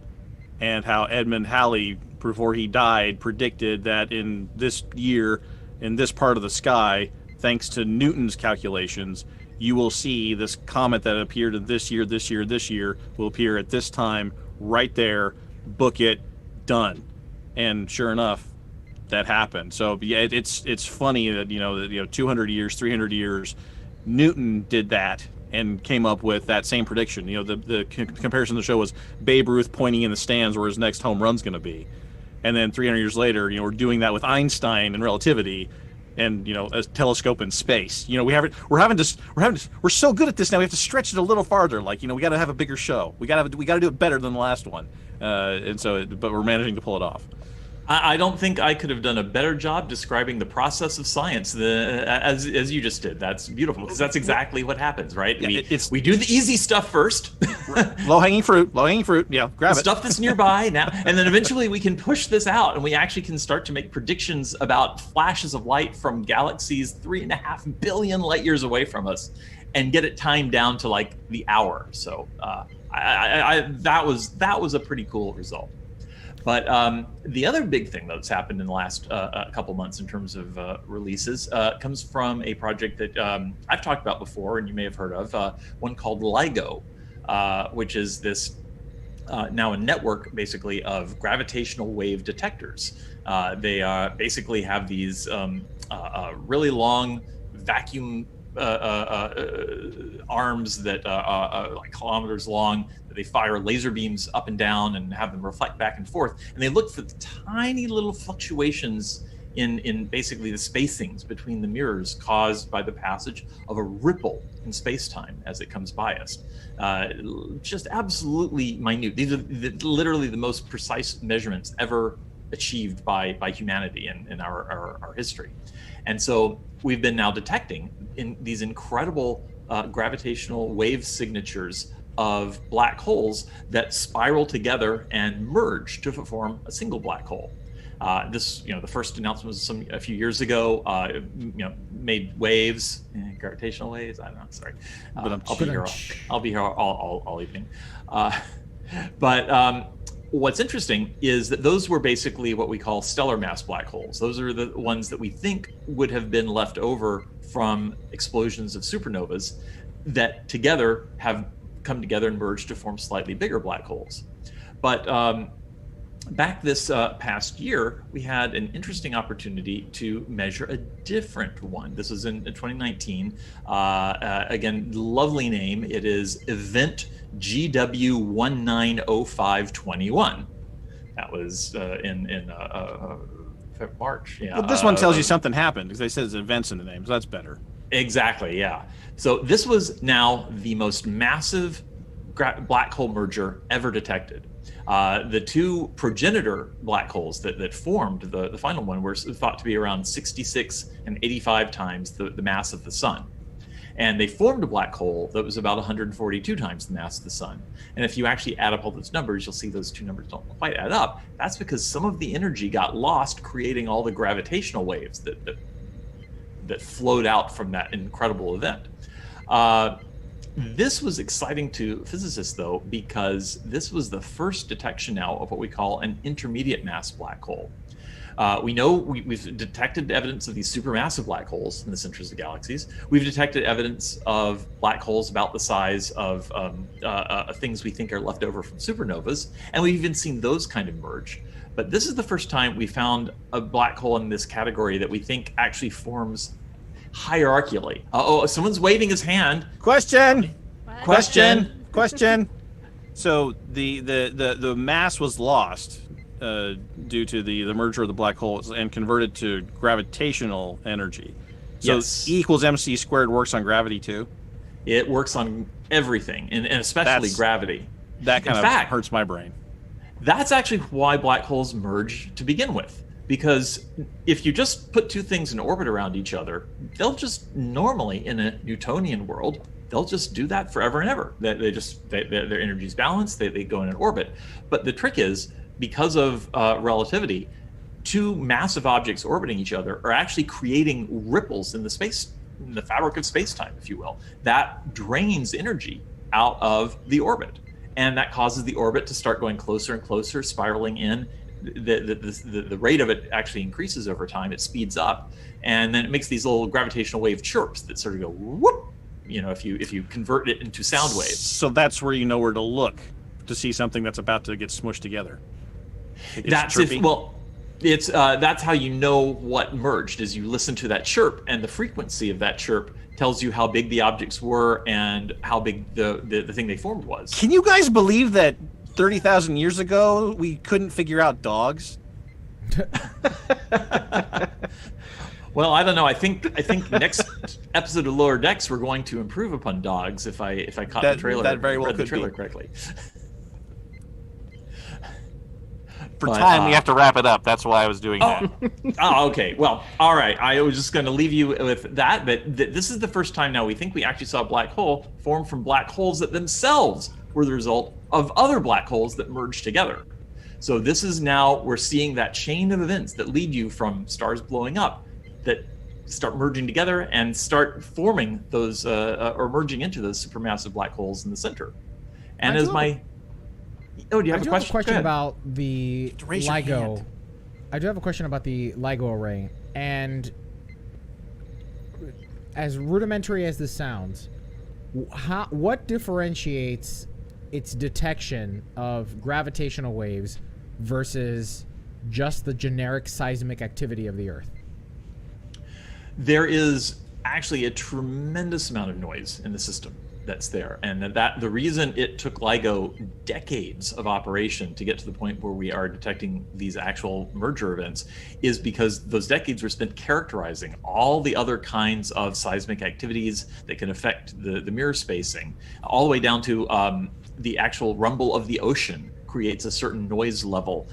and how Edmund Halley, before he died, predicted that in this year, in this part of the sky, thanks to Newton's calculations, you will see this comet that appeared in this year will appear at this time, right there, book it, done. And sure enough, that happened. So yeah, it's funny that, 200 years, 300 years, Newton did that and came up with that same prediction. The comparison of the show was Babe Ruth pointing in the stands where his next home run's going to be. And then 300 years later, we're doing that with Einstein and relativity, and a telescope in space. We're so good at this now. We have to stretch it a little farther. Like, we got to have a bigger show. We got to do it better than the last one. But we're managing to pull it off. I don't think I could have done a better job describing the process of science as you just did. That's beautiful, because that's exactly what happens, right? Yeah, we do the easy stuff first. Low-hanging fruit. Yeah, grab it. Stuff that's nearby now, and then eventually we can push this out, and we actually can start to make predictions about flashes of light from galaxies 3.5 billion light years away from us, and get it timed down to like the hour. So that was a pretty cool result. But the other big thing that's happened in the last couple months in terms of releases comes from a project that I've talked about before, and you may have heard of, one called LIGO, which is this now a network basically of gravitational wave detectors. They basically have these really long vacuum arms that are like kilometers long. They fire laser beams up and down and have them reflect back and forth. And they look for the tiny little fluctuations in basically the spacings between the mirrors caused by the passage of a ripple in space-time as it comes by us. Just absolutely minute. These are literally the most precise measurements ever achieved by humanity in our history. And so we've been now detecting in these incredible gravitational wave signatures of black holes that spiral together and merge to form a single black hole. The first announcement was a few years ago. Made waves, gravitational waves. I don't know. Sorry, I'll be here all evening. But what's interesting is that those were basically what we call stellar mass black holes. Those are the ones that we think would have been left over from explosions of supernovas that together have come together and merged to form slightly bigger black holes. But back this past year, we had an interesting opportunity to measure a different one. This was in 2019. Again, lovely name. It is Event GW190521. That was in March. Yeah. Well, this one tells you something happened because they said it's events in the name, so that's better. Exactly, yeah. So this was now the most massive black hole merger ever detected. The two progenitor black holes that formed the final one were thought to be around 66 and 85 times the mass of the sun. And they formed a black hole that was about 142 times the mass of the sun. And if you actually add up all those numbers, you'll see those two numbers don't quite add up. That's because some of the energy got lost creating all the gravitational waves that flowed out from that incredible event. This was exciting to physicists, though, because this was the first detection now of what we call an intermediate mass black hole. We know we've detected evidence of these supermassive black holes in the centers of galaxies. We've detected evidence of black holes about the size of things we think are left over from supernovas, and we've even seen those kind of merge. But this is the first time we found a black hole in this category that we think actually forms hierarchically. Someone's waving his hand. Question. What? Question. So the mass was lost due to the merger of the black holes and converted to gravitational energy. So Yes. E equals mc squared works on gravity too. It works on everything, and especially gravity. That kind In of fact, hurts my brain. That's actually why black holes merge to begin with. Because if you just put two things in orbit around each other, they'll just normally, in a Newtonian world, they'll just do that forever and ever. Their energy's balanced, they go in an orbit. But the trick is, because of relativity, two massive objects orbiting each other are actually creating ripples in the fabric of space-time, if you will. That drains energy out of the orbit. And that causes the orbit to start going closer and closer, spiraling in. The rate of it actually increases over time. It speeds up, and then it makes these little gravitational wave chirps that sort of go whoop. If you convert it into sound waves. So that's where you know where to look to see something that's about to get smushed together. It's chirpy. That's how you know what merged. Is you listen to that chirp, and the frequency of that chirp tells you how big the objects were and how big the thing they formed was. Can you guys believe that 30,000 years ago we couldn't figure out dogs? Well, I don't know. I think next episode of Lower Decks we're going to improve upon dogs if I caught the trailer. That very well read the could trailer be. correctly. For time, we have to wrap it up. That's why I was doing that. Oh, okay. Well, all right. I was just going to leave you with that. But this is the first time now we think we actually saw a black hole form from black holes that themselves were the result of other black holes that merged together. So this is now, we're seeing that chain of events that lead you from stars blowing up that start merging together and start forming those, or merging into those supermassive black holes in the center. And do you have a question? I do have a question Go ahead. about the Raise your LIGO. hand. I do have a question about the LIGO array. And as rudimentary as this sounds, what differentiates its detection of gravitational waves versus just the generic seismic activity of the Earth? There is actually a tremendous amount of noise in the system that's there, and that the reason it took LIGO decades of operation to get to the point where we are detecting these actual merger events is because those decades were spent characterizing all the other kinds of seismic activities that can affect the mirror spacing, all the way down to the actual rumble of the ocean creates a certain noise level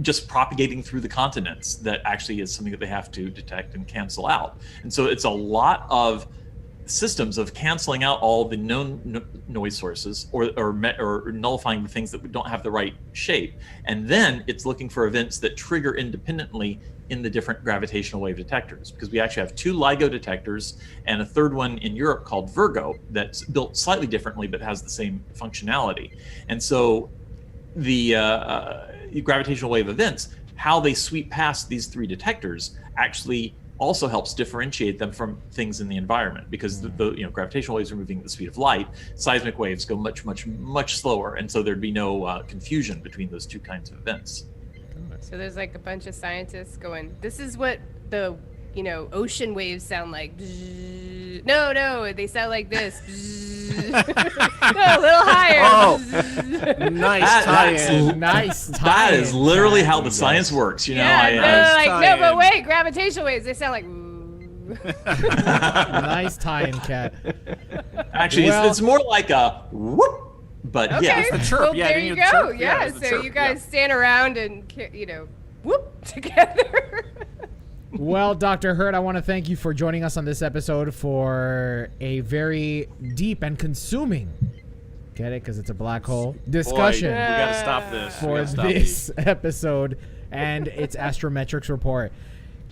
just propagating through the continents that actually is something that they have to detect and cancel out. And so it's a lot of systems of canceling out all the known noise sources or nullifying the things that don't have the right shape. And then it's looking for events that trigger independently in the different gravitational wave detectors, because we actually have two LIGO detectors and a third one in Europe called Virgo that's built slightly differently but has the same functionality. And so the gravitational wave events, how they sweep past these three detectors actually also helps differentiate them from things in the environment, because the gravitational waves are moving at the speed of light. Seismic waves go much slower, and so there'd be no confusion between those two kinds of events. So there's like a bunch of scientists going, this is what the ocean waves sound like. Bzzz. No, they sound like this. Bzzz. No, a little higher. Oh, Bzzz. nice tie-in. Nice tie-in. That is literally how the science works, Yeah, I, they're like, no, tie-in. but wait, gravitational waves, they sound like. Nice tie-in, Cat. actually, Well- it's more like a whoop. But Okay, yeah, it's the chirp. well, Yeah, there you you need the go. chirp. Yeah, Yeah, it's the so chirp, you guys stand around and, whoop together. Well, Dr. Hurt, I want to thank you for joining us on this episode for a very deep and consuming, get it, because it's a black hole, discussion Boy, we gotta stop this. We for gotta stop this episode and its astrometrics report.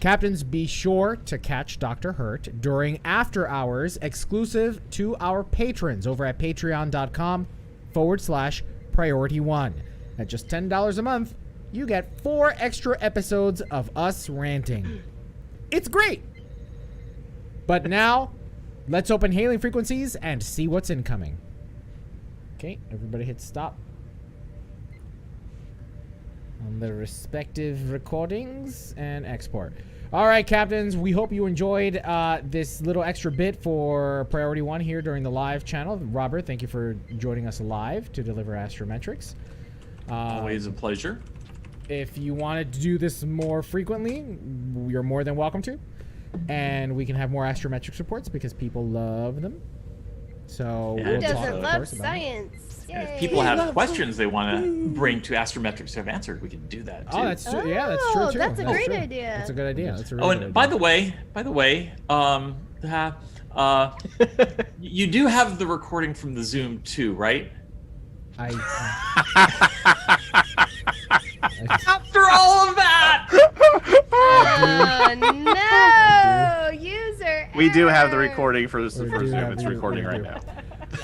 Captains, be sure to catch Dr. Hurt during After Hours exclusive to our patrons over at patreon.com/Priority1. At just $10 a month, you get 4 extra episodes of us ranting. It's great. But now, let's open hailing frequencies and see what's incoming. Okay, everybody hit stop on the respective recordings and export. All right, Captains, we hope you enjoyed this little extra bit for Priority 1 here during the live channel. Robert, thank you for joining us live to deliver Astrometrics. Always a pleasure. If you wanted to do this more frequently, you're more than welcome to. And we can have more Astrometrics reports because people love them. So Who we'll doesn't talk, of love course, about it. science? And if Yay. people have questions they want to bring to Astrometrics to have answered, we can do that too. Oh, that's true. Yeah, that's true too. That's a great true. idea. That's a good idea. That's a really Oh, good and idea. by the way, you do have the recording from the Zoom too, right? After all of that, Oh no! User We do have the error. recording for We Zoom. do have It's the- recording we right do. now.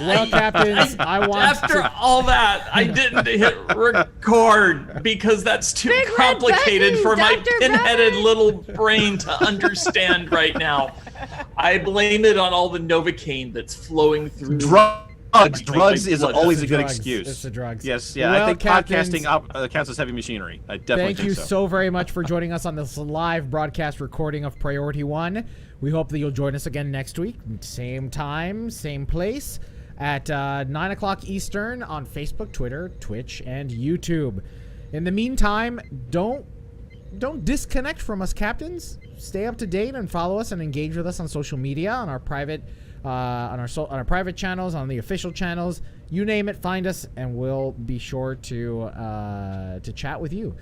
Well, Captains, I want after to... all that, I didn't hit record because that's too Big red complicated button, for my Dr. pinheaded Robert. little brain to understand right now. I blame it on all the Novocaine that's flowing through. Drugs is blood. always a good drugs. excuse. It's the drugs. Yes, yeah. Well, I think Captains, podcasting counts as heavy machinery. I definitely thank think you so. so very much for joining us on this live broadcast recording of Priority 1. We hope that you'll join us again next week. Same time, same place, at 9 o'clock Eastern on Facebook, Twitter, Twitch, and YouTube. In the meantime, don't disconnect from us, Captains. Stay up to date and follow us and engage with us on social media, on our private on our private channels, on the official channels. You name it, find us, and we'll be sure to chat with you.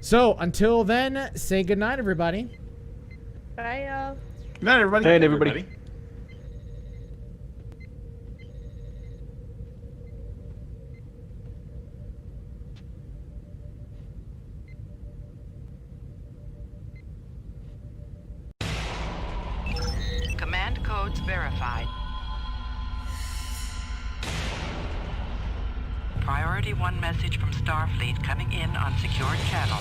So until then, say goodnight, everybody. Bye, y'all. Good night, everybody. Good night, everybody. Command codes verified. Priority 1 message from Starfleet coming in on secured channel.